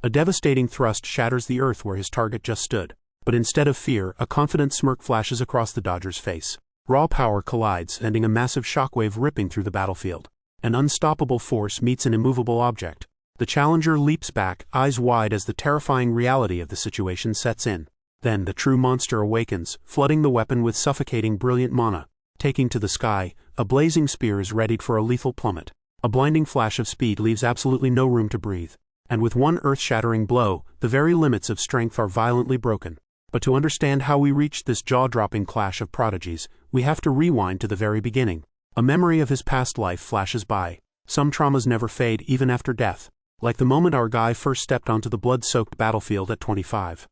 A devastating thrust shatters the earth where his target just stood. But instead of fear, a confident smirk flashes across the Dodger's face. Raw power collides, sending a massive shockwave ripping through the battlefield. An unstoppable force meets an immovable object. The challenger leaps back, eyes wide as the terrifying reality of the situation sets in. Then the true monster awakens, flooding the weapon with suffocating brilliant mana. Taking to the sky, a blazing spear is readied for a lethal plummet. A blinding flash of speed leaves absolutely no room to breathe. And with one earth-shattering blow, the very limits of strength are violently broken. But to understand how we reached this jaw-dropping clash of prodigies, we have to rewind to the very beginning. A memory of his past life flashes by. Some traumas never fade even after death, like the moment our guy first stepped onto the blood-soaked battlefield at 25.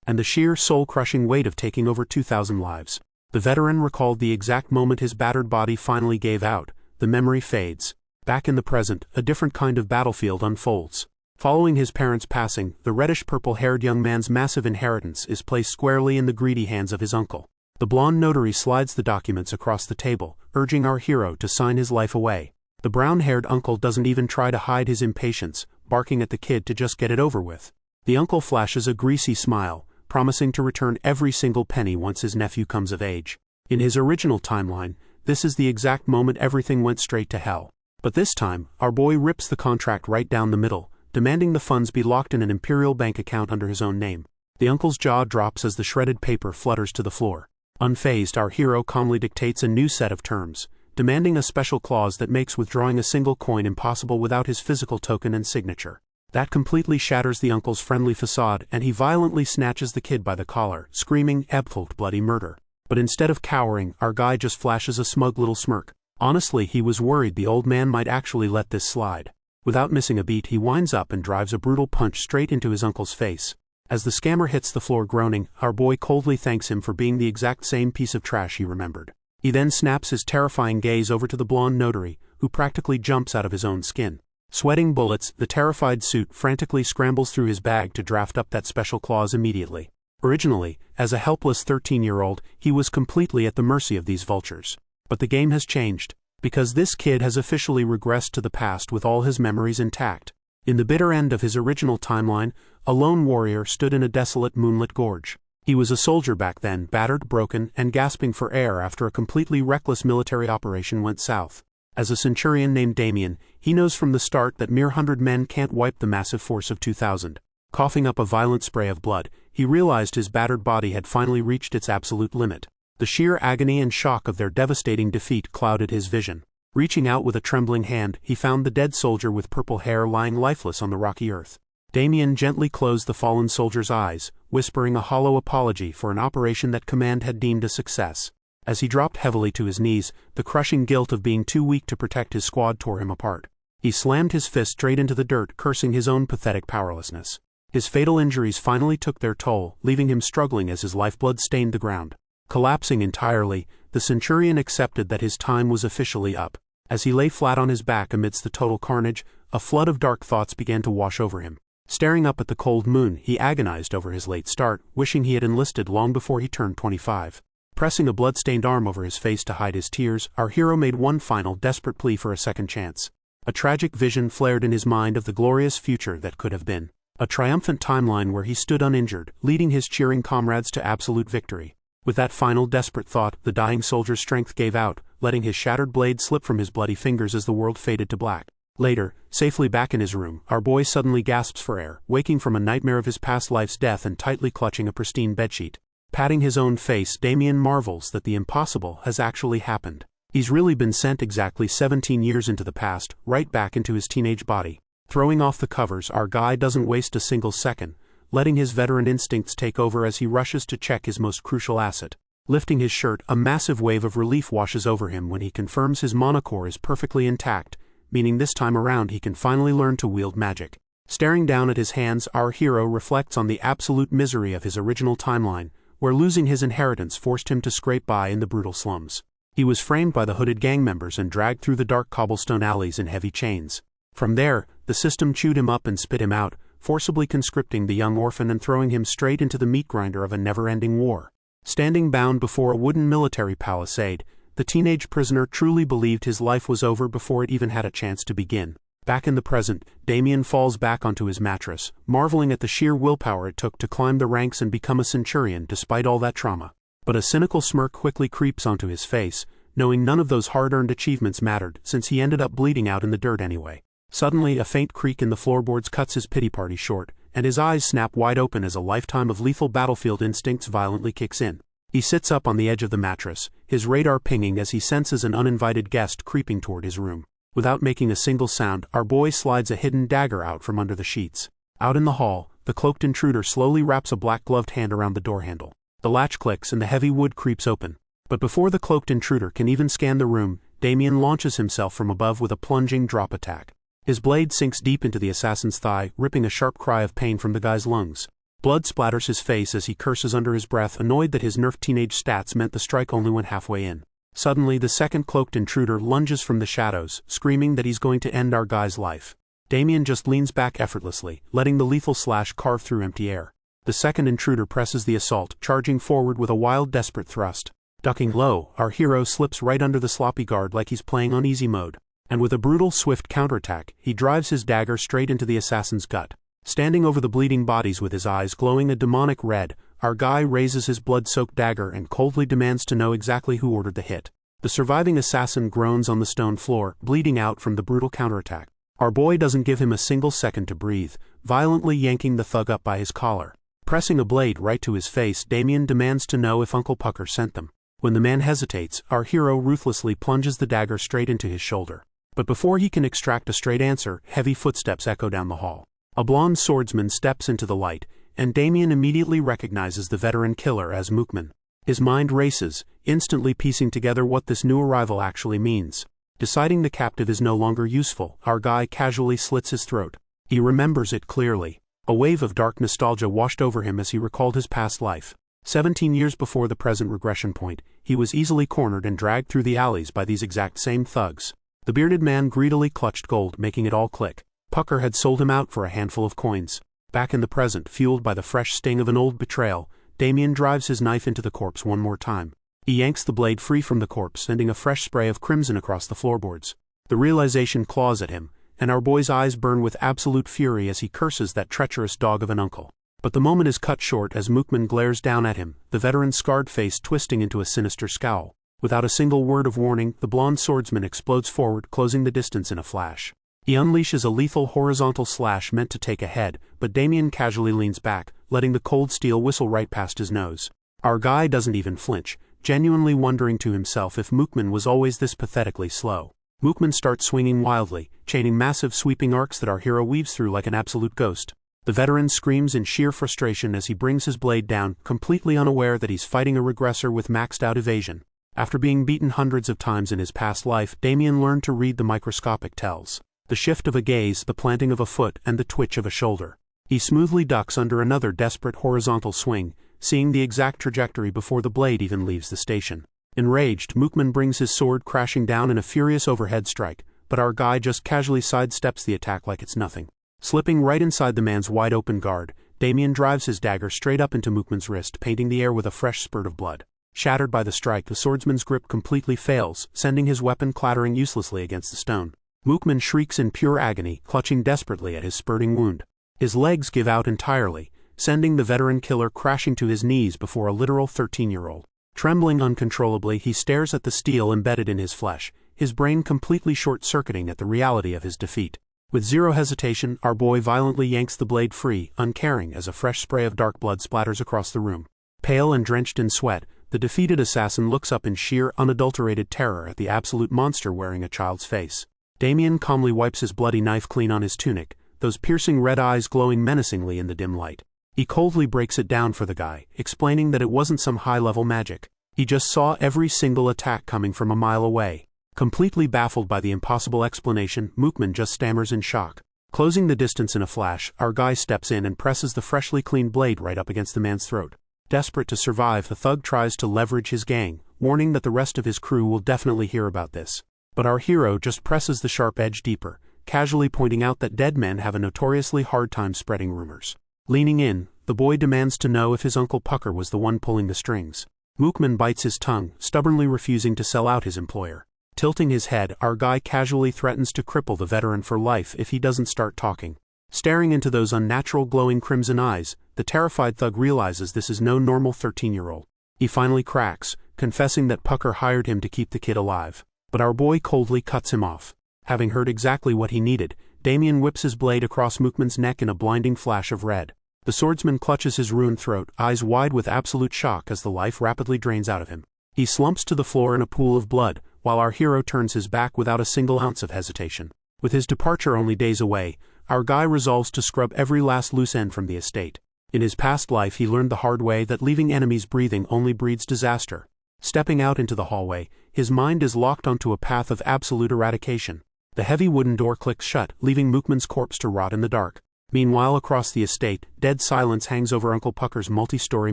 And the sheer soul-crushing weight of taking over 2,000 lives. The veteran recalled the exact moment his battered body finally gave out. The memory fades. Back in the present, a different kind of battlefield unfolds. Following his parents' passing, the reddish-purple-haired young man's massive inheritance is placed squarely in the greedy hands of his uncle. The blonde notary slides the documents across the table, urging our hero to sign his life away. The brown-haired uncle doesn't even try to hide his impatience, barking at the kid to just get it over with. The uncle flashes a greasy smile, promising to return every single penny once his nephew comes of age. In his original timeline, this is the exact moment everything went straight to hell. But this time, our boy rips the contract right down the middle, demanding the funds be locked in an imperial bank account under his own name. The uncle's jaw drops as the shredded paper flutters to the floor. Unfazed, our hero calmly dictates a new set of terms, demanding a special clause that makes withdrawing a single coin impossible without his physical token and signature. That completely shatters the uncle's friendly facade, and he violently snatches the kid by the collar, screaming, "Absolute bloody murder." But instead of cowering, our guy just flashes a smug little smirk. Honestly, he was worried the old man might actually let this slide. Without missing a beat, he winds up and drives a brutal punch straight into his uncle's face. As the scammer hits the floor groaning, our boy coldly thanks him for being the exact same piece of trash he remembered. He then snaps his terrifying gaze over to the blonde notary, who practically jumps out of his own skin. Sweating bullets, the terrified suit frantically scrambles through his bag to draft up that special clause immediately. Originally, as a helpless 13-year-old, he was completely at the mercy of these vultures. But the game has changed, because this kid has officially regressed to the past with all his memories intact. In the bitter end of his original timeline, a lone warrior stood in a desolate moonlit gorge. He was a soldier back then, battered, broken, and gasping for air after a completely reckless military operation went south. As a centurion named Damien, he knows from the start that mere 100 men can't wipe the massive force of 2,000. Coughing up a violent spray of blood, he realized his battered body had finally reached its absolute limit. The sheer agony and shock of their devastating defeat clouded his vision. Reaching out with a trembling hand, he found the dead soldier with purple hair lying lifeless on the rocky earth. Damien gently closed the fallen soldier's eyes, whispering a hollow apology for an operation that command had deemed a success. As he dropped heavily to his knees, the crushing guilt of being too weak to protect his squad tore him apart. He slammed his fist straight into the dirt, cursing his own pathetic powerlessness. His fatal injuries finally took their toll, leaving him struggling as his lifeblood stained the ground. Collapsing entirely, the centurion accepted that his time was officially up. As he lay flat on his back amidst the total carnage, a flood of dark thoughts began to wash over him. Staring up at the cold moon, he agonized over his late start, wishing he had enlisted long before he turned 25. Pressing a blood-stained arm over his face to hide his tears, our hero made one final, desperate plea for a second chance. A tragic vision flared in his mind of the glorious future that could have been. A triumphant timeline where he stood uninjured, leading his cheering comrades to absolute victory. With that final desperate thought, the dying soldier's strength gave out, letting his shattered blade slip from his bloody fingers as the world faded to black. Later, safely back in his room, our boy suddenly gasps for air, waking from a nightmare of his past life's death and tightly clutching a pristine bedsheet. Patting his own face, Damien marvels that the impossible has actually happened. He's really been sent exactly 17 years into the past, right back into his teenage body. Throwing off the covers, our guy doesn't waste a single second, letting his veteran instincts take over as he rushes to check his most crucial asset. Lifting his shirt, a massive wave of relief washes over him when he confirms his monocore is perfectly intact, meaning this time around he can finally learn to wield magic. Staring down at his hands, our hero reflects on the absolute misery of his original timeline, where losing his inheritance forced him to scrape by in the brutal slums. He was framed by the hooded gang members and dragged through the dark cobblestone alleys in heavy chains. From there, the system chewed him up and spit him out, forcibly conscripting the young orphan and throwing him straight into the meat grinder of a never-ending war. Standing bound before a wooden military palisade, the teenage prisoner truly believed his life was over before it even had a chance to begin. Back in the present, Damien falls back onto his mattress, marveling at the sheer willpower it took to climb the ranks and become a centurion despite all that trauma. But a cynical smirk quickly creeps onto his face, knowing none of those hard-earned achievements mattered since he ended up bleeding out in the dirt anyway. Suddenly, a faint creak in the floorboards cuts his pity party short, and his eyes snap wide open as a lifetime of lethal battlefield instincts violently kicks in. He sits up on the edge of the mattress, his radar pinging as he senses an uninvited guest creeping toward his room. Without making a single sound, our boy slides a hidden dagger out from under the sheets. Out in the hall, the cloaked intruder slowly wraps a black-gloved hand around the door handle. The latch clicks and the heavy wood creeps open. But before the cloaked intruder can even scan the room, Damien launches himself from above with a plunging drop attack. His blade sinks deep into the assassin's thigh, ripping a sharp cry of pain from the guy's lungs. Blood splatters his face as he curses under his breath, annoyed that his nerfed teenage stats meant the strike only went halfway in. Suddenly, the second cloaked intruder lunges from the shadows, screaming that he's going to end our guy's life. Damien just leans back effortlessly, letting the lethal slash carve through empty air. The second intruder presses the assault, charging forward with a wild, desperate thrust. Ducking low, our hero slips right under the sloppy guard like he's playing on easy mode. And with a brutal, swift counterattack, he drives his dagger straight into the assassin's gut. Standing over the bleeding bodies with his eyes glowing a demonic red, our guy raises his blood-soaked dagger and coldly demands to know exactly who ordered the hit. The surviving assassin groans on the stone floor, bleeding out from the brutal counterattack. Our boy doesn't give him a single second to breathe, violently yanking the thug up by his collar. Pressing a blade right to his face, Damien demands to know if Uncle Pucker sent them. When the man hesitates, our hero ruthlessly plunges the dagger straight into his shoulder. But before he can extract a straight answer, heavy footsteps echo down the hall. A blonde swordsman steps into the light, and Damien immediately recognizes the veteran killer as Mookman. His mind races, instantly piecing together what this new arrival actually means. Deciding the captive is no longer useful, our guy casually slits his throat. He remembers it clearly. A wave of dark nostalgia washed over him as he recalled his past life. 17 years before the present regression point, he was easily cornered and dragged through the alleys by these exact same thugs. The bearded man greedily clutched gold, making it all click. Pucker had sold him out for a handful of coins. Back in the present, fueled by the fresh sting of an old betrayal, Damien drives his knife into the corpse one more time. He yanks the blade free from the corpse, sending a fresh spray of crimson across the floorboards. The realization claws at him, and our boy's eyes burn with absolute fury as he curses that treacherous dog of an uncle. But the moment is cut short as Mookman glares down at him, the veteran's scarred face twisting into a sinister scowl. Without a single word of warning, the blonde swordsman explodes forward, closing the distance in a flash. He unleashes a lethal horizontal slash meant to take a head, but Damien casually leans back, letting the cold steel whistle right past his nose. Our guy doesn't even flinch, genuinely wondering to himself if Mookman was always this pathetically slow. Mookman starts swinging wildly, chaining massive sweeping arcs that our hero weaves through like an absolute ghost. The veteran screams in sheer frustration as he brings his blade down, completely unaware that he's fighting a regressor with maxed-out evasion. After being beaten hundreds of times in his past life, Damien learned to read the microscopic tells. The shift of a gaze, the planting of a foot, and the twitch of a shoulder. He smoothly ducks under another desperate horizontal swing, seeing the exact trajectory before the blade even leaves the station. Enraged, Mookman brings his sword crashing down in a furious overhead strike, but our guy just casually sidesteps the attack like it's nothing. Slipping right inside the man's wide-open guard, Damien drives his dagger straight up into Mookman's wrist, painting the air with a fresh spurt of blood. Shattered by the strike, the swordsman's grip completely fails, sending his weapon clattering uselessly against the stone. Mookman shrieks in pure agony, clutching desperately at his spurting wound. His legs give out entirely, sending the veteran killer crashing to his knees before a literal 13-year-old. Trembling uncontrollably, he stares at the steel embedded in his flesh, his brain completely short-circuiting at the reality of his defeat. With zero hesitation, our boy violently yanks the blade free, uncaring as a fresh spray of dark blood splatters across the room. Pale and drenched in sweat, the defeated assassin looks up in sheer, unadulterated terror at the absolute monster wearing a child's face. Damien calmly wipes his bloody knife clean on his tunic, those piercing red eyes glowing menacingly in the dim light. He coldly breaks it down for the guy, explaining that it wasn't some high-level magic. He just saw every single attack coming from a mile away. Completely baffled by the impossible explanation, Mookman just stammers in shock. Closing the distance in a flash, our guy steps in and presses the freshly cleaned blade right up against the man's throat. Desperate to survive, the thug tries to leverage his gang, warning that the rest of his crew will definitely hear about this. But our hero just presses the sharp edge deeper, casually pointing out that dead men have a notoriously hard time spreading rumors. Leaning in, the boy demands to know if his Uncle Pucker was the one pulling the strings. Mookman bites his tongue, stubbornly refusing to sell out his employer. Tilting his head, our guy casually threatens to cripple the veteran for life if he doesn't start talking. Staring into those unnatural glowing crimson eyes, the terrified thug realizes this is no normal 13-year-old. He finally cracks, confessing that Pucker hired him to keep the kid alive. But our boy coldly cuts him off. Having heard exactly what he needed, Damien whips his blade across Mookman's neck in a blinding flash of red. The swordsman clutches his ruined throat, eyes wide with absolute shock as the life rapidly drains out of him. He slumps to the floor in a pool of blood, while our hero turns his back without a single ounce of hesitation. With his departure only days away, our guy resolves to scrub every last loose end from the estate. In his past life he learned the hard way that leaving enemies breathing only breeds disaster. Stepping out into the hallway, his mind is locked onto a path of absolute eradication. The heavy wooden door clicks shut, leaving Mookman's corpse to rot in the dark. Meanwhile, across the estate, dead silence hangs over Uncle Pucker's multi-story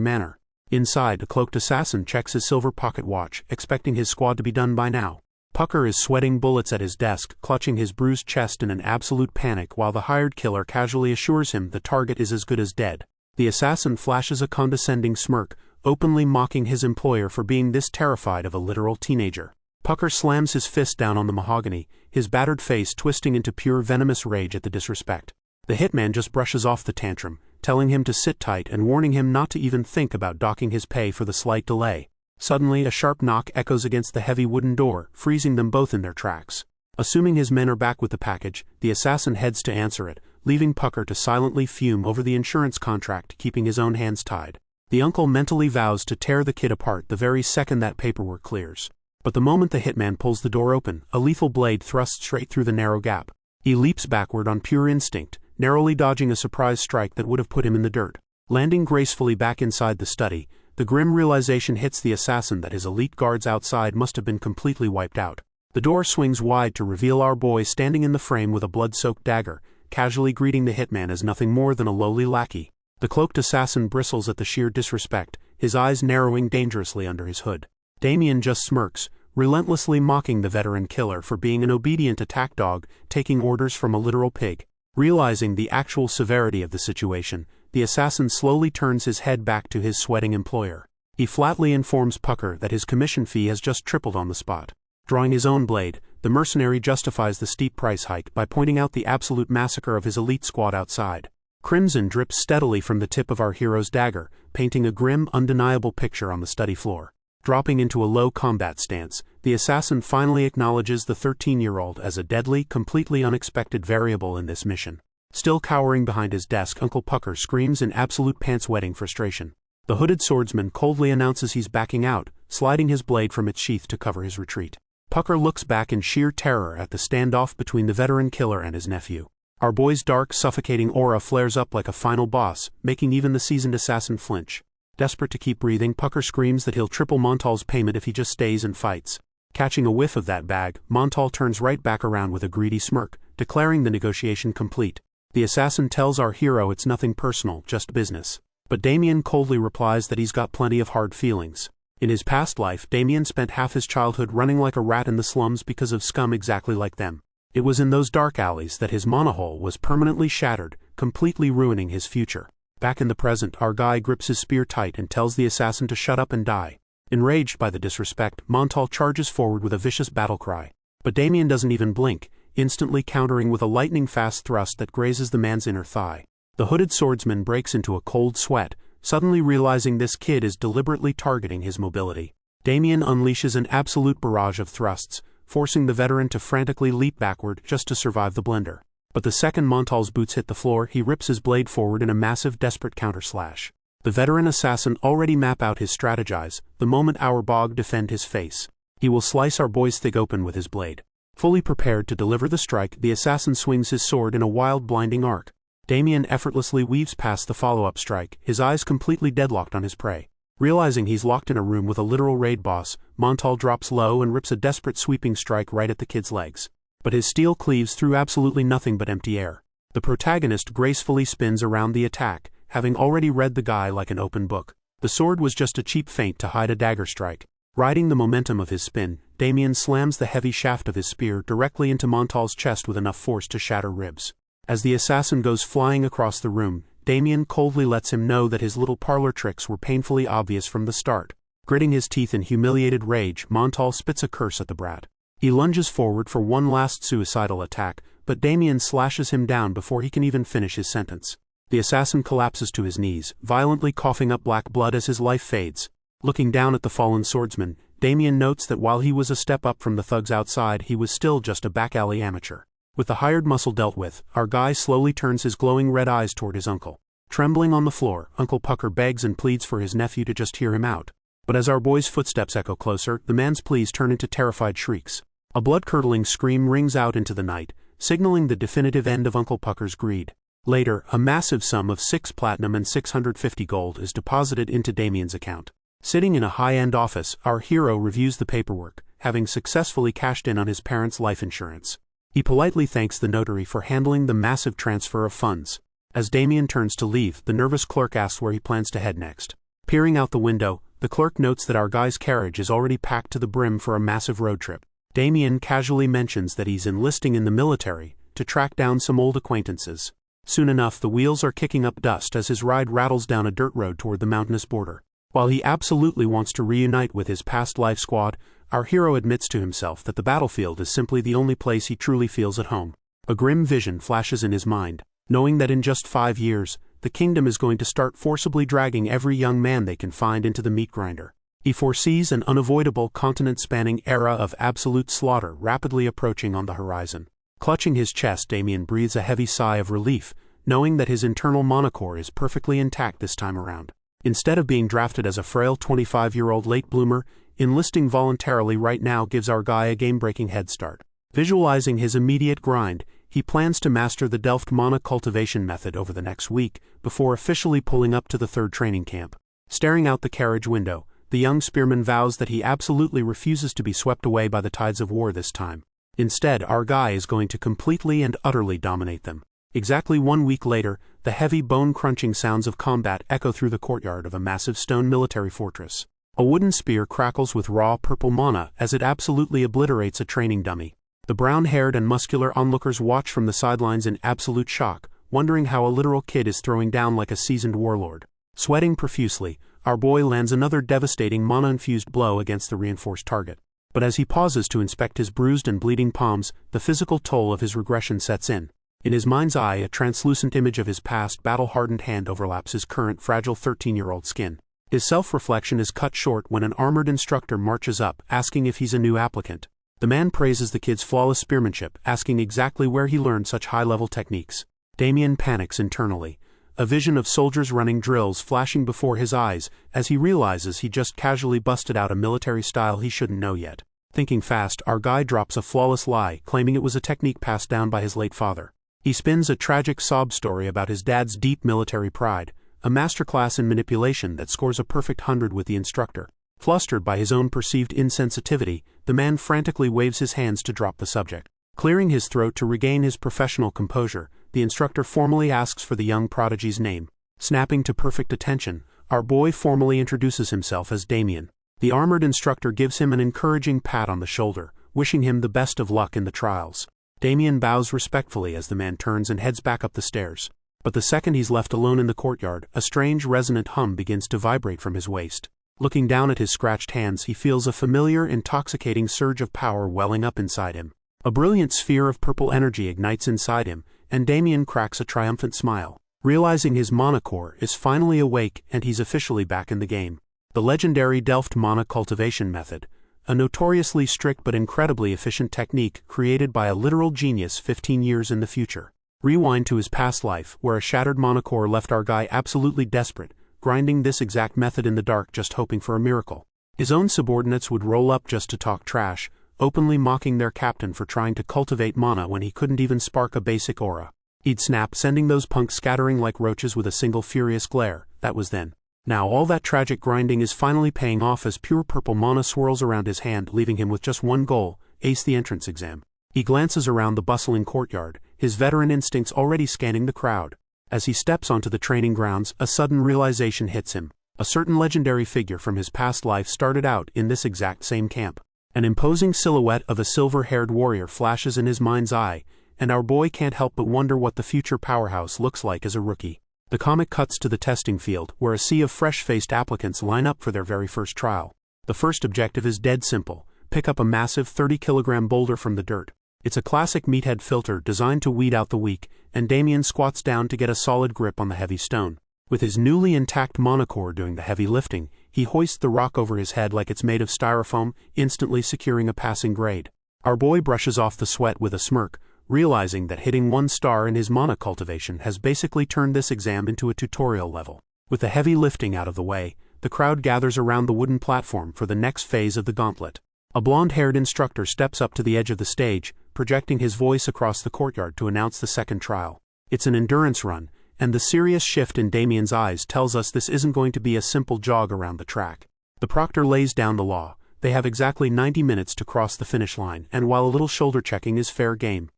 manor. Inside, a cloaked assassin checks his silver pocket watch, expecting his squad to be done by now. Pucker is sweating bullets at his desk, clutching his bruised chest in an absolute panic while the hired killer casually assures him the target is as good as dead. The assassin flashes a condescending smirk, openly mocking his employer for being this terrified of a literal teenager. Pucker slams his fist down on the mahogany, his battered face twisting into pure venomous rage at the disrespect. The hitman just brushes off the tantrum, telling him to sit tight and warning him not to even think about docking his pay for the slight delay. Suddenly, a sharp knock echoes against the heavy wooden door, freezing them both in their tracks. Assuming his men are back with the package, the assassin heads to answer it, leaving Pucker to silently fume over the insurance contract, keeping his own hands tied. The uncle mentally vows to tear the kid apart the very second that paperwork clears. But the moment the hitman pulls the door open, a lethal blade thrusts straight through the narrow gap. He leaps backward on pure instinct, narrowly dodging a surprise strike that would have put him in the dirt. Landing gracefully back inside the study, the grim realization hits the assassin that his elite guards outside must have been completely wiped out. The door swings wide to reveal our boy standing in the frame with a blood-soaked dagger, casually greeting the hitman as nothing more than a lowly lackey. The cloaked assassin bristles at the sheer disrespect, his eyes narrowing dangerously under his hood. Damien just smirks, relentlessly mocking the veteran killer for being an obedient attack dog, taking orders from a literal pig. Realizing the actual severity of the situation, the assassin slowly turns his head back to his sweating employer. He flatly informs Pucker that his commission fee has just tripled on the spot. Drawing his own blade, the mercenary justifies the steep price hike by pointing out the absolute massacre of his elite squad outside. Crimson drips steadily from the tip of our hero's dagger, painting a grim, undeniable picture on the study floor. Dropping into a low combat stance, the assassin finally acknowledges the 13-year-old as a deadly, completely unexpected variable in this mission. Still cowering behind his desk, Uncle Pucker screams in absolute pants-wetting frustration. The hooded swordsman coldly announces he's backing out, sliding his blade from its sheath to cover his retreat. Pucker looks back in sheer terror at the standoff between the veteran killer and his nephew. Our boy's dark, suffocating aura flares up like a final boss, making even the seasoned assassin flinch. Desperate to keep breathing, Pucker screams that he'll triple Montal's payment if he just stays and fights. Catching a whiff of that bag, Montal turns right back around with a greedy smirk, declaring the negotiation complete. The assassin tells our hero it's nothing personal, just business. But Damien coldly replies that he's got plenty of hard feelings. In his past life, Damien spent half his childhood running like a rat in the slums because of scum exactly like them. It was in those dark alleys that his monohull was permanently shattered, completely ruining his future. Back in the present, our guy grips his spear tight and tells the assassin to shut up and die. Enraged by the disrespect, Montal charges forward with a vicious battle cry. But Damien doesn't even blink, instantly countering with a lightning-fast thrust that grazes the man's inner thigh. The hooded swordsman breaks into a cold sweat, suddenly realizing this kid is deliberately targeting his mobility. Damien unleashes an absolute barrage of thrusts, forcing the veteran to frantically leap backward just to survive the blender. But the second Montal's boots hit the floor, he rips his blade forward in a massive, desperate counterslash. The veteran assassin already map out his strategize, the moment our bog defend his face. He will slice our boy's thigh open with his blade. Fully prepared to deliver the strike, the assassin swings his sword in a wild, blinding arc. Damien effortlessly weaves past the follow-up strike, his eyes completely deadlocked on his prey. Realizing he's locked in a room with a literal raid boss, Montal drops low and rips a desperate sweeping strike right at the kid's legs. But his steel cleaves through absolutely nothing but empty air. The protagonist gracefully spins around the attack, having already read the guy like an open book. The sword was just a cheap feint to hide a dagger strike. Riding the momentum of his spin, Damien slams the heavy shaft of his spear directly into Montal's chest with enough force to shatter ribs. As the assassin goes flying across the room, Damien coldly lets him know that his little parlor tricks were painfully obvious from the start. Gritting his teeth in humiliated rage, Montal spits a curse at the brat. He lunges forward for one last suicidal attack, but Damien slashes him down before he can even finish his sentence. The assassin collapses to his knees, violently coughing up black blood as his life fades. Looking down at the fallen swordsman, Damien notes that while he was a step up from the thugs outside, he was still just a back-alley amateur. With the hired muscle dealt with, our guy slowly turns his glowing red eyes toward his uncle. Trembling on the floor, Uncle Pucker begs and pleads for his nephew to just hear him out. But as our boy's footsteps echo closer, the man's pleas turn into terrified shrieks. A blood-curdling scream rings out into the night, signaling the definitive end of Uncle Pucker's greed. Later, a massive sum of 6 platinum and 650 gold is deposited into Damien's account. Sitting in a high-end office, our hero reviews the paperwork, having successfully cashed in on his parents' life insurance. He politely thanks the notary for handling the massive transfer of funds. As Damien turns to leave, the nervous clerk asks where he plans to head next. Peering out the window, the clerk notes that our guy's carriage is already packed to the brim for a massive road trip. Damien casually mentions that he's enlisting in the military to track down some old acquaintances. Soon enough, the wheels are kicking up dust as his ride rattles down a dirt road toward the mountainous border. While he absolutely wants to reunite with his past life squad, our hero admits to himself that the battlefield is simply the only place he truly feels at home. A grim vision flashes in his mind, knowing that in just 5 years, the kingdom is going to start forcibly dragging every young man they can find into the meat grinder. He foresees an unavoidable continent-spanning era of absolute slaughter rapidly approaching on the horizon. Clutching his chest, Damien breathes a heavy sigh of relief, knowing that his internal monocore is perfectly intact this time around. Instead of being drafted as a frail 25-year-old late bloomer, enlisting voluntarily right now gives our guy a game-breaking head start. Visualizing his immediate grind, he plans to master the Delft mana cultivation method over the next week before officially pulling up to the 3rd training camp. Staring out the carriage window, the young spearman vows that he absolutely refuses to be swept away by the tides of war this time. Instead, our guy is going to completely and utterly dominate them. Exactly 1 week later, the heavy bone-crunching sounds of combat echo through the courtyard of a massive stone military fortress. A wooden spear crackles with raw purple mana as it absolutely obliterates a training dummy. The brown-haired and muscular onlookers watch from the sidelines in absolute shock, wondering how a literal kid is throwing down like a seasoned warlord. Sweating profusely, our boy lands another devastating mana-infused blow against the reinforced target. But as he pauses to inspect his bruised and bleeding palms, the physical toll of his regression sets in. In his mind's eye, a translucent image of his past battle-hardened hand overlaps his current fragile 13-year-old skin. His self-reflection is cut short when an armored instructor marches up, asking if he's a new applicant. The man praises the kid's flawless spearmanship, asking exactly where he learned such high-level techniques. Damien panics internally, a vision of soldiers running drills flashing before his eyes as he realizes he just casually busted out a military style he shouldn't know yet. Thinking fast, our guy drops a flawless lie, claiming it was a technique passed down by his late father. He spins a tragic sob story about his dad's deep military pride, a masterclass in manipulation that scores a perfect 100 with the instructor. Flustered by his own perceived insensitivity, the man frantically waves his hands to drop the subject. Clearing his throat to regain his professional composure, the instructor formally asks for the young prodigy's name. Snapping to perfect attention, our boy formally introduces himself as Damien. The armored instructor gives him an encouraging pat on the shoulder, wishing him the best of luck in the trials. Damien bows respectfully as the man turns and heads back up the stairs. But the second he's left alone in the courtyard, a strange resonant hum begins to vibrate from his waist. Looking down at his scratched hands, he feels a familiar, intoxicating surge of power welling up inside him. A brilliant sphere of purple energy ignites inside him, and Damien cracks a triumphant smile, realizing his mana core is finally awake and he's officially back in the game. The legendary Delft mana cultivation method, a notoriously strict but incredibly efficient technique created by a literal genius 15 years in the future. Rewind to his past life, where a shattered mana core left our guy absolutely desperate, grinding this exact method in the dark just hoping for a miracle. His own subordinates would roll up just to talk trash, openly mocking their captain for trying to cultivate mana when he couldn't even spark a basic aura. He'd snap, sending those punks scattering like roaches with a single furious glare. That was then. Now all that tragic grinding is finally paying off as pure purple mana swirls around his hand, leaving him with just one goal: ace the entrance exam. He glances around the bustling courtyard, his veteran instincts already scanning the crowd. As he steps onto the training grounds, a sudden realization hits him. A certain legendary figure from his past life started out in this exact same camp. An imposing silhouette of a silver-haired warrior flashes in his mind's eye, and our boy can't help but wonder what the future powerhouse looks like as a rookie. The comic cuts to the testing field, where a sea of fresh-faced applicants line up for their very first trial. The first objective is dead simple: pick up a massive 30-kilogram boulder from the dirt. It's a classic meathead filter designed to weed out the weak, and Damien squats down to get a solid grip on the heavy stone. With his newly intact monocore doing the heavy lifting, he hoists the rock over his head like it's made of styrofoam, instantly securing a passing grade. Our boy brushes off the sweat with a smirk, realizing that hitting 1 star in his mana cultivation has basically turned this exam into a tutorial level. With the heavy lifting out of the way, the crowd gathers around the wooden platform for the next phase of the gauntlet. A blonde-haired instructor steps up to the edge of the stage, projecting his voice across the courtyard to announce the second trial. It's an endurance run, and the serious shift in Damien's eyes tells us this isn't going to be a simple jog around the track. The proctor lays down the law. They have exactly 90 minutes to cross the finish line, and while a little shoulder checking is fair game,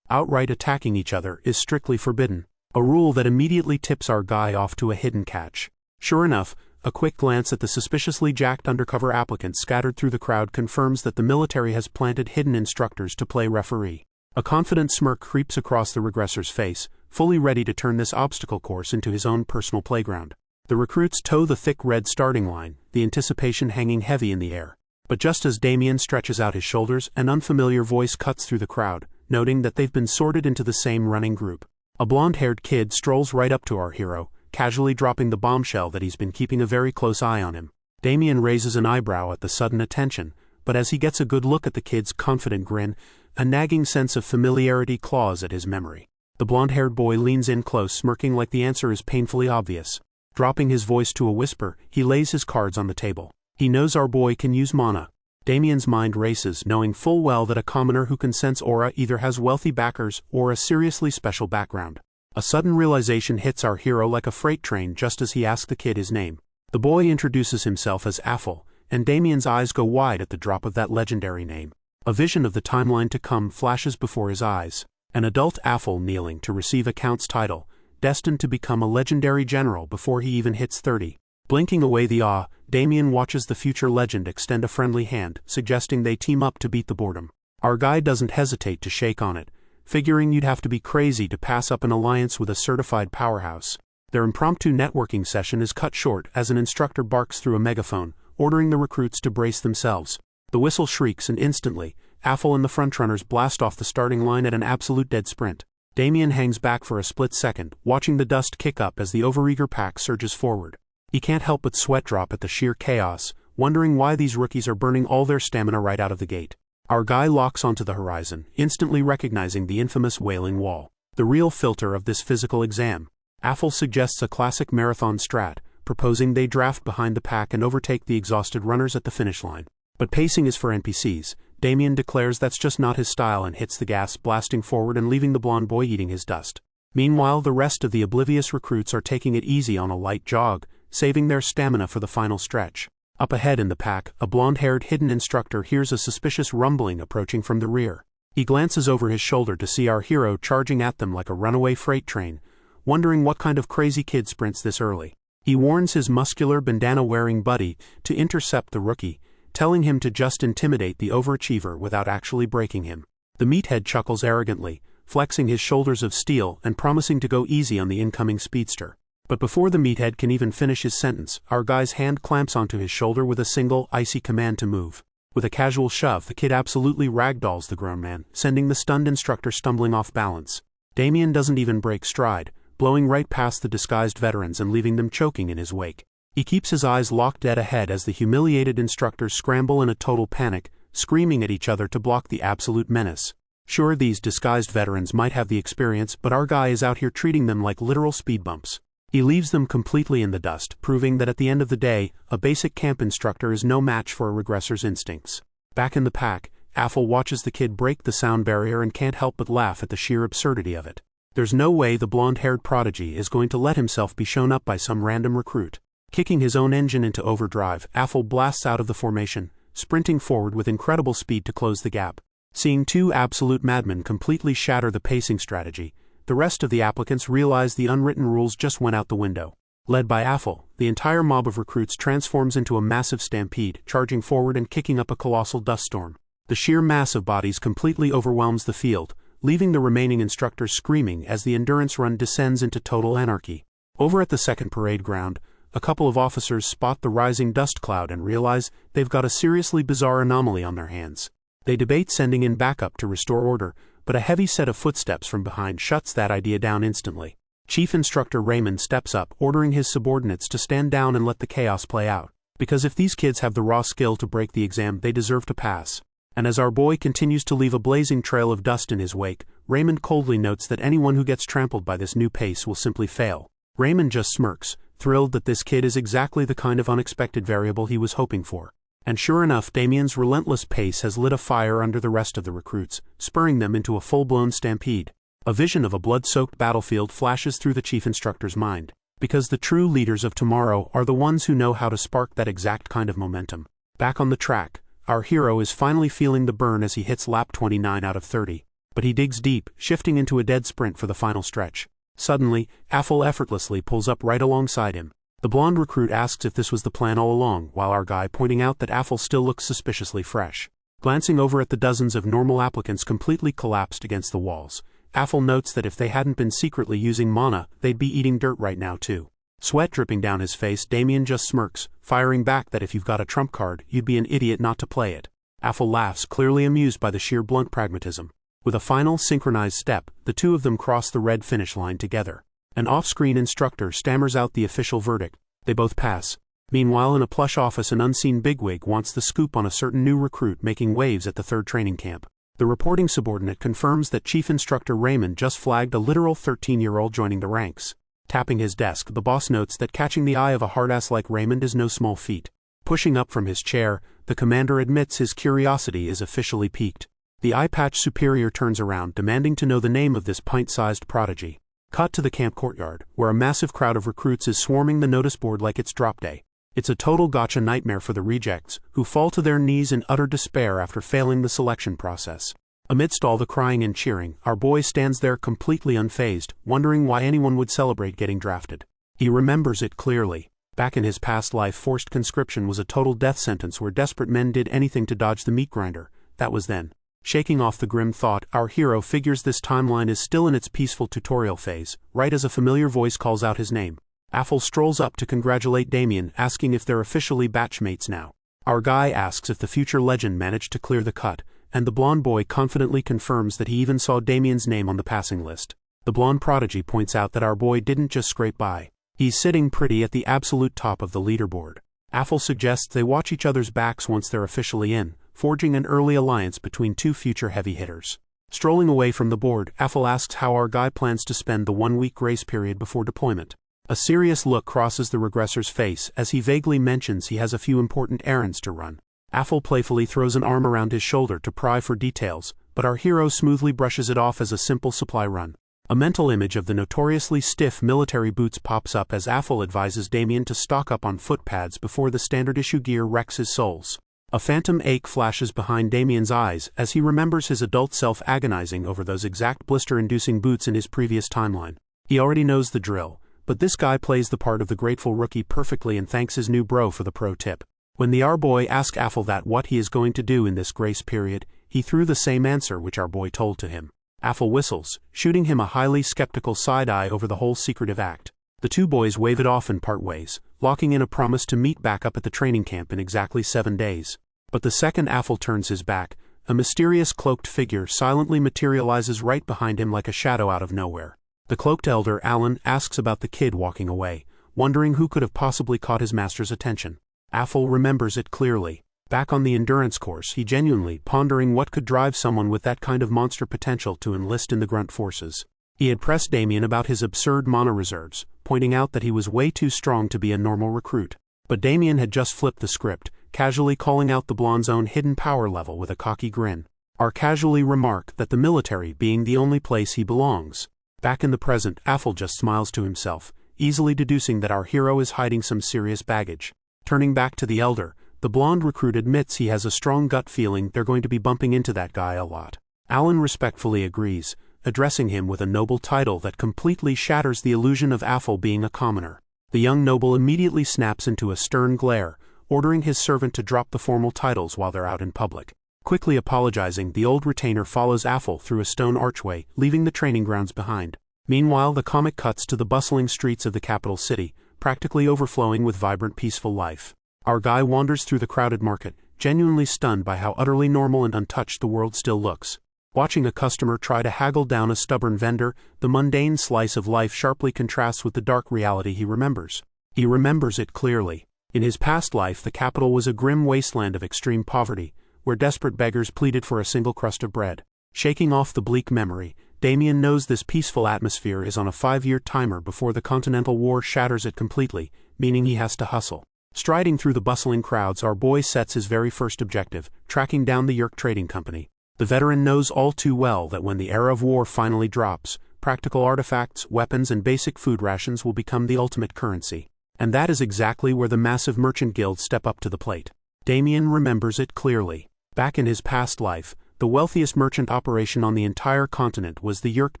outright attacking each other is strictly forbidden, a rule that immediately tips our guy off to a hidden catch. Sure enough, a quick glance at the suspiciously jacked undercover applicants scattered through the crowd confirms that the military has planted hidden instructors to play referee. A confident smirk creeps across the regressor's face, fully ready to turn this obstacle course into his own personal playground. The recruits toe the thick red starting line, the anticipation hanging heavy in the air. But just as Damien stretches out his shoulders, an unfamiliar voice cuts through the crowd, noting that they've been sorted into the same running group. A blonde-haired kid strolls right up to our hero, casually dropping the bombshell that he's been keeping a very close eye on him. Damien raises an eyebrow at the sudden attention, but as he gets a good look at the kid's confident grin, a nagging sense of familiarity claws at his memory. The blonde-haired boy leans in close, smirking like the answer is painfully obvious. Dropping his voice to a whisper, he lays his cards on the table. He knows our boy can use mana. Damien's mind races, knowing full well that a commoner who can sense aura either has wealthy backers or a seriously special background. A sudden realization hits our hero like a freight train just as he asks the kid his name. The boy introduces himself as Affl, and Damien's eyes go wide at the drop of that legendary name. A vision of the timeline to come flashes before his eyes. An adult Affl kneeling to receive a count's title, destined to become a legendary general before he even hits 30. Blinking away the awe, Damien watches the future legend extend a friendly hand, suggesting they team up to beat the boredom. Our guy doesn't hesitate to shake on it, figuring you'd have to be crazy to pass up an alliance with a certified powerhouse. Their impromptu networking session is cut short as an instructor barks through a megaphone, ordering the recruits to brace themselves. The whistle shrieks and instantly, Affl and the frontrunners blast off the starting line at an absolute dead sprint. Damien hangs back for a split second, watching the dust kick up as the overeager pack surges forward. He can't help but sweat drop at the sheer chaos, wondering why these rookies are burning all their stamina right out of the gate. Our guy locks onto the horizon, instantly recognizing the infamous Wailing Wall, the real filter of this physical exam. Affl suggests a classic marathon strat, proposing they draft behind the pack and overtake the exhausted runners at the finish line. But pacing is for NPCs. Damien declares that's just not his style and hits the gas, blasting forward and leaving the blonde boy eating his dust. Meanwhile, the rest of the oblivious recruits are taking it easy on a light jog, saving their stamina for the final stretch. Up ahead in the pack, a blonde-haired hidden instructor hears a suspicious rumbling approaching from the rear. He glances over his shoulder to see our hero charging at them like a runaway freight train, wondering what kind of crazy kid sprints this early. He warns his muscular bandana-wearing buddy to intercept the rookie, telling him to just intimidate the overachiever without actually breaking him. The meathead chuckles arrogantly, flexing his shoulders of steel and promising to go easy on the incoming speedster. But before the meathead can even finish his sentence, our guy's hand clamps onto his shoulder with a single, icy command to move. With a casual shove, the kid absolutely ragdolls the grown man, sending the stunned instructor stumbling off balance. Damien doesn't even break stride, blowing right past the disguised veterans and leaving them choking in his wake. He keeps his eyes locked dead ahead as the humiliated instructors scramble in a total panic, screaming at each other to block the absolute menace. Sure, these disguised veterans might have the experience, but our guy is out here treating them like literal speed bumps. He leaves them completely in the dust, proving that at the end of the day, a basic camp instructor is no match for a regressor's instincts. Back in the pack, Affl watches the kid break the sound barrier and can't help but laugh at the sheer absurdity of it. There's no way the blonde-haired prodigy is going to let himself be shown up by some random recruit. Kicking his own engine into overdrive, Affl blasts out of the formation, sprinting forward with incredible speed to close the gap. Seeing two absolute madmen completely shatter the pacing strategy, the rest of the applicants realize the unwritten rules just went out the window. Led by Affl, the entire mob of recruits transforms into a massive stampede, charging forward and kicking up a colossal dust storm. The sheer mass of bodies completely overwhelms the field, leaving the remaining instructors screaming as the endurance run descends into total anarchy. Over at the second parade ground, a couple of officers spot the rising dust cloud and realize they've got a seriously bizarre anomaly on their hands. They debate sending in backup to restore order, but a heavy set of footsteps from behind shuts that idea down instantly. Chief Instructor Raymond steps up, ordering his subordinates to stand down and let the chaos play out, because if these kids have the raw skill to break the exam, they deserve to pass. And as our boy continues to leave a blazing trail of dust in his wake, Raymond coldly notes that anyone who gets trampled by this new pace will simply fail. Raymond just smirks, thrilled that this kid is exactly the kind of unexpected variable he was hoping for. And sure enough, Damien's relentless pace has lit a fire under the rest of the recruits, spurring them into a full-blown stampede. A vision of a blood-soaked battlefield flashes through the chief instructor's mind, because the true leaders of tomorrow are the ones who know how to spark that exact kind of momentum. Back on the track, our hero is finally feeling the burn as he hits lap 29 out of 30, but he digs deep, shifting into a dead sprint for the final stretch. Suddenly, Affl effortlessly pulls up right alongside him. The blonde recruit asks if this was the plan all along, while our guy pointing out that Affl still looks suspiciously fresh. Glancing over at the dozens of normal applicants completely collapsed against the walls, Affl notes that if they hadn't been secretly using mana, they'd be eating dirt right now too. Sweat dripping down his face, Damien just smirks, firing back that if you've got a trump card, you'd be an idiot not to play it. Affl laughs, clearly amused by the sheer blunt pragmatism. With a final synchronized step, the two of them cross the red finish line together. An off-screen instructor stammers out the official verdict. They both pass. Meanwhile, in a plush office, an unseen bigwig wants the scoop on a certain new recruit making waves at the third training camp. The reporting subordinate confirms that Chief Instructor Raymond just flagged a literal 13-year-old joining the ranks. Tapping his desk, the boss notes that catching the eye of a hardass like Raymond is no small feat. Pushing up from his chair, the commander admits his curiosity is officially piqued. The eye-patch superior turns around, demanding to know the name of this pint-sized prodigy. Cut to the camp courtyard, where a massive crowd of recruits is swarming the notice board like it's drop day. It's a total gotcha nightmare for the rejects, who fall to their knees in utter despair after failing the selection process. Amidst all the crying and cheering, our boy stands there completely unfazed, wondering why anyone would celebrate getting drafted. He remembers it clearly. Back in his past life, forced conscription was a total death sentence where desperate men did anything to dodge the meat grinder. That was then. Shaking off the grim thought, our hero figures this timeline is still in its peaceful tutorial phase, right as a familiar voice calls out his name. Affl strolls up to congratulate Damien, asking if they're officially batchmates now. Our guy asks if the future legend managed to clear the cut, and the blonde boy confidently confirms that he even saw Damien's name on the passing list. The blonde prodigy points out that our boy didn't just scrape by. He's sitting pretty at the absolute top of the leaderboard. Affl suggests they watch each other's backs once they're officially in, forging an early alliance between two future heavy hitters. Strolling away from the board, Affl asks how our guy plans to spend the 1-week grace period before deployment. A serious look crosses the regressor's face as he vaguely mentions he has a few important errands to run. Affl playfully throws an arm around his shoulder to pry for details, but our hero smoothly brushes it off as a simple supply run. A mental image of the notoriously stiff military boots pops up as Affl advises Damien to stock up on foot pads before the standard-issue gear wrecks his soles. A phantom ache flashes behind Damien's eyes as he remembers his adult self agonizing over those exact blister-inducing boots in his previous timeline. He already knows the drill, but this guy plays the part of the grateful rookie perfectly and thanks his new bro for the pro tip. When the our boy asks Affl that what he is going to do in this grace period, he threw the same answer which our boy told to him. Affl whistles, shooting him a highly skeptical side-eye over the whole secretive act. The two boys wave it off and part ways, locking in a promise to meet back up at the training camp in exactly 7 days. But the second Affl turns his back, a mysterious cloaked figure silently materializes right behind him like a shadow out of nowhere. The cloaked elder, Alan, asks about the kid walking away, wondering who could have possibly caught his master's attention. Affl remembers it clearly. Back on the endurance course, he genuinely pondering what could drive someone with that kind of monster potential to enlist in the grunt forces. He had pressed Damien about his absurd mana reserves, pointing out that he was way too strong to be a normal recruit. But Damien had just flipped the script, casually calling out the blonde's own hidden power level with a cocky grin. Our casually remark that the military being the only place he belongs. Back in the present, Affl just smiles to himself, easily deducing that our hero is hiding some serious baggage. Turning back to the elder, the blonde recruit admits he has a strong gut feeling they're going to be bumping into that guy a lot. Alan respectfully agrees, addressing him with a noble title that completely shatters the illusion of Affl being a commoner. The young noble immediately snaps into a stern glare, ordering his servant to drop the formal titles while they're out in public. Quickly apologizing, the old retainer follows Affl through a stone archway, leaving the training grounds behind. Meanwhile, the comic cuts to the bustling streets of the capital city, practically overflowing with vibrant, peaceful life. Our guy wanders through the crowded market, genuinely stunned by how utterly normal and untouched the world still looks. Watching a customer try to haggle down a stubborn vendor, the mundane slice of life sharply contrasts with the dark reality he remembers. He remembers it clearly. In his past life, the capital was a grim wasteland of extreme poverty, where desperate beggars pleaded for a single crust of bread. Shaking off the bleak memory, Damien knows this peaceful atmosphere is on a 5-year timer before the Continental War shatters it completely, meaning he has to hustle. Striding through the bustling crowds, our boy sets his very first objective, tracking down the Yerk Trading Company. The veteran knows all too well that when the era of war finally drops, practical artifacts, weapons, and basic food rations will become the ultimate currency. And that is exactly where the massive merchant guilds step up to the plate. Damien remembers it clearly. Back in his past life, the wealthiest merchant operation on the entire continent was the Yerk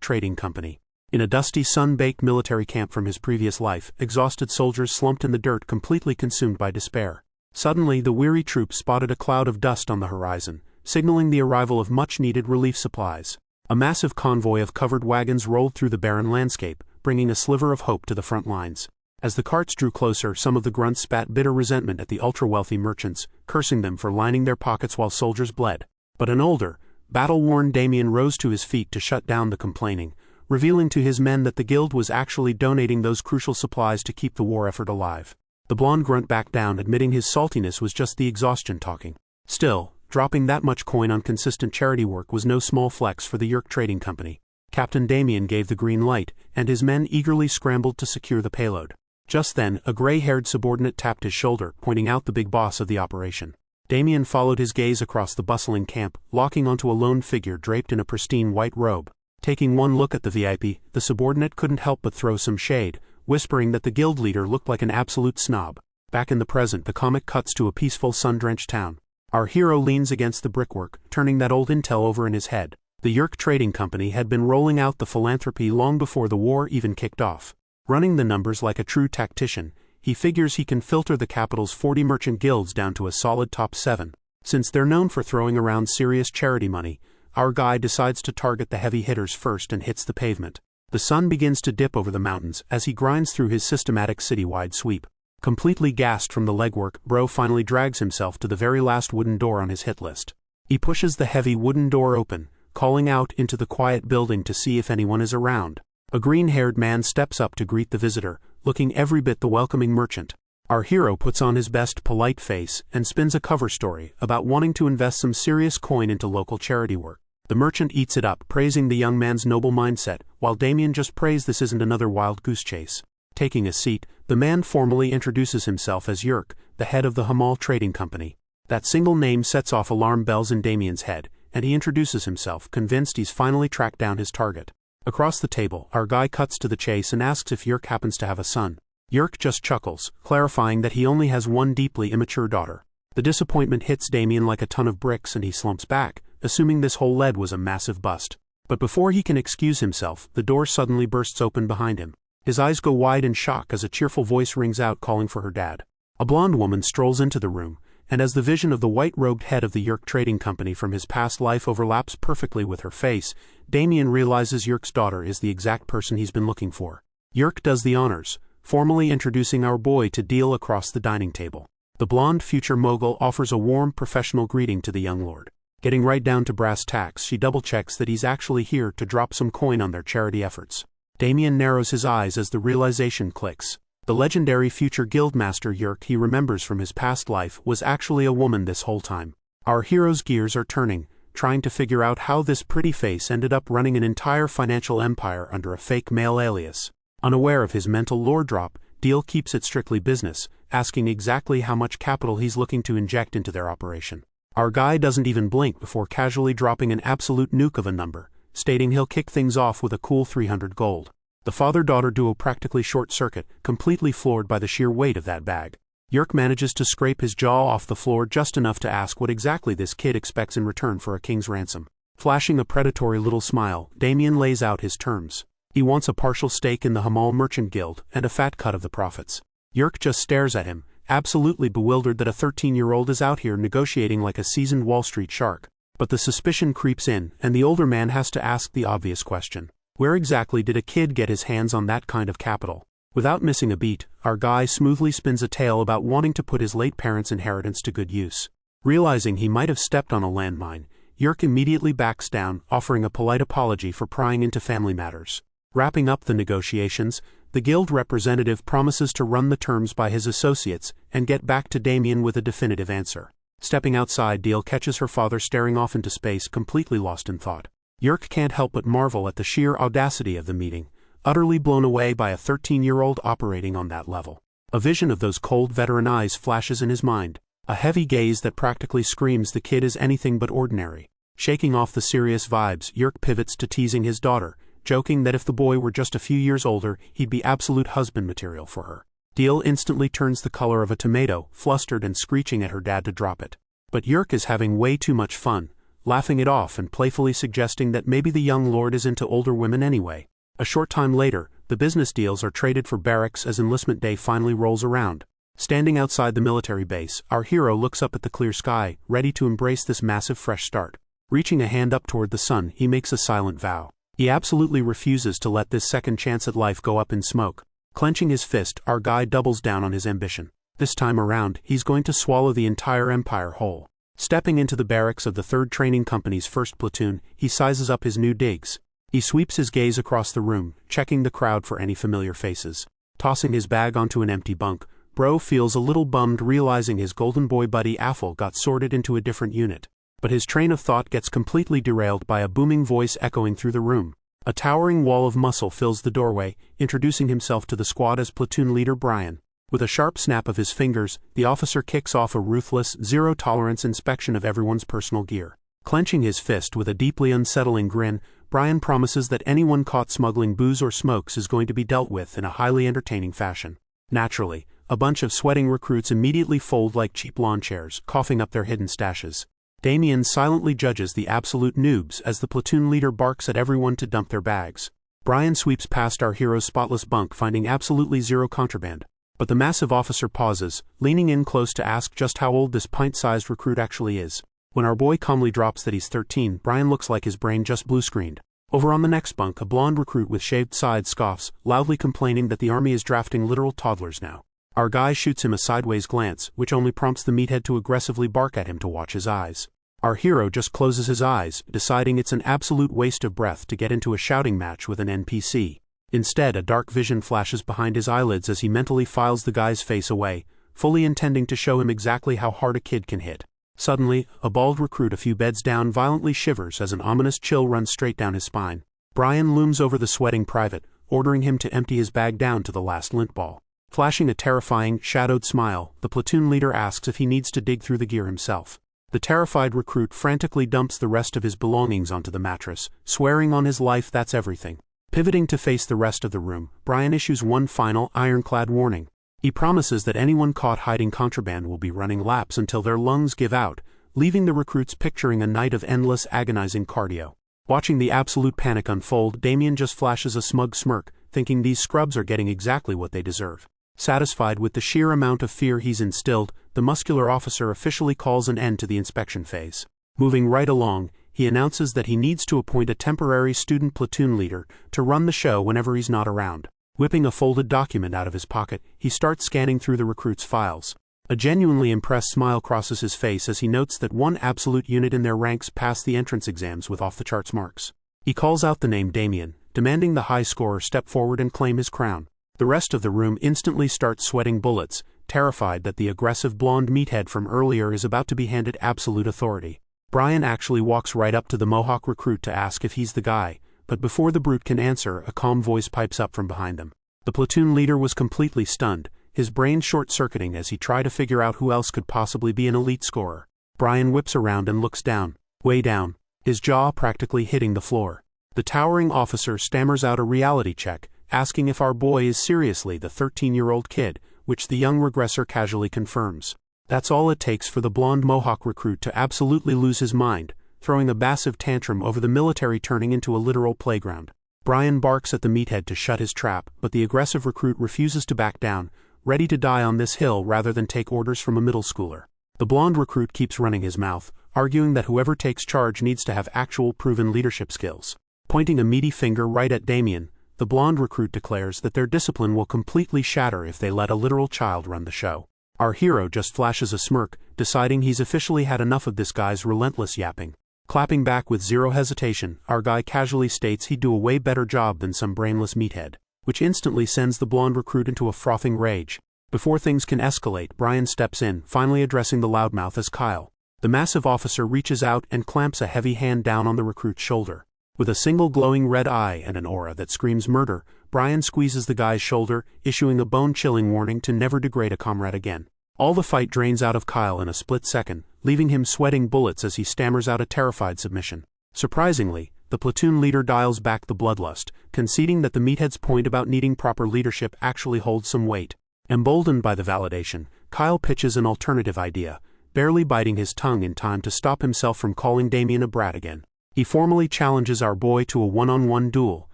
Trading Company. In a dusty, sun-baked military camp from his previous life, exhausted soldiers slumped in the dirt, completely consumed by despair. Suddenly, the weary troops spotted a cloud of dust on the horizon, signaling the arrival of much-needed relief supplies. A massive convoy of covered wagons rolled through the barren landscape, bringing a sliver of hope to the front lines. As the carts drew closer, some of the grunts spat bitter resentment at the ultra-wealthy merchants, cursing them for lining their pockets while soldiers bled. But an older, battle-worn Damien rose to his feet to shut down the complaining, revealing to his men that the guild was actually donating those crucial supplies to keep the war effort alive. The blonde grunt backed down, admitting his saltiness was just the exhaustion talking. Still, dropping that much coin on consistent charity work was no small flex for the Yerk Trading Company. Captain Damien gave the green light, and his men eagerly scrambled to secure the payload. Just then, a gray-haired subordinate tapped his shoulder, pointing out the big boss of the operation. Damien followed his gaze across the bustling camp, locking onto a lone figure draped in a pristine white robe. Taking one look at the VIP, the subordinate couldn't help but throw some shade, whispering that the guild leader looked like an absolute snob. Back in the present, the comic cuts to a peaceful, sun-drenched town. Our hero leans against the brickwork, turning that old intel over in his head. The Yerk Trading Company had been rolling out the philanthropy long before the war even kicked off. Running the numbers like a true tactician, he figures he can filter the capital's 40 merchant guilds down to a solid top 7. Since they're known for throwing around serious charity money, our guy decides to target the heavy hitters first and hits the pavement. The sun begins to dip over the mountains as he grinds through his systematic citywide sweep. Completely gassed from the legwork, Bro finally drags himself to the very last wooden door on his hit list. He pushes the heavy wooden door open, calling out into the quiet building to see if anyone is around. A green-haired man steps up to greet the visitor, looking every bit the welcoming merchant. Our hero puts on his best polite face and spins a cover story about wanting to invest some serious coin into local charity work. The merchant eats it up, praising the young man's noble mindset, while Damien just prays this isn't another wild goose chase. Taking a seat, the man formally introduces himself as Yerk, the head of the Hamal Trading Company. That single name sets off alarm bells in Damien's head, and he introduces himself, convinced he's finally tracked down his target. Across the table, our guy cuts to the chase and asks if Yerk happens to have a son. Yerk just chuckles, clarifying that he only has one deeply immature daughter. The disappointment hits Damien like a ton of bricks and he slumps back, assuming this whole lead was a massive bust. But before he can excuse himself, the door suddenly bursts open behind him. His eyes go wide in shock as a cheerful voice rings out calling for her dad. A blonde woman strolls into the room, and as the vision of the white-robed head of the Yerk Trading Company from his past life overlaps perfectly with her face, Damien realizes Yerk's daughter is the exact person he's been looking for. Yerk does the honors, formally introducing our boy to deal across the dining table. The blonde future mogul offers a warm professional greeting to the young lord. Getting right down to brass tacks, she double-checks that he's actually here to drop some coin on their charity efforts. Damien narrows his eyes as the realization clicks. The legendary future guildmaster Yerk he remembers from his past life was actually a woman this whole time. Our hero's gears are turning, trying to figure out how this pretty face ended up running an entire financial empire under a fake male alias. Unaware of his mental lore drop, Deal keeps it strictly business, asking exactly how much capital he's looking to inject into their operation. Our guy doesn't even blink before casually dropping an absolute nuke of a number, stating he'll kick things off with a cool 300 gold. The father-daughter duo practically short-circuit, completely floored by the sheer weight of that bag. Yerk manages to scrape his jaw off the floor just enough to ask what exactly this kid expects in return for a king's ransom. Flashing a predatory little smile, Damien lays out his terms. He wants a partial stake in the Hamal Merchant Guild and a fat cut of the profits. Yerk just stares at him, absolutely bewildered that a 13-year-old is out here negotiating like a seasoned Wall Street shark. But the suspicion creeps in, and the older man has to ask the obvious question. Where exactly did a kid get his hands on that kind of capital? Without missing a beat, our guy smoothly spins a tale about wanting to put his late parents' inheritance to good use. Realizing he might have stepped on a landmine, Yerk immediately backs down, offering a polite apology for prying into family matters. Wrapping up the negotiations, the guild representative promises to run the terms by his associates and get back to Damien with a definitive answer. Stepping outside, Deal catches her father staring off into space, completely lost in thought. Yerk can't help but marvel at the sheer audacity of the meeting, utterly blown away by a 13-year-old operating on that level. A vision of those cold veteran eyes flashes in his mind, a heavy gaze that practically screams the kid is anything but ordinary. Shaking off the serious vibes, Yerk pivots to teasing his daughter, joking that if the boy were just a few years older, he'd be absolute husband material for her. Deal instantly turns the color of a tomato, flustered and screeching at her dad to drop it. But Yerk is having way too much fun, laughing it off and playfully suggesting that maybe the young lord is into older women anyway. A short time later, the business deals are traded for barracks as enlistment day finally rolls around. Standing outside the military base, our hero looks up at the clear sky, ready to embrace this massive fresh start. Reaching a hand up toward the sun, he makes a silent vow. He absolutely refuses to let this second chance at life go up in smoke. Clenching his fist, our guy doubles down on his ambition. This time around, he's going to swallow the entire empire whole. Stepping into the barracks of the 3rd Training Company's 1st Platoon, he sizes up his new digs. He sweeps his gaze across the room, checking the crowd for any familiar faces. Tossing his bag onto an empty bunk, Bro feels a little bummed realizing his golden boy buddy Affl got sorted into a different unit. But his train of thought gets completely derailed by a booming voice echoing through the room. A towering wall of muscle fills the doorway, introducing himself to the squad as platoon leader Brian. With a sharp snap of his fingers, the officer kicks off a ruthless, zero-tolerance inspection of everyone's personal gear. Clenching his fist with a deeply unsettling grin, Brian promises that anyone caught smuggling booze or smokes is going to be dealt with in a highly entertaining fashion. Naturally, a bunch of sweating recruits immediately fold like cheap lawn chairs, coughing up their hidden stashes. Damien silently judges the absolute noobs as the platoon leader barks at everyone to dump their bags. Brian sweeps past our hero's spotless bunk, finding absolutely zero contraband. But the massive officer pauses, leaning in close to ask just how old this pint-sized recruit actually is. When our boy calmly drops that he's 13, Brian looks like his brain just blue-screened. Over on the next bunk, a blonde recruit with shaved sides scoffs, loudly complaining that the army is drafting literal toddlers now. Our guy shoots him a sideways glance, which only prompts the meathead to aggressively bark at him to watch his eyes. Our hero just closes his eyes, deciding it's an absolute waste of breath to get into a shouting match with an NPC. Instead, a dark vision flashes behind his eyelids as he mentally files the guy's face away, fully intending to show him exactly how hard a kid can hit. Suddenly, a bald recruit a few beds down violently shivers as an ominous chill runs straight down his spine. Brian looms over the sweating private, ordering him to empty his bag down to the last lint ball. Flashing a terrifying, shadowed smile, the platoon leader asks if he needs to dig through the gear himself. The terrified recruit frantically dumps the rest of his belongings onto the mattress, swearing on his life that's everything. Pivoting to face the rest of the room, Brian issues one final, ironclad warning. He promises that anyone caught hiding contraband will be running laps until their lungs give out, leaving the recruits picturing a night of endless, agonizing cardio. Watching the absolute panic unfold, Damien just flashes a smug smirk, thinking these scrubs are getting exactly what they deserve. Satisfied with the sheer amount of fear he's instilled, the muscular officer officially calls an end to the inspection phase. Moving right along, he announces that he needs to appoint a temporary student platoon leader to run the show whenever he's not around. Whipping a folded document out of his pocket, he starts scanning through the recruits' files. A genuinely impressed smile crosses his face as he notes that one absolute unit in their ranks passed the entrance exams with off-the-charts marks. He calls out the name Damien, demanding the high scorer step forward and claim his crown. The rest of the room instantly starts sweating bullets, terrified that the aggressive blonde meathead from earlier is about to be handed absolute authority. Brian actually walks right up to the Mohawk recruit to ask if he's the guy, but before the brute can answer, a calm voice pipes up from behind them. The platoon leader was completely stunned, his brain short-circuiting as he tried to figure out who else could possibly be an elite scorer. Brian whips around and looks down, way down, his jaw practically hitting the floor. The towering officer stammers out a reality check, asking if our boy is seriously the 13-year-old kid, which the young regressor casually confirms. That's all it takes for the blonde Mohawk recruit to absolutely lose his mind, throwing a massive tantrum over the military turning into a literal playground. Brian barks at the meathead to shut his trap, but the aggressive recruit refuses to back down, ready to die on this hill rather than take orders from a middle schooler. The blonde recruit keeps running his mouth, arguing that whoever takes charge needs to have actual proven leadership skills. Pointing a meaty finger right at Damien, the blonde recruit declares that their discipline will completely shatter if they let a literal child run the show. Our hero just flashes a smirk, deciding he's officially had enough of this guy's relentless yapping. Clapping back with zero hesitation, our guy casually states he'd do a way better job than some brainless meathead, which instantly sends the blonde recruit into a frothing rage. Before things can escalate, Brian steps in, finally addressing the loudmouth as Kyle. The massive officer reaches out and clamps a heavy hand down on the recruit's shoulder. With a single glowing red eye and an aura that screams murder, Brian squeezes the guy's shoulder, issuing a bone-chilling warning to never degrade a comrade again. All the fight drains out of Kyle in a split second, leaving him sweating bullets as he stammers out a terrified submission. Surprisingly, the platoon leader dials back the bloodlust, conceding that the meathead's point about needing proper leadership actually holds some weight. Emboldened by the validation, Kyle pitches an alternative idea, barely biting his tongue in time to stop himself from calling Damien a brat again. He formally challenges our boy to a one-on-one duel,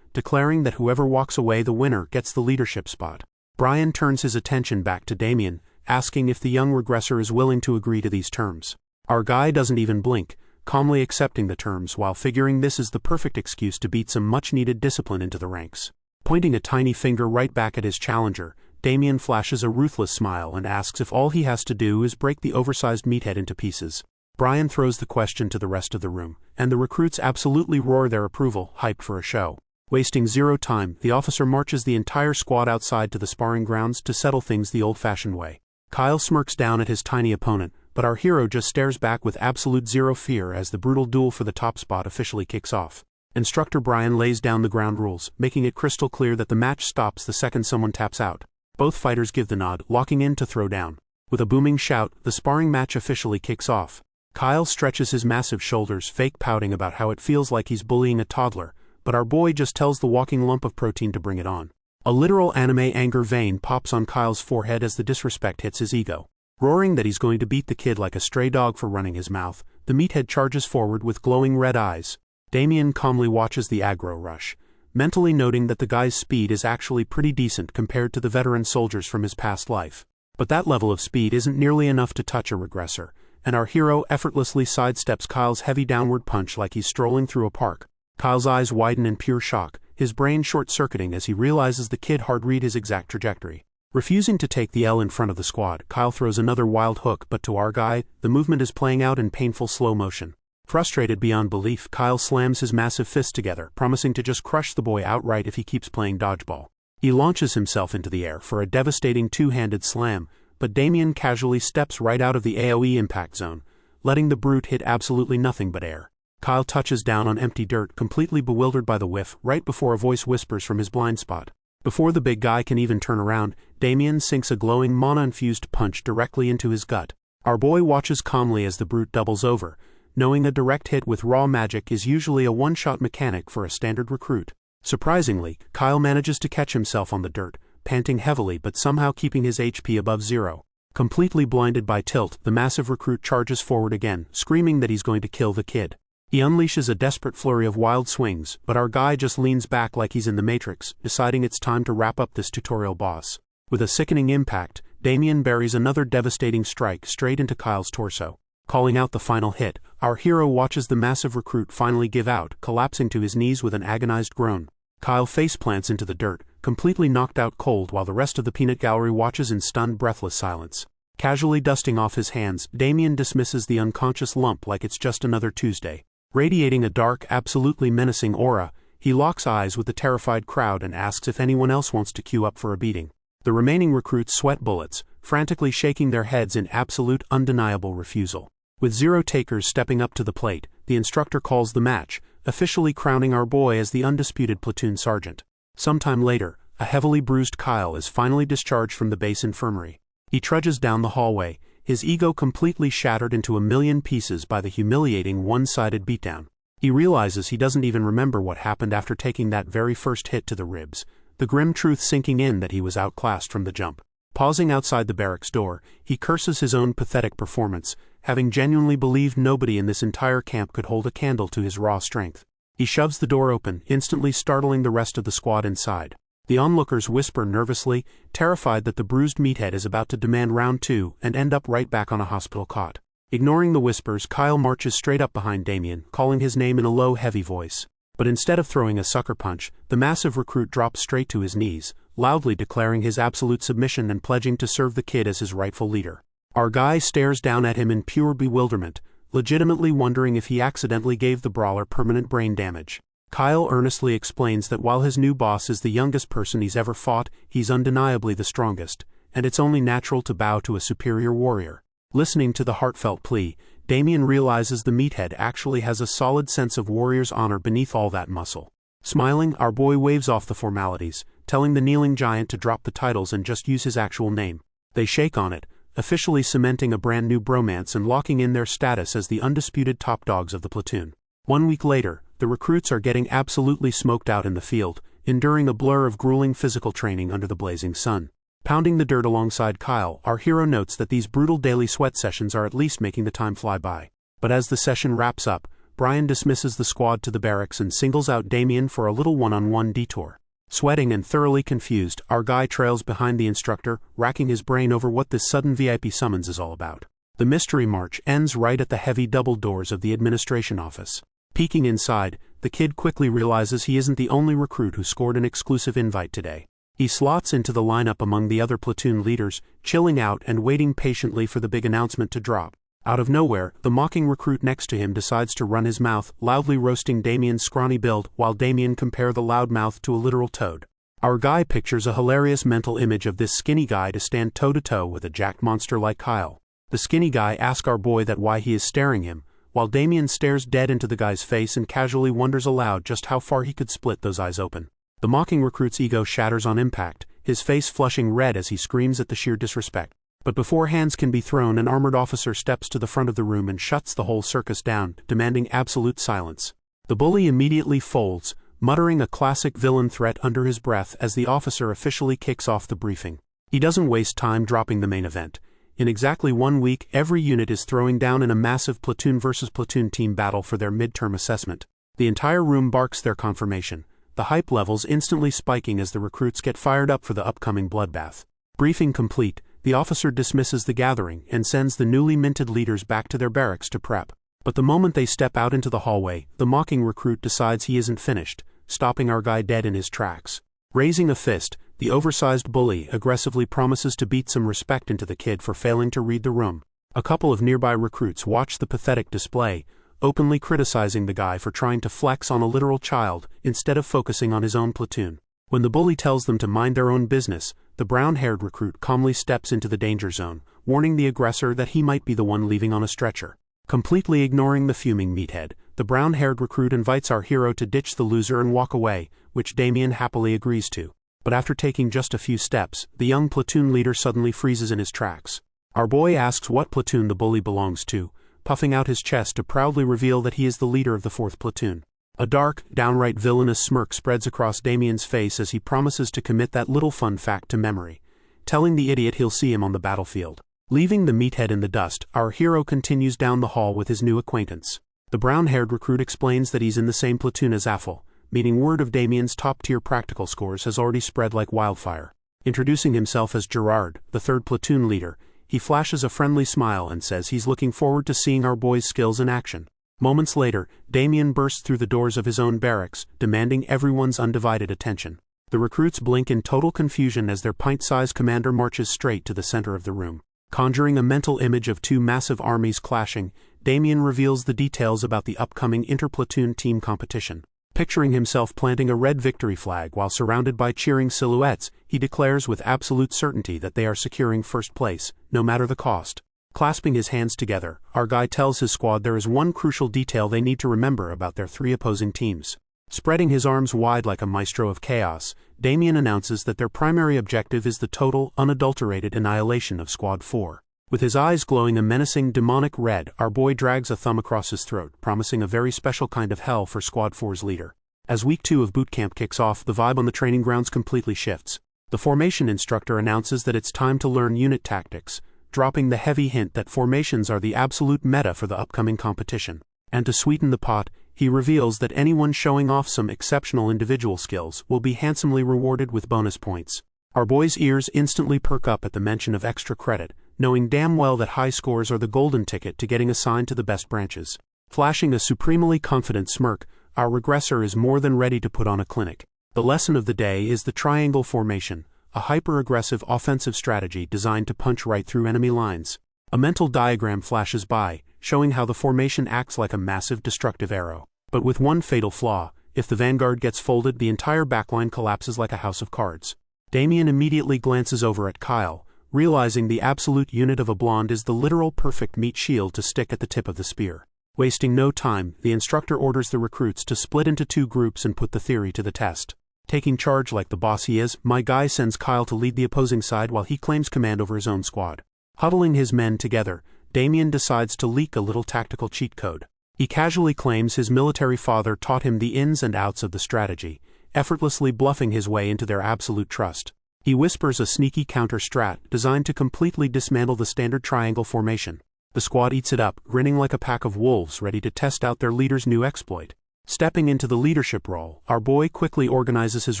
declaring that whoever walks away the winner gets the leadership spot. Brian turns his attention back to Damien, asking if the young regressor is willing to agree to these terms. Our guy doesn't even blink, calmly accepting the terms while figuring this is the perfect excuse to beat some much-needed discipline into the ranks. Pointing a tiny finger right back at his challenger, Damien flashes a ruthless smile and asks if all he has to do is break the oversized meathead into pieces. Brian throws the question to the rest of the room, and the recruits absolutely roar their approval, hyped for a show. Wasting zero time, the officer marches the entire squad outside to the sparring grounds to settle things the old-fashioned way. Kyle smirks down at his tiny opponent, but our hero just stares back with absolute zero fear as the brutal duel for the top spot officially kicks off. Instructor Brian lays down the ground rules, making it crystal clear that the match stops the second someone taps out. Both fighters give the nod, locking in to throw down. With a booming shout, the sparring match officially kicks off. Kyle stretches his massive shoulders, fake pouting about how it feels like he's bullying a toddler, but our boy just tells the walking lump of protein to bring it on. A literal anime anger vein pops on Kyle's forehead as the disrespect hits his ego. Roaring that he's going to beat the kid like a stray dog for running his mouth, the meathead charges forward with glowing red eyes. Damien calmly watches the aggro rush, mentally noting that the guy's speed is actually pretty decent compared to the veteran soldiers from his past life. But that level of speed isn't nearly enough to touch a regressor, and our hero effortlessly sidesteps Kyle's heavy downward punch like he's strolling through a park. Kyle's eyes widen in pure shock, his brain short-circuiting as he realizes the kid hard-read his exact trajectory. Refusing to take the L in front of the squad, Kyle throws another wild hook, but to our guy, the movement is playing out in painful slow motion. Frustrated beyond belief, Kyle slams his massive fists together, promising to just crush the boy outright if he keeps playing dodgeball. He launches himself into the air for a devastating two-handed slam, but Damien casually steps right out of the AoE impact zone, letting the brute hit absolutely nothing but air. Kyle touches down on empty dirt, completely bewildered by the whiff, right before a voice whispers from his blind spot. Before the big guy can even turn around, Damien sinks a glowing mana-infused punch directly into his gut. Our boy watches calmly as the brute doubles over, knowing a direct hit with raw magic is usually a one-shot mechanic for a standard recruit. Surprisingly, Kyle manages to catch himself on the dirt, panting heavily but somehow keeping his HP above zero. Completely blinded by tilt, the massive recruit charges forward again, screaming that he's going to kill the kid. He unleashes a desperate flurry of wild swings, but our guy just leans back like he's in the Matrix, deciding it's time to wrap up this tutorial boss. With a sickening impact, Damien buries another devastating strike straight into Kyle's torso. Calling out the final hit, our hero watches the massive recruit finally give out, collapsing to his knees with an agonized groan. Kyle faceplants into the dirt, completely knocked out cold while the rest of the peanut gallery watches in stunned, breathless silence. Casually dusting off his hands, Damien dismisses the unconscious lump like it's just another Tuesday. Radiating a dark, absolutely menacing aura, he locks eyes with the terrified crowd and asks if anyone else wants to queue up for a beating. The remaining recruits sweat bullets, frantically shaking their heads in absolute, undeniable refusal. With zero takers stepping up to the plate, the instructor calls the match, officially crowning our boy as the undisputed platoon sergeant. Sometime later, a heavily bruised Kyle is finally discharged from the base infirmary. He trudges down the hallway, his ego completely shattered into a million pieces by the humiliating one-sided beatdown. He realizes he doesn't even remember what happened after taking that very first hit to the ribs, the grim truth sinking in that he was outclassed from the jump. Pausing outside the barracks door, he curses his own pathetic performance, having genuinely believed nobody in this entire camp could hold a candle to his raw strength. He shoves the door open, instantly startling the rest of the squad inside. The onlookers whisper nervously, terrified that the bruised meathead is about to demand round two and end up right back on a hospital cot. Ignoring the whispers, Kyle marches straight up behind Damien, calling his name in a low, heavy voice. But instead of throwing a sucker punch, the massive recruit drops straight to his knees, loudly declaring his absolute submission and pledging to serve the kid as his rightful leader. Our guy stares down at him in pure bewilderment, legitimately wondering if he accidentally gave the brawler permanent brain damage. Kyle earnestly explains that while his new boss is the youngest person he's ever fought, he's undeniably the strongest, and it's only natural to bow to a superior warrior. Listening to the heartfelt plea, Damien realizes the meathead actually has a solid sense of warrior's honor beneath all that muscle. Smiling, our boy waves off the formalities, telling the kneeling giant to drop the titles and just use his actual name. They shake on it, officially cementing a brand new bromance and locking in their status as the undisputed top dogs of the platoon. 1 week later, the recruits are getting absolutely smoked out in the field, enduring a blur of grueling physical training under the blazing sun. Pounding the dirt alongside Kyle, our hero notes that these brutal daily sweat sessions are at least making the time fly by. But as the session wraps up, Brian dismisses the squad to the barracks and singles out Damien for a little one-on-one detour. Sweating and thoroughly confused, our guy trails behind the instructor, racking his brain over what this sudden VIP summons is all about. The mystery march ends right at the heavy double doors of the administration office. Peeking inside, the kid quickly realizes he isn't the only recruit who scored an exclusive invite today. He slots into the lineup among the other platoon leaders, chilling out and waiting patiently for the big announcement to drop. Out of nowhere, the mocking recruit next to him decides to run his mouth, loudly roasting Damien's scrawny build while Damien compare the loudmouth to a literal toad. Our guy pictures a hilarious mental image of this skinny guy to stand toe-to-toe with a jacked monster like Kyle. The skinny guy asks our boy that why he is staring him, while Damien stares dead into the guy's face and casually wonders aloud just how far he could split those eyes open. The mocking recruit's ego shatters on impact, his face flushing red as he screams at the sheer disrespect. But before hands can be thrown, an armored officer steps to the front of the room and shuts the whole circus down, demanding absolute silence. The bully immediately folds, muttering a classic villain threat under his breath as the officer officially kicks off the briefing. He doesn't waste time dropping the main event. In exactly 1 week, every unit is throwing down in a massive platoon versus platoon team battle for their midterm assessment. The entire room barks their confirmation, the hype levels instantly spiking as the recruits get fired up for the upcoming bloodbath. Briefing complete, the officer dismisses the gathering and sends the newly minted leaders back to their barracks to prep. But the moment they step out into the hallway, the mocking recruit decides he isn't finished, stopping our guy dead in his tracks. Raising a fist, the oversized bully aggressively promises to beat some respect into the kid for failing to read the room. A couple of nearby recruits watch the pathetic display, openly criticizing the guy for trying to flex on a literal child instead of focusing on his own platoon. When the bully tells them to mind their own business, the brown-haired recruit calmly steps into the danger zone, warning the aggressor that he might be the one leaving on a stretcher. Completely ignoring the fuming meathead, the brown-haired recruit invites our hero to ditch the loser and walk away, which Damien happily agrees to. But after taking just a few steps, the young platoon leader suddenly freezes in his tracks. Our boy asks what platoon the bully belongs to, puffing out his chest to proudly reveal that he is the leader of the 4th platoon. A dark, downright villainous smirk spreads across Damien's face as he promises to commit that little fun fact to memory, telling the idiot he'll see him on the battlefield. Leaving the meathead in the dust, our hero continues down the hall with his new acquaintance. The brown-haired recruit explains that he's in the same platoon as Affl, meaning word of Damien's top-tier practical scores has already spread like wildfire. Introducing himself as Gerard, the 3rd platoon leader, he flashes a friendly smile and says he's looking forward to seeing our boy's skills in action. Moments later, Damien bursts through the doors of his own barracks, demanding everyone's undivided attention. The recruits blink in total confusion as their pint-sized commander marches straight to the center of the room. Conjuring a mental image of 2 massive armies clashing, Damien reveals the details about the upcoming inter-platoon team competition. Picturing himself planting a red victory flag while surrounded by cheering silhouettes, he declares with absolute certainty that they are securing first place, no matter the cost. Clasping his hands together, our guy tells his squad there is one crucial detail they need to remember about their 3 opposing teams. Spreading his arms wide like a maestro of chaos, Damien announces that their primary objective is the total, unadulterated annihilation of Squad 4. With his eyes glowing a menacing, demonic red, our boy drags a thumb across his throat, promising a very special kind of hell for Squad 4's leader. As Week 2 of boot camp kicks off, the vibe on the training grounds completely shifts. The formation instructor announces that it's time to learn unit tactics, dropping the heavy hint that formations are the absolute meta for the upcoming competition. And to sweeten the pot, he reveals that anyone showing off some exceptional individual skills will be handsomely rewarded with bonus points. Our boy's ears instantly perk up at the mention of extra credit, knowing damn well that high scores are the golden ticket to getting assigned to the best branches. Flashing a supremely confident smirk, our regressor is more than ready to put on a clinic. The lesson of the day is the triangle formation, a hyper-aggressive offensive strategy designed to punch right through enemy lines. A mental diagram flashes by, showing how the formation acts like a massive destructive arrow. But with one fatal flaw: if the vanguard gets folded, the entire backline collapses like a house of cards. Damien immediately glances over at Kyle, realizing the absolute unit of a blonde is the literal perfect meat shield to stick at the tip of the spear. Wasting no time, the instructor orders the recruits to split into 2 groups and put the theory to the test. Taking charge like the boss he is, my guy sends Kyle to lead the opposing side while he claims command over his own squad. Huddling his men together, Damien decides to leak a little tactical cheat code. He casually claims his military father taught him the ins and outs of the strategy, effortlessly bluffing his way into their absolute trust. He whispers a sneaky counter-strat designed to completely dismantle the standard triangle formation. The squad eats it up, grinning like a pack of wolves ready to test out their leader's new exploit. Stepping into the leadership role, our boy quickly organizes his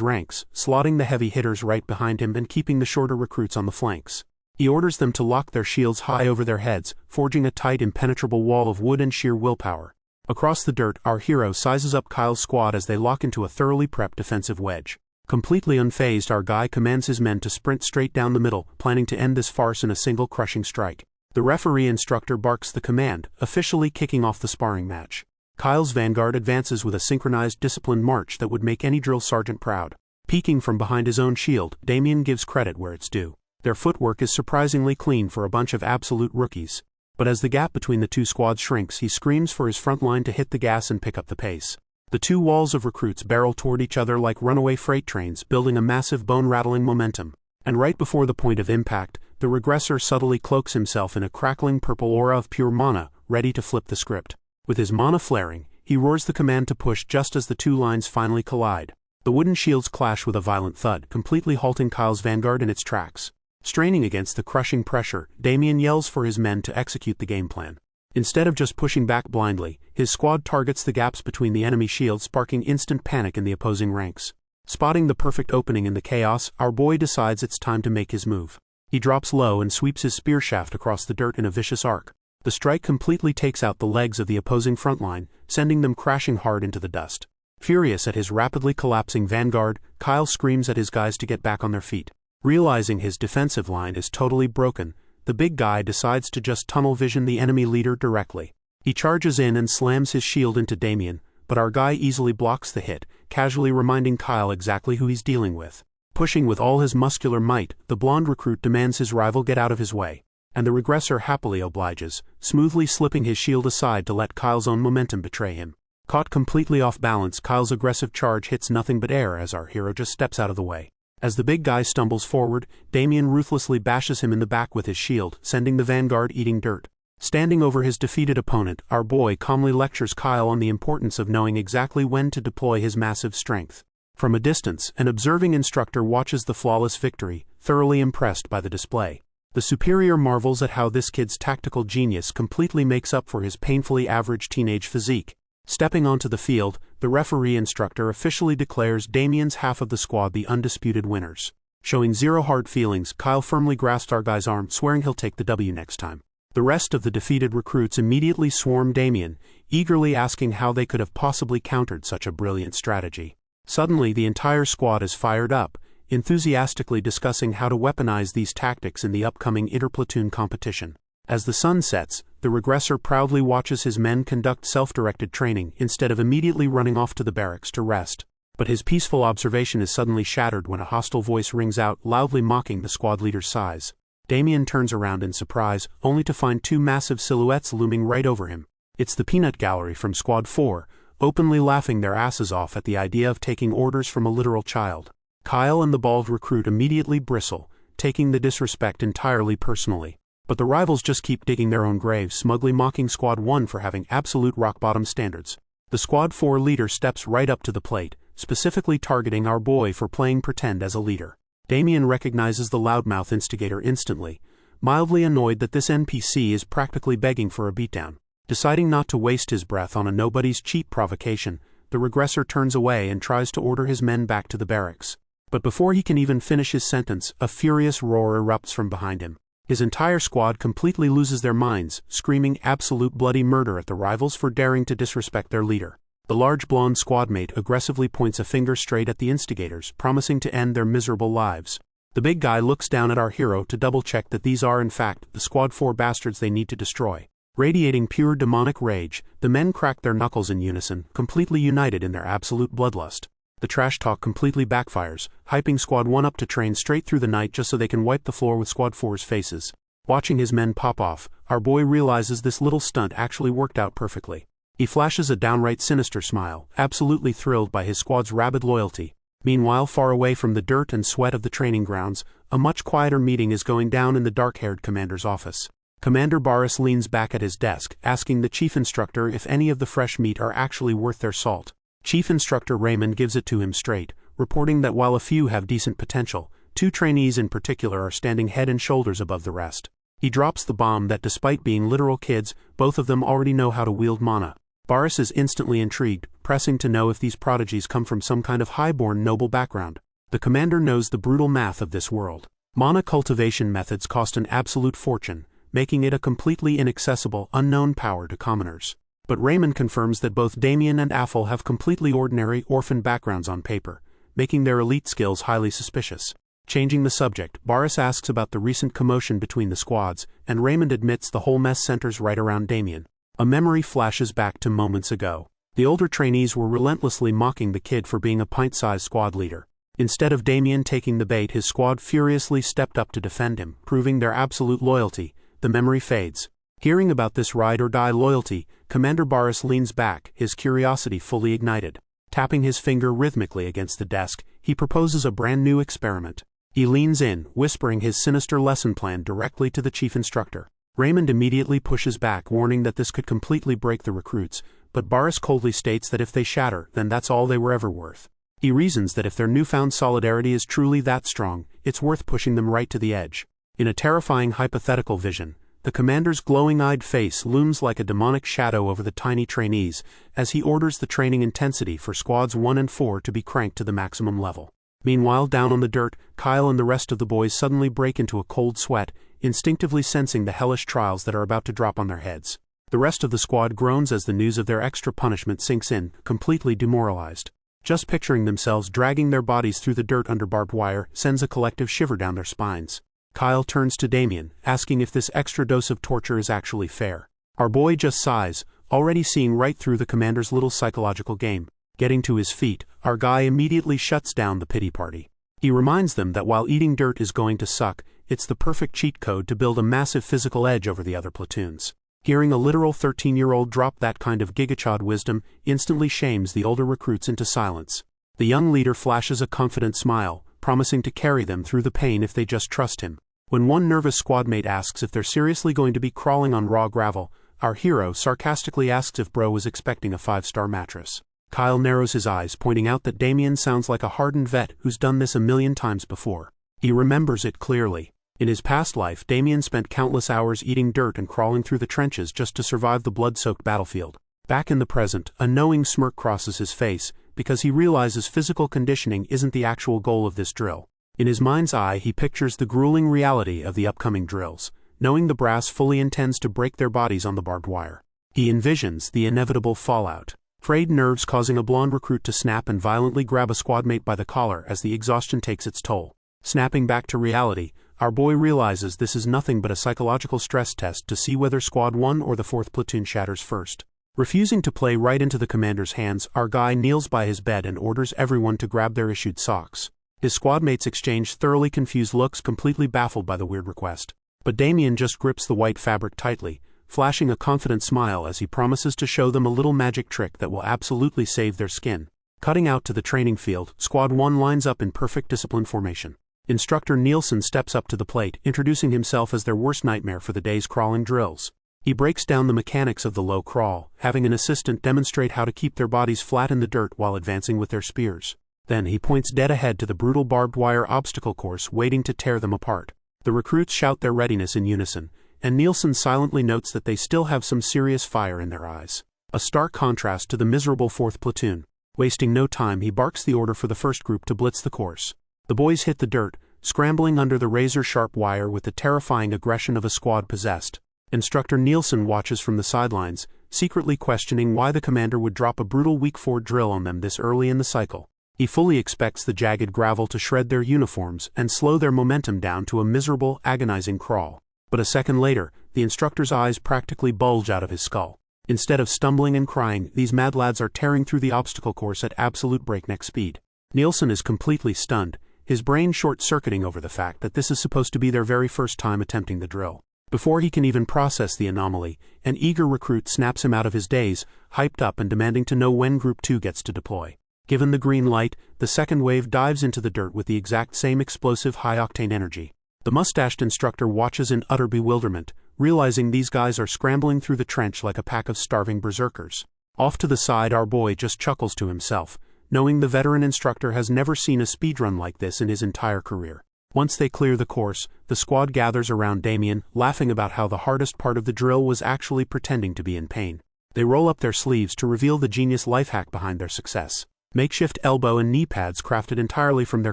ranks, slotting the heavy hitters right behind him and keeping the shorter recruits on the flanks. He orders them to lock their shields high over their heads, forging a tight, impenetrable wall of wood and sheer willpower. Across the dirt, our hero sizes up Kyle's squad as they lock into a thoroughly prepped defensive wedge. Completely unfazed, our guy commands his men to sprint straight down the middle, planning to end this farce in a single crushing strike. The referee instructor barks the command, officially kicking off the sparring match. Kyle's vanguard advances with a synchronized, disciplined march that would make any drill sergeant proud. Peeking from behind his own shield, Damien gives credit where it's due. Their footwork is surprisingly clean for a bunch of absolute rookies. But as the gap between the 2 squads shrinks, he screams for his front line to hit the gas and pick up the pace. The 2 walls of recruits barrel toward each other like runaway freight trains, building a massive bone-rattling momentum. And right before the point of impact, the regressor subtly cloaks himself in a crackling purple aura of pure mana, ready to flip the script. With his mana flaring, he roars the command to push just as the 2 lines finally collide. The wooden shields clash with a violent thud, completely halting Kyle's vanguard in its tracks. Straining against the crushing pressure, Damien yells for his men to execute the game plan. Instead of just pushing back blindly, his squad targets the gaps between the enemy shields, sparking instant panic in the opposing ranks. Spotting the perfect opening in the chaos, our boy decides it's time to make his move. He drops low and sweeps his spear shaft across the dirt in a vicious arc. The strike completely takes out the legs of the opposing front line, sending them crashing hard into the dust. Furious at his rapidly collapsing vanguard, Kyle screams at his guys to get back on their feet. Realizing his defensive line is totally broken, the big guy decides to just tunnel vision the enemy leader directly. He charges in and slams his shield into Damien, but our guy easily blocks the hit, casually reminding Kyle exactly who he's dealing with. Pushing with all his muscular might, the blonde recruit demands his rival get out of his way, and the regressor happily obliges, smoothly slipping his shield aside to let Kyle's own momentum betray him. Caught completely off balance, Kyle's aggressive charge hits nothing but air as our hero just steps out of the way. As the big guy stumbles forward, Damien ruthlessly bashes him in the back with his shield, sending the vanguard eating dirt. Standing over his defeated opponent, our boy calmly lectures Kyle on the importance of knowing exactly when to deploy his massive strength. From a distance, an observing instructor watches the flawless victory, thoroughly impressed by the display. The superior marvels at how this kid's tactical genius completely makes up for his painfully average teenage physique. Stepping onto the field, the referee instructor officially declares Damien's half of the squad the undisputed winners. Showing zero hard feelings, Kyle firmly grasps our guy's arm, swearing he'll take the W next time. The rest of the defeated recruits immediately swarm Damien, eagerly asking how they could have possibly countered such a brilliant strategy. Suddenly, the entire squad is fired up, enthusiastically discussing how to weaponize these tactics in the upcoming interplatoon competition. As the sun sets, the regressor proudly watches his men conduct self-directed training instead of immediately running off to the barracks to rest. But his peaceful observation is suddenly shattered when a hostile voice rings out, loudly mocking the squad leader's size. Damien turns around in surprise, only to find 2 massive silhouettes looming right over him. It's the peanut gallery from Squad 4, openly laughing their asses off at the idea of taking orders from a literal child. Kyle and the bald recruit immediately bristle, taking the disrespect entirely personally. But the rivals just keep digging their own graves, smugly mocking Squad 1 for having absolute rock-bottom standards. The Squad 4 leader steps right up to the plate, specifically targeting our boy for playing pretend as a leader. Damien recognizes the loudmouth instigator instantly, mildly annoyed that this NPC is practically begging for a beatdown. Deciding not to waste his breath on a nobody's cheap provocation, the regressor turns away and tries to order his men back to the barracks. But before he can even finish his sentence, a furious roar erupts from behind him. His entire squad completely loses their minds, screaming absolute bloody murder at the rivals for daring to disrespect their leader. The large blonde squadmate aggressively points a finger straight at the instigators, promising to end their miserable lives. The big guy looks down at our hero to double-check that these are in fact the Squad 4 bastards they need to destroy. Radiating pure demonic rage, the men crack their knuckles in unison, completely united in their absolute bloodlust. The trash talk completely backfires, hyping Squad 1 up to train straight through the night just so they can wipe the floor with Squad 4's faces. Watching his men pop off, our boy realizes this little stunt actually worked out perfectly. He flashes a downright sinister smile, absolutely thrilled by his squad's rabid loyalty. Meanwhile, far away from the dirt and sweat of the training grounds, a much quieter meeting is going down in the dark-haired commander's office. Commander Boris leans back at his desk, asking the chief instructor if any of the fresh meat are actually worth their salt. Chief Instructor Raymond gives it to him straight, reporting that while a few have decent potential, 2 trainees in particular are standing head and shoulders above the rest. He drops the bomb that despite being literal kids, both of them already know how to wield mana. Boris is instantly intrigued, pressing to know if these prodigies come from some kind of high-born noble background. The commander knows the brutal math of this world. Mana cultivation methods cost an absolute fortune, making it a completely inaccessible, unknown power to commoners. But Raymond confirms that both Damien and Affl have completely ordinary, orphan backgrounds on paper, making their elite skills highly suspicious. Changing the subject, Boris asks about the recent commotion between the squads, and Raymond admits the whole mess centers right around Damien. A memory flashes back to moments ago. The older trainees were relentlessly mocking the kid for being a pint-sized squad leader. Instead of Damien taking the bait, his squad furiously stepped up to defend him, proving their absolute loyalty. The memory fades. Hearing about this ride-or-die loyalty, Commander Boris leans back, his curiosity fully ignited. Tapping his finger rhythmically against the desk, he proposes a brand new experiment. He leans in, whispering his sinister lesson plan directly to the chief instructor. Raymond immediately pushes back, warning that this could completely break the recruits, but Boris coldly states that if they shatter, then that's all they were ever worth. He reasons that if their newfound solidarity is truly that strong, it's worth pushing them right to the edge. In a terrifying hypothetical vision, the commander's glowing-eyed face looms like a demonic shadow over the tiny trainees, as he orders the training intensity for squads 1 and 4 to be cranked to the maximum level. Meanwhile, down on the dirt, Kyle and the rest of the boys suddenly break into a cold sweat, instinctively sensing the hellish trials that are about to drop on their heads. The rest of the squad groans as the news of their extra punishment sinks in, completely demoralized. Just picturing themselves dragging their bodies through the dirt under barbed wire sends a collective shiver down their spines. Kyle turns to Damien, asking if this extra dose of torture is actually fair. Our boy just sighs, already seeing right through the commander's little psychological game. Getting to his feet, our guy immediately shuts down the pity party. He reminds them that while eating dirt is going to suck, it's the perfect cheat code to build a massive physical edge over the other platoons. Hearing a literal 13-year-old drop that kind of gigachad wisdom instantly shames the older recruits into silence. The young leader flashes a confident smile, promising to carry them through the pain if they just trust him. When one nervous squadmate asks if they're seriously going to be crawling on raw gravel, our hero sarcastically asks if bro was expecting a 5-star mattress. Kyle narrows his eyes, pointing out that Damien sounds like a hardened vet who's done this a million times before. He remembers it clearly. In his past life, Damien spent countless hours eating dirt and crawling through the trenches just to survive the blood-soaked battlefield. Back in the present, a knowing smirk crosses his face, because he realizes physical conditioning isn't the actual goal of this drill. In his mind's eye, he pictures the grueling reality of the upcoming drills, knowing the brass fully intends to break their bodies on the barbed wire. He envisions the inevitable fallout. Frayed nerves causing a blonde recruit to snap and violently grab a squadmate by the collar as the exhaustion takes its toll. Snapping back to reality, our boy realizes this is nothing but a psychological stress test to see whether Squad 1 or the 4th platoon shatters first. Refusing to play right into the commander's hands, our guy kneels by his bed and orders everyone to grab their issued socks. His squadmates exchange thoroughly confused looks, completely baffled by the weird request. But Damien just grips the white fabric tightly, flashing a confident smile as he promises to show them a little magic trick that will absolutely save their skin. Cutting out to the training field, Squad 1 lines up in perfect discipline formation. Instructor Nielsen steps up to the plate, introducing himself as their worst nightmare for the day's crawling drills. He breaks down the mechanics of the low crawl, having an assistant demonstrate how to keep their bodies flat in the dirt while advancing with their spears. Then he points dead ahead to the brutal barbed wire obstacle course waiting to tear them apart. The recruits shout their readiness in unison, and Nielsen silently notes that they still have some serious fire in their eyes. A stark contrast to the miserable 4th platoon. Wasting no time, he barks the order for the first group to blitz the course. The boys hit the dirt, scrambling under the razor-sharp wire with the terrifying aggression of a squad possessed. Instructor Nielsen watches from the sidelines, secretly questioning why the commander would drop a brutal week 4 drill on them this early in the cycle. He fully expects the jagged gravel to shred their uniforms and slow their momentum down to a miserable, agonizing crawl. But a second later, the instructor's eyes practically bulge out of his skull. Instead of stumbling and crying, these mad lads are tearing through the obstacle course at absolute breakneck speed. Nielsen is completely stunned, his brain short-circuiting over the fact that this is supposed to be their very first time attempting the drill. Before he can even process the anomaly, an eager recruit snaps him out of his daze, hyped up and demanding to know when Group 2 gets to deploy. Given the green light, the second wave dives into the dirt with the exact same explosive high-octane energy. The mustached instructor watches in utter bewilderment, realizing these guys are scrambling through the trench like a pack of starving berserkers. Off to the side, our boy just chuckles to himself, knowing the veteran instructor has never seen a speedrun like this in his entire career. Once they clear the course, the squad gathers around Damien, laughing about how the hardest part of the drill was actually pretending to be in pain. They roll up their sleeves to reveal the genius life hack behind their success. Makeshift elbow and knee pads crafted entirely from their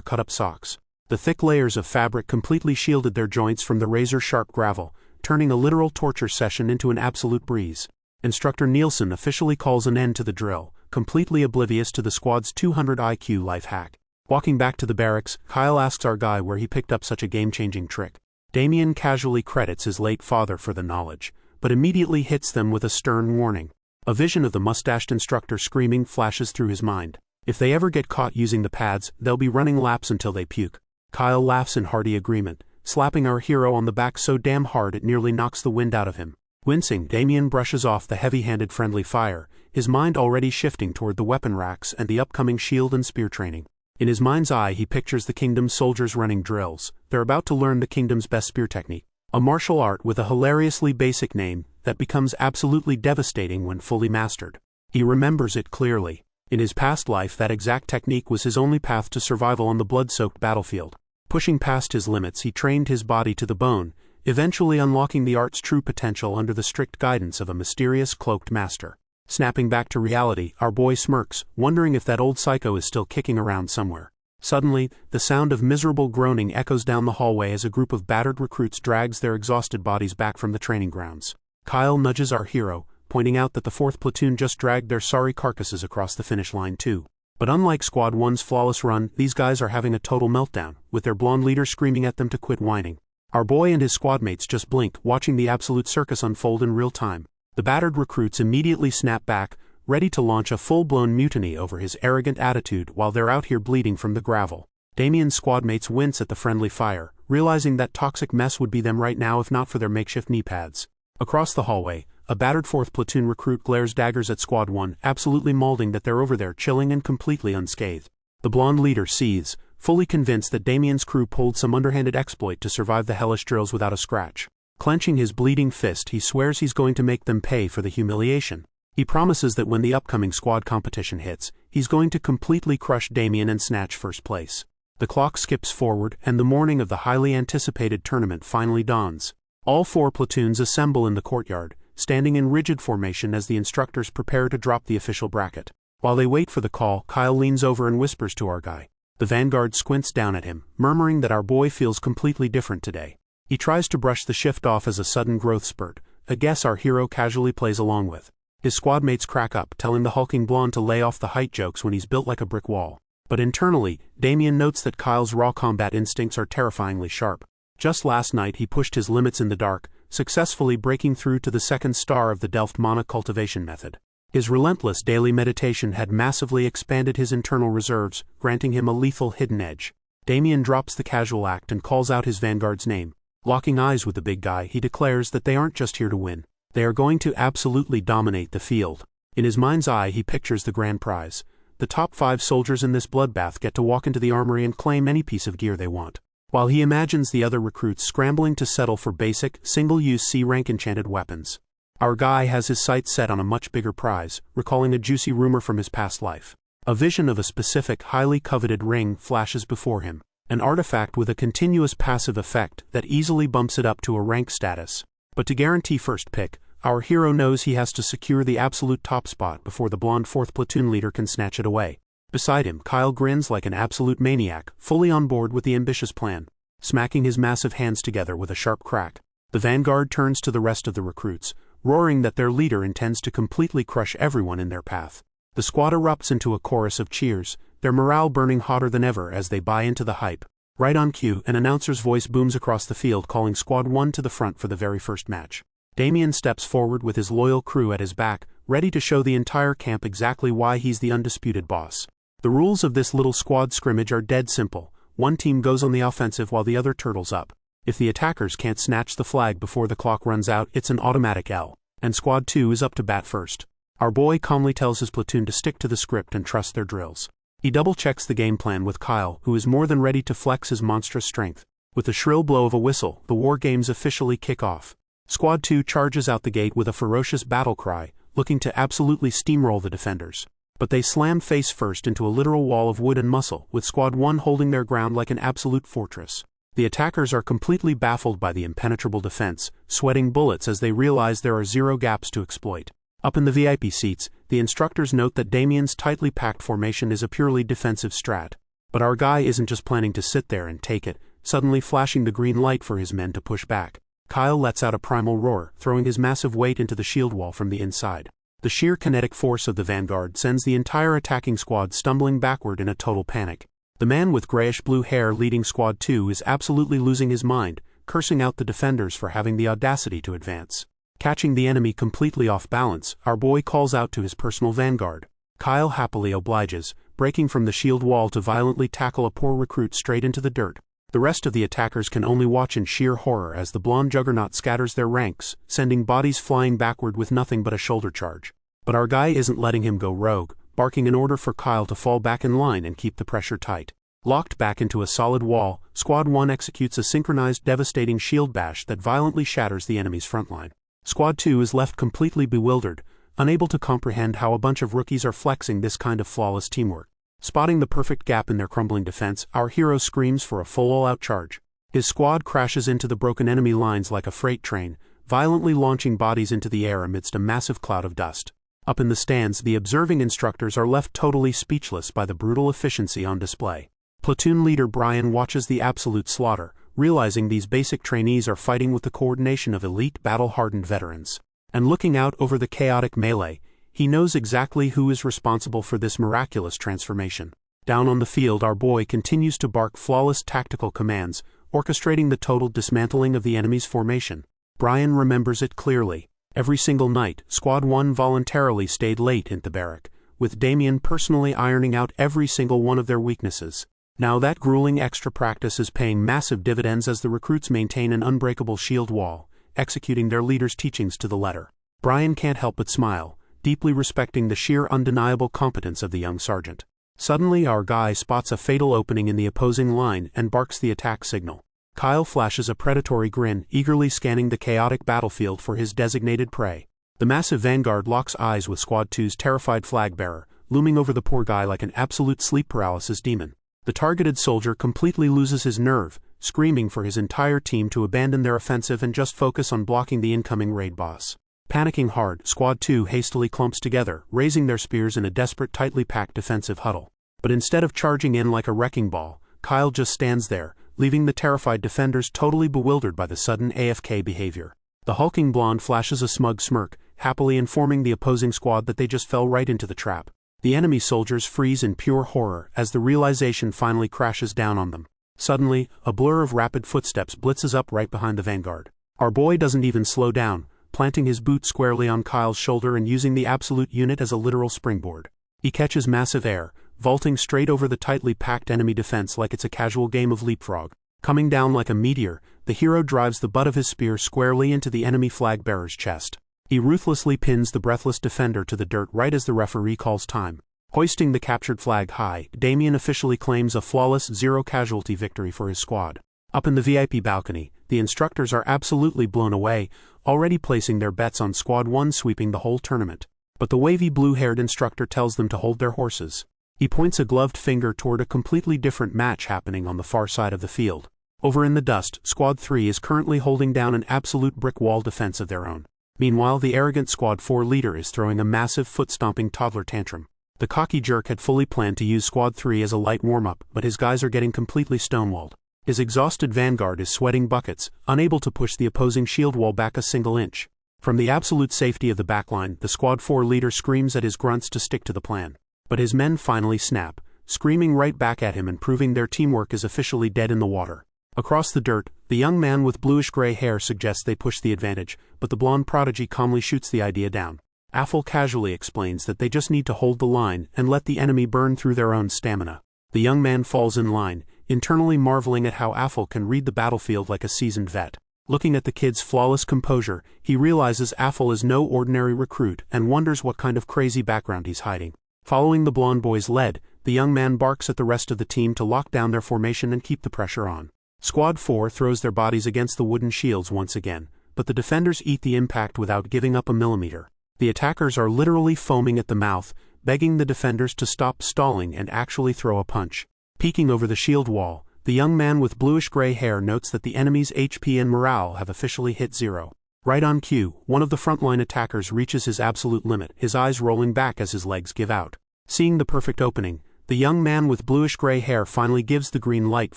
cut-up socks. The thick layers of fabric completely shielded their joints from the razor-sharp gravel, turning a literal torture session into an absolute breeze. Instructor Nielsen officially calls an end to the drill, completely oblivious to the squad's 200 IQ life hack. Walking back to the barracks, Kyle asks our guy where he picked up such a game-changing trick. Damien casually credits his late father for the knowledge, but immediately hits them with a stern warning. A vision of the mustached instructor screaming flashes through his mind. If they ever get caught using the pads, they'll be running laps until they puke. Kyle laughs in hearty agreement, slapping our hero on the back so damn hard it nearly knocks the wind out of him. Wincing, Damien brushes off the heavy-handed friendly fire, his mind already shifting toward the weapon racks and the upcoming shield and spear training. In his mind's eye, he pictures the kingdom's soldiers running drills. They're about to learn the kingdom's best spear technique, a martial art with a hilariously basic name that becomes absolutely devastating when fully mastered. He remembers it clearly. In his past life, that exact technique was his only path to survival on the blood-soaked battlefield. Pushing past his limits, he trained his body to the bone, eventually unlocking the art's true potential under the strict guidance of a mysterious cloaked master. Snapping back to reality, our boy smirks, wondering if that old psycho is still kicking around somewhere. Suddenly, the sound of miserable groaning echoes down the hallway as a group of battered recruits drags their exhausted bodies back from the training grounds. Kyle nudges our hero, pointing out that the 4th platoon just dragged their sorry carcasses across the finish line too. But unlike Squad 1's flawless run, these guys are having a total meltdown, with their blonde leader screaming at them to quit whining. Our boy and his squadmates just blink, watching the absolute circus unfold in real time. The battered recruits immediately snap back, ready to launch a full-blown mutiny over his arrogant attitude while they're out here bleeding from the gravel. Damien's squadmates wince at the friendly fire, realizing that toxic mess would be them right now if not for their makeshift knee pads. Across the hallway, a battered 4th platoon recruit glares daggers at Squad 1, absolutely mauling that they're over there chilling and completely unscathed. The blonde leader seethes, fully convinced that Damien's crew pulled some underhanded exploit to survive the hellish drills without a scratch. Clenching his bleeding fist, he swears he's going to make them pay for the humiliation. He promises that when the upcoming squad competition hits, he's going to completely crush Damien and snatch first place. The clock skips forward, and the morning of the highly anticipated tournament finally dawns. All 4 platoons assemble in the courtyard, standing in rigid formation as the instructors prepare to drop the official bracket. While they wait for the call, Kyle leans over and whispers to our guy. The vanguard squints down at him, murmuring that our boy feels completely different today. He tries to brush the shift off as a sudden growth spurt, a guess our hero casually plays along with. His squadmates crack up, telling the hulking blonde to lay off the height jokes when he's built like a brick wall. But internally, Damien notes that Kyle's raw combat instincts are terrifyingly sharp. Just last night he pushed his limits in the dark, successfully breaking through to the 2nd star of the Delft mana cultivation method. His relentless daily meditation had massively expanded his internal reserves, granting him a lethal hidden edge. Damien drops the casual act and calls out his vanguard's name. Locking eyes with the big guy, he declares that they aren't just here to win. They are going to absolutely dominate the field. In his mind's eye, he pictures the grand prize. The top 5 soldiers in this bloodbath get to walk into the armory and claim any piece of gear they want, while he imagines the other recruits scrambling to settle for basic, single-use C-rank enchanted weapons. Our guy has his sights set on a much bigger prize, recalling a juicy rumor from his past life. A vision of a specific, highly coveted ring flashes before him. An artifact with a continuous passive effect that easily bumps it up to a rank status. But to guarantee first pick, our hero knows he has to secure the absolute top spot before the blonde 4th platoon leader can snatch it away. Beside him, Kyle grins like an absolute maniac, fully on board with the ambitious plan. Smacking his massive hands together with a sharp crack, the vanguard turns to the rest of the recruits, roaring that their leader intends to completely crush everyone in their path. The squad erupts into a chorus of cheers, their morale burning hotter than ever as they buy into the hype. Right on cue, an announcer's voice booms across the field calling Squad 1 to the front for the very first match. Damien steps forward with his loyal crew at his back, ready to show the entire camp exactly why he's the undisputed boss. The rules of this little squad scrimmage are dead simple. One team goes on the offensive while the other turtles up. If the attackers can't snatch the flag before the clock runs out, it's an automatic L, and Squad 2 is up to bat first. Our boy calmly tells his platoon to stick to the script and trust their drills. He double-checks the game plan with Kyle, who is more than ready to flex his monstrous strength. With the shrill blow of a whistle, the war games officially kick off. Squad 2 charges out the gate with a ferocious battle cry, looking to absolutely steamroll the defenders. But they slam face first into a literal wall of wood and muscle, with Squad 1 holding their ground like an absolute fortress. The attackers are completely baffled by the impenetrable defense, sweating bullets as they realize there are zero gaps to exploit. Up in the VIP seats, the instructors note that Damien's tightly packed formation is a purely defensive strat. But our guy isn't just planning to sit there and take it, suddenly flashing the green light for his men to push back. Kyle lets out a primal roar, throwing his massive weight into the shield wall from the inside. The sheer kinetic force of the vanguard sends the entire attacking squad stumbling backward in a total panic. The man with grayish-blue hair leading Squad 2 is absolutely losing his mind, cursing out the defenders for having the audacity to advance. Catching the enemy completely off balance, our boy calls out to his personal vanguard. Kyle happily obliges, breaking from the shield wall to violently tackle a poor recruit straight into the dirt. The rest of the attackers can only watch in sheer horror as the blonde juggernaut scatters their ranks, sending bodies flying backward with nothing but a shoulder charge. But our guy isn't letting him go rogue, barking an order for Kyle to fall back in line and keep the pressure tight. Locked back into a solid wall, Squad 1 executes a synchronized devastating shield bash that violently shatters the enemy's front line. Squad 2 is left completely bewildered, unable to comprehend how a bunch of rookies are flexing this kind of flawless teamwork. Spotting the perfect gap in their crumbling defense, our hero screams for a full all-out charge. His squad crashes into the broken enemy lines like a freight train, violently launching bodies into the air amidst a massive cloud of dust. Up in the stands, the observing instructors are left totally speechless by the brutal efficiency on display. Platoon leader Brian watches the absolute slaughter, realizing these basic trainees are fighting with the coordination of elite battle-hardened veterans. And looking out over the chaotic melee, he knows exactly who is responsible for this miraculous transformation. Down on the field, our boy continues to bark flawless tactical commands, orchestrating the total dismantling of the enemy's formation. Brian remembers it clearly. Every single night, Squad 1 voluntarily stayed late in the barrack, with Damien personally ironing out every single one of their weaknesses. Now that grueling extra practice is paying massive dividends as the recruits maintain an unbreakable shield wall, executing their leader's teachings to the letter. Brian can't help but smile, deeply respecting the sheer undeniable competence of the young sergeant. Suddenly our guy spots a fatal opening in the opposing line and barks the attack signal. Kyle flashes a predatory grin, eagerly scanning the chaotic battlefield for his designated prey. The massive vanguard locks eyes with Squad 2's terrified flag bearer, looming over the poor guy like an absolute sleep paralysis demon. The targeted soldier completely loses his nerve, screaming for his entire team to abandon their offensive and just focus on blocking the incoming raid boss. Panicking hard, Squad 2 hastily clumps together, raising their spears in a desperate tightly packed defensive huddle. But instead of charging in like a wrecking ball, Kyle just stands there, leaving the terrified defenders totally bewildered by the sudden AFK behavior. The hulking blonde flashes a smug smirk, happily informing the opposing squad that they just fell right into the trap. The enemy soldiers freeze in pure horror as the realization finally crashes down on them. Suddenly, a blur of rapid footsteps blitzes up right behind the vanguard. Our boy doesn't even slow down, planting his boot squarely on Kyle's shoulder and using the absolute unit as a literal springboard. He catches massive air, vaulting straight over the tightly packed enemy defense like it's a casual game of leapfrog. Coming down like a meteor, the hero drives the butt of his spear squarely into the enemy flag bearer's chest. He ruthlessly pins the breathless defender to the dirt right as the referee calls time. Hoisting the captured flag high, Damien officially claims a flawless zero-casualty victory for his squad. Up in the VIP balcony, the instructors are absolutely blown away, already placing their bets on Squad 1 sweeping the whole tournament. But the wavy blue-haired instructor tells them to hold their horses. He points a gloved finger toward a completely different match happening on the far side of the field. Over in the dust, Squad 3 is currently holding down an absolute brick wall defense of their own. Meanwhile, the arrogant Squad 4 leader is throwing a massive foot-stomping toddler tantrum. The cocky jerk had fully planned to use Squad 3 as a light warm-up, but his guys are getting completely stonewalled. His exhausted vanguard is sweating buckets, unable to push the opposing shield wall back a single inch. From the absolute safety of the backline, the Squad 4 leader screams at his grunts to stick to the plan. But his men finally snap, screaming right back at him and proving their teamwork is officially dead in the water. Across the dirt, the young man with bluish-gray hair suggests they push the advantage, but the blonde prodigy calmly shoots the idea down. Affl casually explains that they just need to hold the line and let the enemy burn through their own stamina. The young man falls in line, internally marveling at how Affl can read the battlefield like a seasoned vet. Looking at the kid's flawless composure, he realizes Affl is no ordinary recruit and wonders what kind of crazy background he's hiding. Following the blonde boy's lead, the young man barks at the rest of the team to lock down their formation and keep the pressure on. Squad 4 throws their bodies against the wooden shields once again, but the defenders eat the impact without giving up a millimeter. The attackers are literally foaming at the mouth, begging the defenders to stop stalling and actually throw a punch. Peeking over the shield wall, the young man with bluish-gray hair notes that the enemy's HP and morale have officially hit zero. Right on cue, one of the frontline attackers reaches his absolute limit, his eyes rolling back as his legs give out. Seeing the perfect opening, the young man with bluish-gray hair finally gives the green light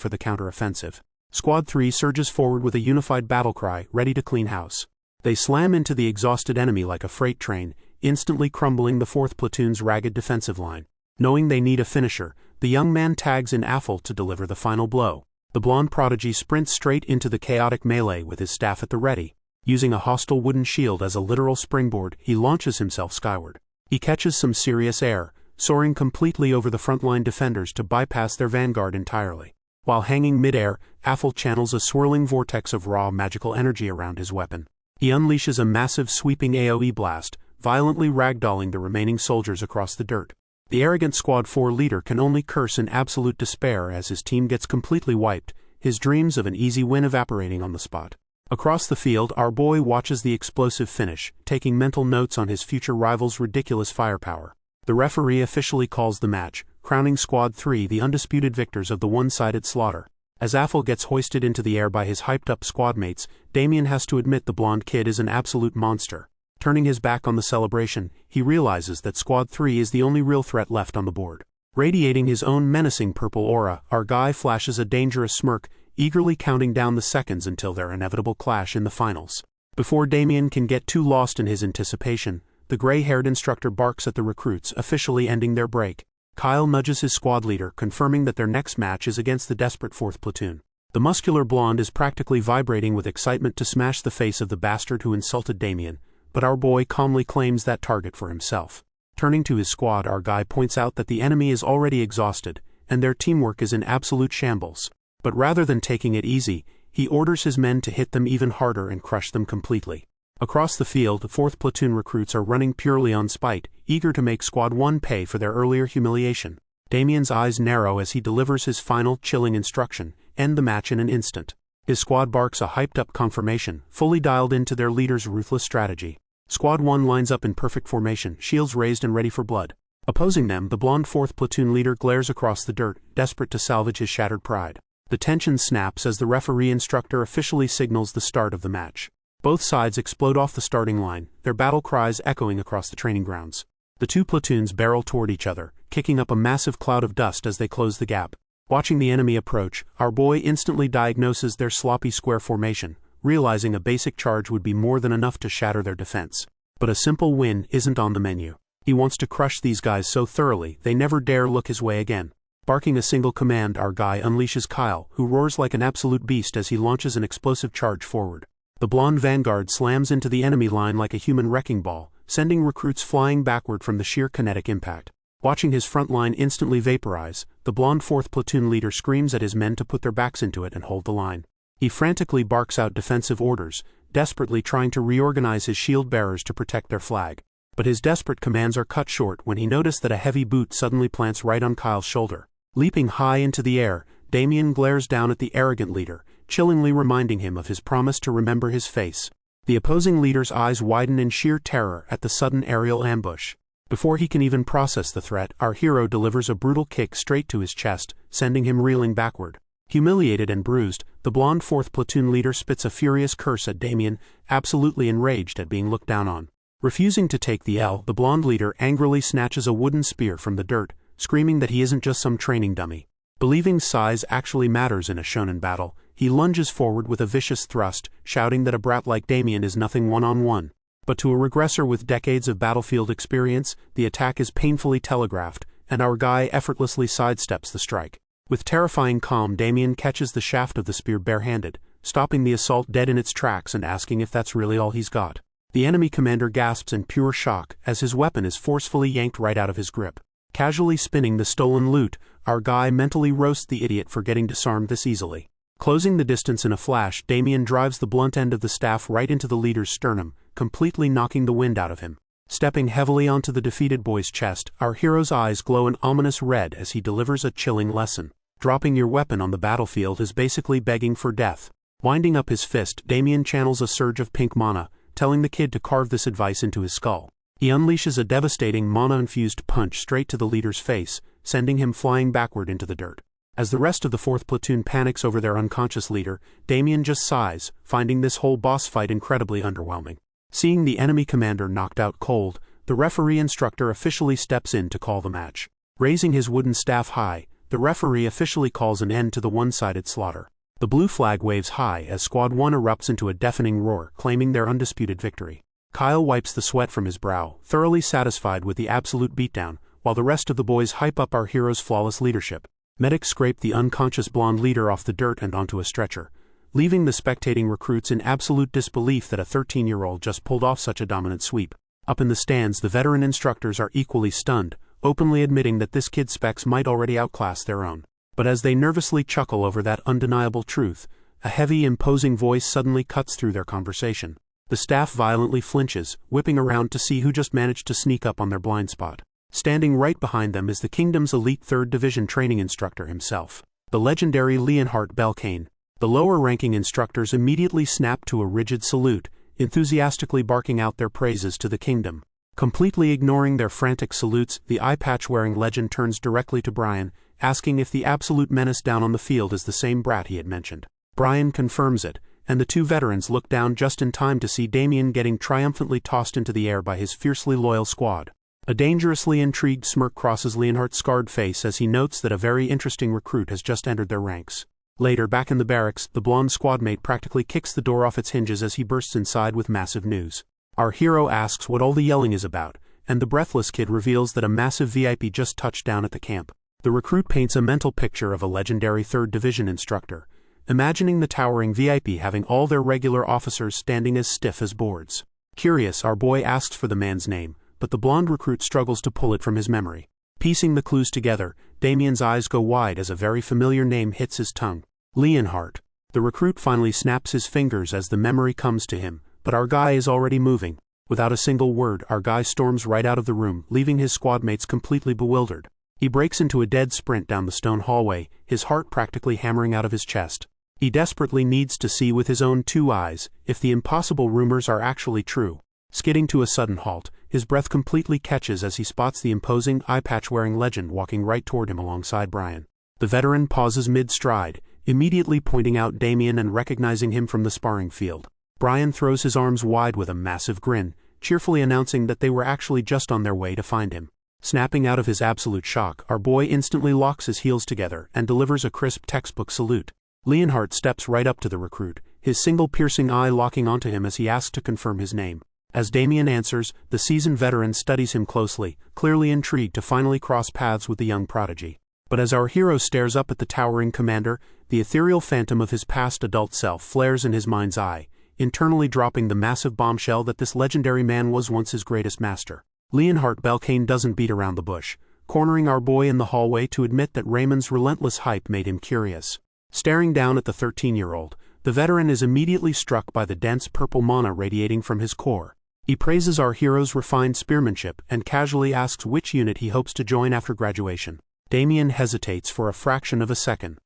for the counter-offensive. Squad 3 surges forward with a unified battle cry, ready to clean house. They slam into the exhausted enemy like a freight train, instantly crumbling the 4th platoon's ragged defensive line. Knowing they need a finisher, the young man tags in Affl to deliver the final blow. The blonde prodigy sprints straight into the chaotic melee with his staff at the ready. Using a hostile wooden shield as a literal springboard, he launches himself skyward. He catches some serious air, soaring completely over the frontline defenders to bypass their vanguard entirely. While hanging midair, Affl channels a swirling vortex of raw magical energy around his weapon. He unleashes a massive sweeping AoE blast, violently ragdolling the remaining soldiers across the dirt. The arrogant Squad 4 leader can only curse in absolute despair as his team gets completely wiped, his dreams of an easy win evaporating on the spot. Across the field, our boy watches the explosive finish, taking mental notes on his future rival's ridiculous firepower. The referee officially calls the match, crowning Squad 3 the undisputed victors of the one-sided slaughter. As Affl gets hoisted into the air by his hyped-up squadmates, Damien has to admit the blonde kid is an absolute monster. Turning his back on the celebration, he realizes that Squad 3 is the only real threat left on the board. Radiating his own menacing purple aura, our guy flashes a dangerous smirk, eagerly counting down the seconds until their inevitable clash in the finals. Before Damien can get too lost in his anticipation, the gray-haired instructor barks at the recruits, officially ending their break. Kyle nudges his squad leader, confirming that their next match is against the desperate 4th platoon. The muscular blonde is practically vibrating with excitement to smash the face of the bastard who insulted Damien, but our boy calmly claims that target for himself. Turning to his squad, our guy points out that the enemy is already exhausted, and their teamwork is in absolute shambles. But rather than taking it easy, he orders his men to hit them even harder and crush them completely. Across the field, the 4th platoon recruits are running purely on spite, eager to make Squad 1 pay for their earlier humiliation. Damien's eyes narrow as he delivers his final, chilling instruction: end the match in an instant. His squad barks a hyped-up confirmation, fully dialed into their leader's ruthless strategy. Squad 1 lines up in perfect formation, shields raised and ready for blood. Opposing them, the blonde 4th platoon leader glares across the dirt, desperate to salvage his shattered pride. The tension snaps as the referee instructor officially signals the start of the match. Both sides explode off the starting line, their battle cries echoing across the training grounds. The two platoons barrel toward each other, kicking up a massive cloud of dust as they close the gap. Watching the enemy approach, our boy instantly diagnoses their sloppy square formation, realizing a basic charge would be more than enough to shatter their defense. But a simple win isn't on the menu. He wants to crush these guys so thoroughly they never dare look his way again. Barking a single command, our guy unleashes Kyle, who roars like an absolute beast as he launches an explosive charge forward. The blonde vanguard slams into the enemy line like a human wrecking ball, sending recruits flying backward from the sheer kinetic impact. Watching his front line instantly vaporize, the blonde 4th platoon leader screams at his men to put their backs into it and hold the line. He frantically barks out defensive orders, desperately trying to reorganize his shield bearers to protect their flag. But his desperate commands are cut short when he notices that a heavy boot suddenly plants right on Kyle's shoulder. Leaping high into the air, Damien glares down at the arrogant leader, chillingly reminding him of his promise to remember his face. The opposing leader's eyes widen in sheer terror at the sudden aerial ambush. Before he can even process the threat, our hero delivers a brutal kick straight to his chest, sending him reeling backward. Humiliated and bruised, the blonde 4th platoon leader spits a furious curse at Damien, absolutely enraged at being looked down on. Refusing to take the L, the blonde leader angrily snatches a wooden spear from the dirt, screaming that he isn't just some training dummy. Believing size actually matters in a shonen battle, he lunges forward with a vicious thrust, shouting that a brat like Damien is nothing one-on-one. But to a regressor with decades of battlefield experience, the attack is painfully telegraphed, and our guy effortlessly sidesteps the strike. With terrifying calm, Damien catches the shaft of the spear barehanded, stopping the assault dead in its tracks and asking if that's really all he's got. The enemy commander gasps in pure shock as his weapon is forcefully yanked right out of his grip. Casually spinning the stolen loot, our guy mentally roasts the idiot for getting disarmed this easily. Closing the distance in a flash, Damien drives the blunt end of the staff right into the leader's sternum, completely knocking the wind out of him. Stepping heavily onto the defeated boy's chest, our hero's eyes glow an ominous red as he delivers a chilling lesson. Dropping your weapon on the battlefield is basically begging for death. Winding up his fist, Damien channels a surge of pink mana, telling the kid to carve this advice into his skull. He unleashes a devastating mana-infused punch straight to the leader's face, sending him flying backward into the dirt. As the rest of the 4th platoon panics over their unconscious leader, Damien just sighs, finding this whole boss fight incredibly underwhelming. Seeing the enemy commander knocked out cold, the referee instructor officially steps in to call the match. Raising his wooden staff high, the referee officially calls an end to the one-sided slaughter. The blue flag waves high as Squad 1 erupts into a deafening roar, claiming their undisputed victory. Kyle wipes the sweat from his brow, thoroughly satisfied with the absolute beatdown, while the rest of the boys hype up our hero's flawless leadership. Medics scrape the unconscious blonde leader off the dirt and onto a stretcher, leaving the spectating recruits in absolute disbelief that a 13-year-old just pulled off such a dominant sweep. Up in the stands, the veteran instructors are equally stunned, openly admitting that this kid's specs might already outclass their own. But as they nervously chuckle over that undeniable truth, a heavy, imposing voice suddenly cuts through their conversation. The staff violently flinches, whipping around to see who just managed to sneak up on their blind spot. Standing right behind them is the kingdom's elite 3rd Division training instructor himself, the legendary Leonhard Belkane. The lower-ranking instructors immediately snap to a rigid salute, enthusiastically barking out their praises to the kingdom. Completely ignoring their frantic salutes, the eye-patch-wearing legend turns directly to Brian, asking if the absolute menace down on the field is the same brat he had mentioned. Brian confirms it, and the two veterans look down just in time to see Damien getting triumphantly tossed into the air by his fiercely loyal squad. A dangerously intrigued smirk crosses Leonhardt's scarred face as he notes that a very interesting recruit has just entered their ranks. Later, back in the barracks, the blonde squadmate practically kicks the door off its hinges as he bursts inside with massive news. Our hero asks what all the yelling is about, and the breathless kid reveals that a massive VIP just touched down at the camp. The recruit paints a mental picture of a legendary 3rd Division instructor, imagining the towering VIP having all their regular officers standing as stiff as boards. Curious, our boy asks for the man's name, but the blonde recruit struggles to pull it from his memory. Piecing the clues together, Damien's eyes go wide as a very familiar name hits his tongue. Leonhardt. The recruit finally snaps his fingers as the memory comes to him, but our guy is already moving. Without a single word, our guy storms right out of the room, leaving his squadmates completely bewildered. He breaks into a dead sprint down the stone hallway, his heart practically hammering out of his chest. He desperately needs to see with his own 2 eyes if the impossible rumors are actually true. Skidding to a sudden halt, his breath completely catches as he spots the imposing, eye-patch-wearing legend walking right toward him alongside Brian. The veteran pauses mid-stride, immediately pointing out Damien and recognizing him from the sparring field. Brian throws his arms wide with a massive grin, cheerfully announcing that they were actually just on their way to find him. Snapping out of his absolute shock, our boy instantly locks his heels together and delivers a crisp textbook salute. Leonhardt steps right up to the recruit, his single piercing eye locking onto him as he asks to confirm his name. As Damien answers, the seasoned veteran studies him closely, clearly intrigued to finally cross paths with the young prodigy. But as our hero stares up at the towering commander, the ethereal phantom of his past adult self flares in his mind's eye, internally dropping the massive bombshell that this legendary man was once his greatest master. Leonhard Belkane doesn't beat around the bush, cornering our boy in the hallway to admit that Raymond's relentless hype made him curious. Staring down at the 13-year-old, the veteran is immediately struck by the dense purple mana radiating from his core. He praises our hero's refined spearmanship and casually asks which unit he hopes to join after graduation. Damien hesitates for a fraction of a second,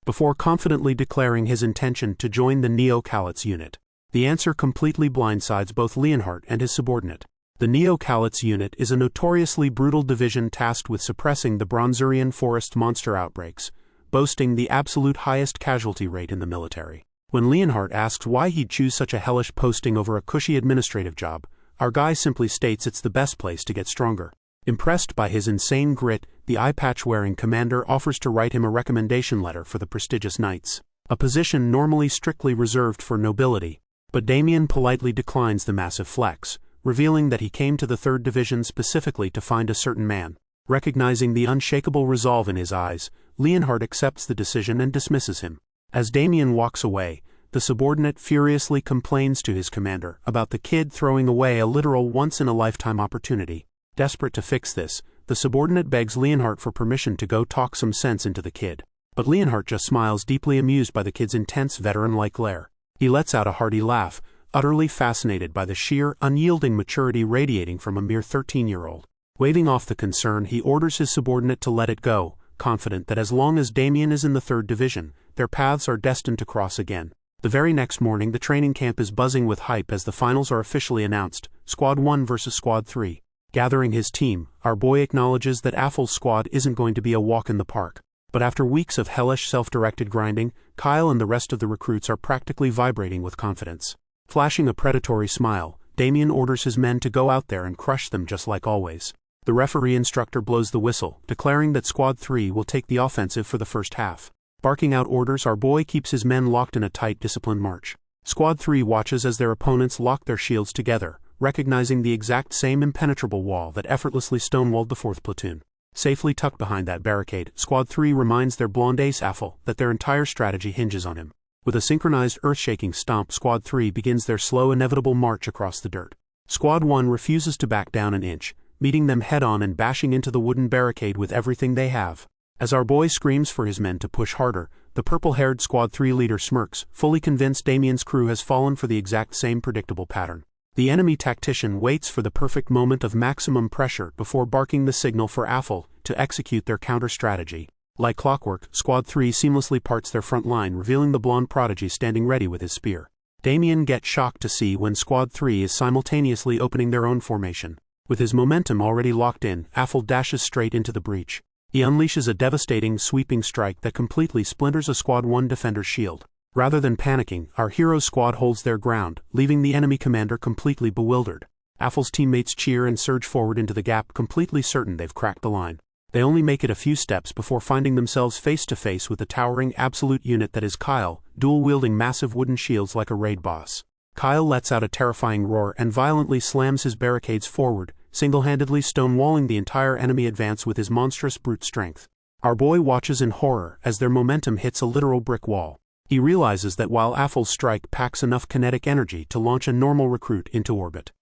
before confidently declaring his intention to join the Neo-Caliphs unit. The answer completely blindsides both Leonhardt and his subordinate. The Neo-Caliphs unit is a notoriously brutal division tasked with suppressing the Bronzerian forest monster outbreaks, boasting the absolute highest casualty rate in the military. When Leonhardt asks why he'd choose such a hellish posting over a cushy administrative job, our guy simply states it's the best place to get stronger. Impressed by his insane grit, the eye-patch-wearing commander offers to write him a recommendation letter for the prestigious Knights, a position normally strictly reserved for nobility. But Damien politely declines the massive flex, revealing that he came to the 3rd Division specifically to find a certain man. Recognizing the unshakable resolve in his eyes, Leonhardt accepts the decision and dismisses him. As Damien walks away, the subordinate furiously complains to his commander about the kid throwing away a literal once-in-a-lifetime opportunity. Desperate to fix this, the subordinate begs Leonhardt for permission to go talk some sense into the kid. But Leonhardt just smiles, deeply amused by the kid's intense veteran-like glare. He lets out a hearty laugh, utterly fascinated by the sheer, unyielding maturity radiating from a mere 13-year-old. Waving off the concern, he orders his subordinate to let it go, confident that as long as Damien is in the 3rd Division, their paths are destined to cross again. The very next morning, the training camp is buzzing with hype as the finals are officially announced, Squad 1 versus Squad 3. Gathering his team, our boy acknowledges that Affl's squad isn't going to be a walk in the park. But after weeks of hellish self-directed grinding, Kyle and the rest of the recruits are practically vibrating with confidence. Flashing a predatory smile, Damien orders his men to go out there and crush them just like always. The referee instructor blows the whistle, declaring that Squad 3 will take the offensive for the first half. Barking out orders, our boy keeps his men locked in a tight, disciplined march. Squad 3 watches as their opponents lock their shields together, recognizing the exact same impenetrable wall that effortlessly stonewalled the 4th platoon. Safely tucked behind that barricade, Squad 3 reminds their blonde ace Affl that their entire strategy hinges on him. With a synchronized earth-shaking stomp, Squad 3 begins their slow, inevitable march across the dirt. Squad 1 refuses to back down an inch, meeting them head-on and bashing into the wooden barricade with everything they have. As our boy screams for his men to push harder, the purple-haired Squad 3 leader smirks, fully convinced Damien's crew has fallen for the exact same predictable pattern. The enemy tactician waits for the perfect moment of maximum pressure before barking the signal for Affl to execute their counter-strategy. Like clockwork, Squad 3 seamlessly parts their front line, revealing the blonde prodigy standing ready with his spear. Damien gets shocked to see when Squad 3 is simultaneously opening their own formation. With his momentum already locked in, Affl dashes straight into the breach. He unleashes a devastating, sweeping strike that completely splinters a Squad 1 defender's shield. Rather than panicking, our hero's squad holds their ground, leaving the enemy commander completely bewildered. Affl's teammates cheer and surge forward into the gap, completely certain they've cracked the line. They only make it a few steps before finding themselves face to face with the towering absolute unit that is Kyle, dual-wielding massive wooden shields like a raid boss. Kyle lets out a terrifying roar and violently slams his barricades forward, single-handedly stonewalling the entire enemy advance with his monstrous brute strength. Our boy watches in horror as their momentum hits a literal brick wall. He realizes that while Affl's strike packs enough kinetic energy to launch a normal recruit into orbit,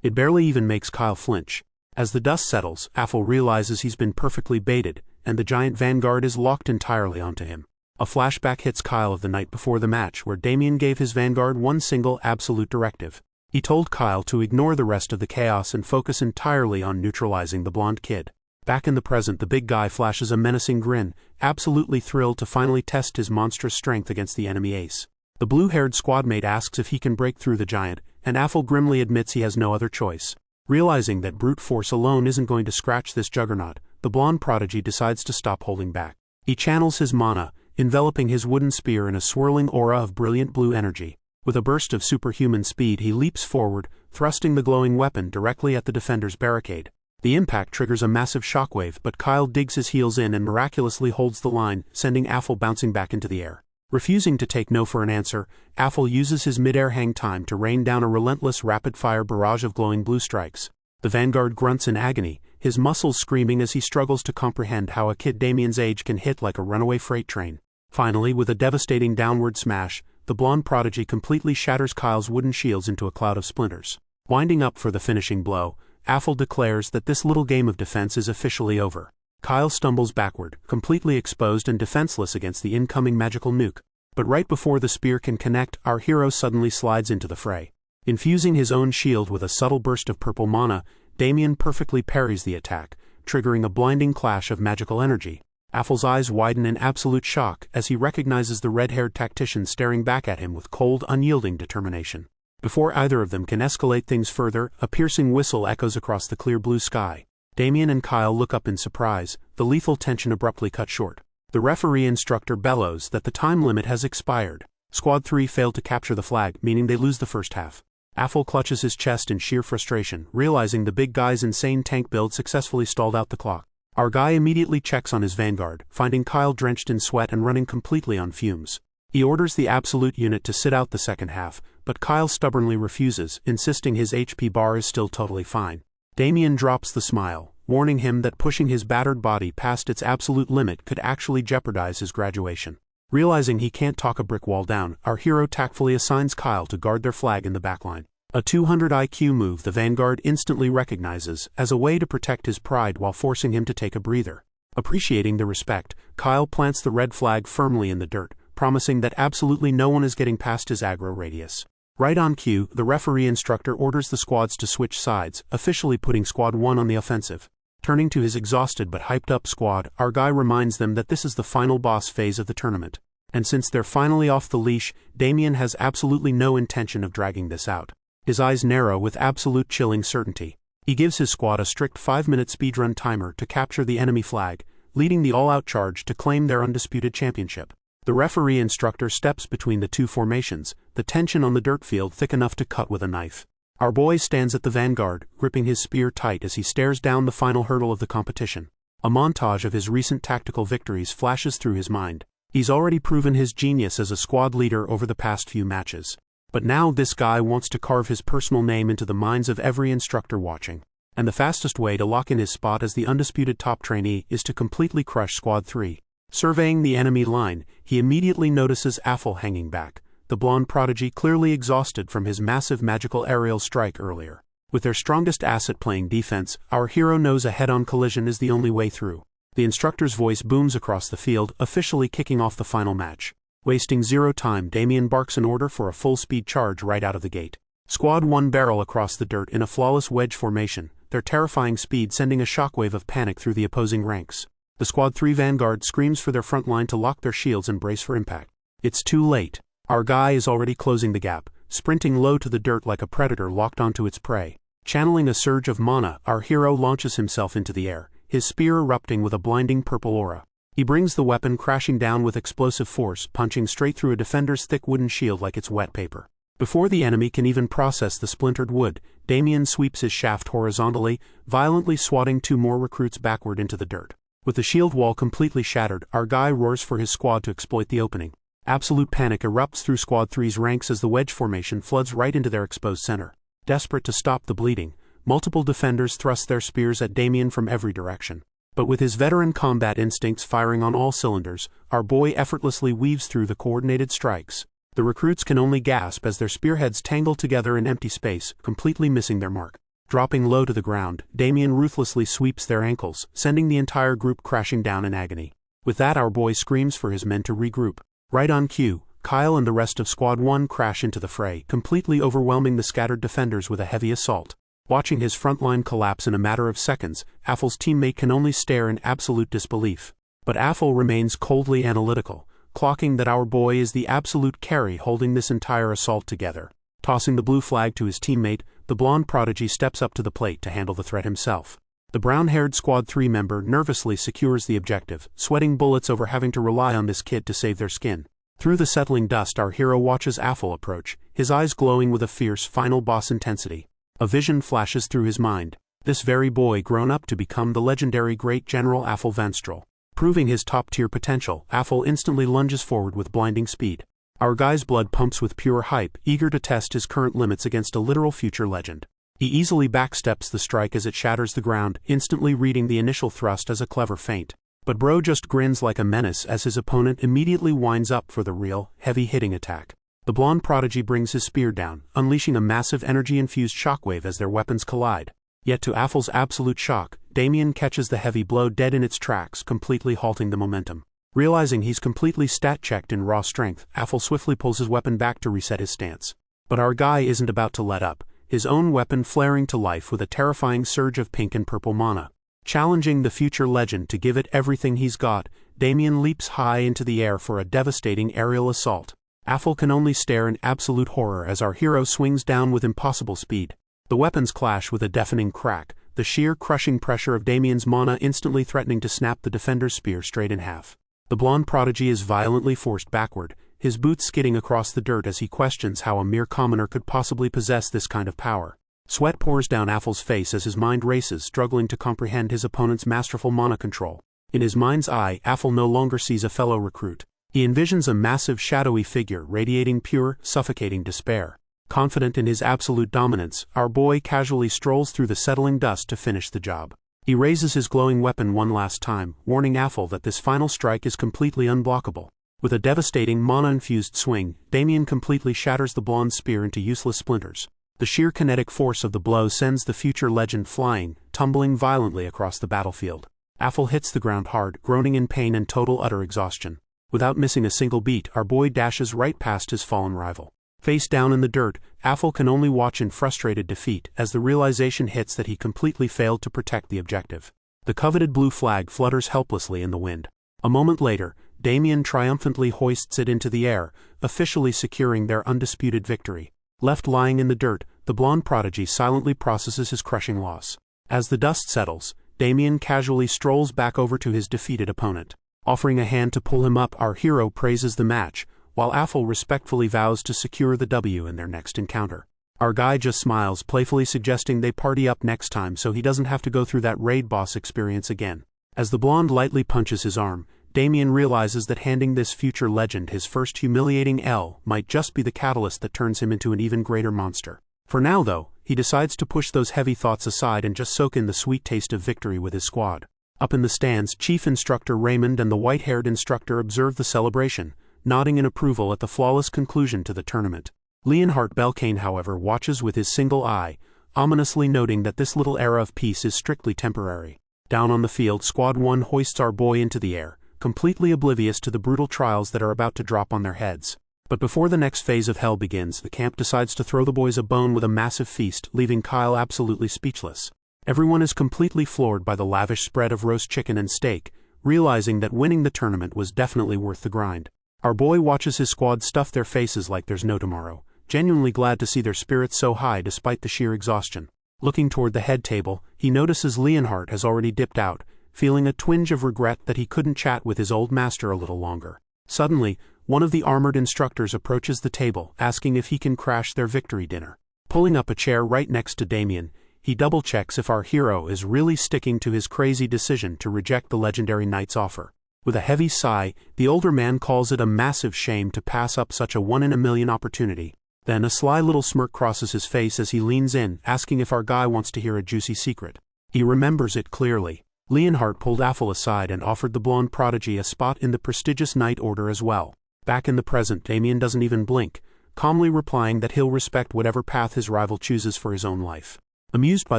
it barely even makes Kyle flinch. As the dust settles, Affl realizes he's been perfectly baited, and the giant vanguard is locked entirely onto him. A flashback hits Kyle of the night before the match where Damien gave his vanguard one single absolute directive. He told Kyle to ignore the rest of the chaos and focus entirely on neutralizing the blonde kid. Back in the present, the big guy flashes a menacing grin, absolutely thrilled to finally test his monstrous strength against the enemy ace. The blue-haired squadmate asks if he can break through the giant, and Affl grimly admits he has no other choice. Realizing that brute force alone isn't going to scratch this juggernaut, the blonde prodigy decides to stop holding back. He channels his mana, enveloping his wooden spear in a swirling aura of brilliant blue energy. With a burst of superhuman speed, he leaps forward, thrusting the glowing weapon directly at the defender's barricade. The impact triggers a massive shockwave, but Kyle digs his heels in and miraculously holds the line, sending Affl bouncing back into the air. Refusing to take no for an answer, Affl uses his mid-air hang time to rain down a relentless rapid-fire barrage of glowing blue strikes. The vanguard grunts in agony, his muscles screaming as he struggles to comprehend how a kid Damien's age can hit like a runaway freight train. Finally, with a devastating downward smash, the blonde prodigy completely shatters Kyle's wooden shields into a cloud of splinters. Winding up for the finishing blow, Affl declares that this little game of defense is officially over. Kyle stumbles backward, completely exposed and defenseless against the incoming magical nuke. But right before the spear can connect, our hero suddenly slides into the fray. Infusing his own shield with a subtle burst of purple mana, Damien perfectly parries the attack, triggering a blinding clash of magical energy. Affl's eyes widen in absolute shock as he recognizes the red-haired tactician staring back at him with cold, unyielding determination. Before either of them can escalate things further, a piercing whistle echoes across the clear blue sky. Damien and Kyle look up in surprise, the lethal tension abruptly cut short. The referee instructor bellows that the time limit has expired. Squad 3 failed to capture the flag, meaning they lose the first half. Affl clutches his chest in sheer frustration, realizing the big guy's insane tank build successfully stalled out the clock. Our guy immediately checks on his vanguard, finding Kyle drenched in sweat and running completely on fumes. He orders the absolute unit to sit out the second half, but Kyle stubbornly refuses, insisting his HP bar is still totally fine. Damien drops the smile, warning him that pushing his battered body past its absolute limit could actually jeopardize his graduation. Realizing he can't talk a brick wall down, our hero tactfully assigns Kyle to guard their flag in the backline. A 200 IQ move the Vanguard instantly recognizes as a way to protect his pride while forcing him to take a breather. Appreciating the respect, Kyle plants the red flag firmly in the dirt, promising that absolutely no one is getting past his aggro radius. Right on cue, the referee instructor orders the squads to switch sides, officially putting Squad 1 on the offensive. Turning to his exhausted but hyped-up squad, our guy reminds them that this is the final boss phase of the tournament. And since they're finally off the leash, Damien has absolutely no intention of dragging this out. His eyes narrow with absolute chilling certainty. He gives his squad a strict 5-minute speedrun timer to capture the enemy flag, leading the all-out charge to claim their undisputed championship. The referee instructor steps between the two formations, the tension on the dirt field thick enough to cut with a knife. Our boy stands at the vanguard, gripping his spear tight as he stares down the final hurdle of the competition. A montage of his recent tactical victories flashes through his mind. He's already proven his genius as a squad leader over the past few matches. But now this guy wants to carve his personal name into the minds of every instructor watching. And the fastest way to lock in his spot as the undisputed top trainee is to completely crush Squad 3. Surveying the enemy line, he immediately notices Affl hanging back, the blonde prodigy clearly exhausted from his massive magical aerial strike earlier. With their strongest asset playing defense, our hero knows a head-on collision is the only way through. The instructor's voice booms across the field, officially kicking off the final match. Wasting zero time, Damien barks an order for a full-speed charge right out of the gate. Squad 1 barrel across the dirt in a flawless wedge formation, their terrifying speed sending a shockwave of panic through the opposing ranks. The Squad 3 vanguard screams for their front line to lock their shields and brace for impact. It's too late. Our guy is already closing the gap, sprinting low to the dirt like a predator locked onto its prey. Channeling a surge of mana, our hero launches himself into the air, his spear erupting with a blinding purple aura. He brings the weapon crashing down with explosive force, punching straight through a defender's thick wooden shield like it's wet paper. Before the enemy can even process the splintered wood, Damien sweeps his shaft horizontally, violently swatting 2 more recruits backward into the dirt. With the shield wall completely shattered, our guy roars for his squad to exploit the opening. Absolute panic erupts through Squad 3's ranks as the wedge formation floods right into their exposed center. Desperate to stop the bleeding, multiple defenders thrust their spears at Damien from every direction. But with his veteran combat instincts firing on all cylinders, our boy effortlessly weaves through the coordinated strikes. The recruits can only gasp as their spearheads tangle together in empty space, completely missing their mark. Dropping low to the ground, Damien ruthlessly sweeps their ankles, sending the entire group crashing down in agony. With that, our boy screams for his men to regroup. Right on cue, Kyle and the rest of Squad 1 crash into the fray, completely overwhelming the scattered defenders with a heavy assault. Watching his front line collapse in a matter of seconds, Affl's teammate can only stare in absolute disbelief. But Affl remains coldly analytical, clocking that our boy is the absolute carry holding this entire assault together. Tossing the blue flag to his teammate, the blonde prodigy steps up to the plate to handle the threat himself. The brown-haired Squad 3 member nervously secures the objective, sweating bullets over having to rely on this kid to save their skin. Through the settling dust, our hero watches Affl approach, his eyes glowing with a fierce final boss intensity. A vision flashes through his mind. This very boy grown up to become the legendary Great General Affl Vanstrel. Proving his top-tier potential, Affl instantly lunges forward with blinding speed. Our guy's blood pumps with pure hype, eager to test his current limits against a literal future legend. He easily backsteps the strike as it shatters the ground, instantly reading the initial thrust as a clever feint. But bro just grins like a menace as his opponent immediately winds up for the real, heavy-hitting attack. The blonde prodigy brings his spear down, unleashing a massive energy-infused shockwave as their weapons collide. Yet to Affl's absolute shock, Damien catches the heavy blow dead in its tracks, completely halting the momentum. Realizing he's completely stat-checked in raw strength, Affl swiftly pulls his weapon back to reset his stance. But our guy isn't about to let up, his own weapon flaring to life with a terrifying surge of pink and purple mana. Challenging the future legend to give it everything he's got, Damien leaps high into the air for a devastating aerial assault. Affl can only stare in absolute horror as our hero swings down with impossible speed. The weapons clash with a deafening crack, the sheer crushing pressure of Damien's mana instantly threatening to snap the defender's spear straight in half. The blonde prodigy is violently forced backward, his boots skidding across the dirt as he questions how a mere commoner could possibly possess this kind of power. Sweat pours down Affl's face as his mind races, struggling to comprehend his opponent's masterful mana control. In his mind's eye, Affl no longer sees a fellow recruit. He envisions a massive shadowy figure radiating pure, suffocating despair. Confident in his absolute dominance, our boy casually strolls through the settling dust to finish the job. He raises his glowing weapon one last time, warning Affl that this final strike is completely unblockable. With a devastating mana-infused swing, Damien completely shatters the blonde spear into useless splinters. The sheer kinetic force of the blow sends the future legend flying, tumbling violently across the battlefield. Affl hits the ground hard, groaning in pain and total utter exhaustion. Without missing a single beat, our boy dashes right past his fallen rival. Face down in the dirt, Affl can only watch in frustrated defeat as the realization hits that he completely failed to protect the objective. The coveted blue flag flutters helplessly in the wind. A moment later, Damien triumphantly hoists it into the air, officially securing their undisputed victory. Left lying in the dirt, the blonde prodigy silently processes his crushing loss. As the dust settles, Damien casually strolls back over to his defeated opponent. Offering a hand to pull him up, our hero praises the match, while Affl respectfully vows to secure the W in their next encounter. Our guy just smiles, playfully suggesting they party up next time so he doesn't have to go through that raid boss experience again. As the blonde lightly punches his arm, Damien realizes that handing this future legend his first humiliating L might just be the catalyst that turns him into an even greater monster. For now, though, he decides to push those heavy thoughts aside and just soak in the sweet taste of victory with his squad. Up in the stands, Chief Instructor Raymond and the white-haired instructor observe the celebration, nodding in approval at the flawless conclusion to the tournament. Leonhart Belkane, however, watches with his single eye, ominously noting that this little era of peace is strictly temporary. Down on the field, Squad 1 hoists our boy into the air, completely oblivious to the brutal trials that are about to drop on their heads. But before the next phase of hell begins, the camp decides to throw the boys a bone with a massive feast, leaving Kyle absolutely speechless. Everyone is completely floored by the lavish spread of roast chicken and steak, realizing that winning the tournament was definitely worth the grind. Our boy watches his squad stuff their faces like there's no tomorrow, genuinely glad to see their spirits so high despite the sheer exhaustion. Looking toward the head table, he notices Leonhart has already dipped out, feeling a twinge of regret that he couldn't chat with his old master a little longer. Suddenly, one of the armored instructors approaches the table, asking if he can crash their victory dinner. Pulling up a chair right next to Damien, he double-checks if our hero is really sticking to his crazy decision to reject the legendary knight's offer. With a heavy sigh, the older man calls it a massive shame to pass up such a one-in-a-million opportunity. Then a sly little smirk crosses his face as he leans in, asking if our guy wants to hear a juicy secret. He remembers it clearly. Leonhart pulled Affl aside and offered the blonde prodigy a spot in the prestigious Knight Order as well. Back in the present, Damien doesn't even blink, calmly replying that he'll respect whatever path his rival chooses for his own life. Amused by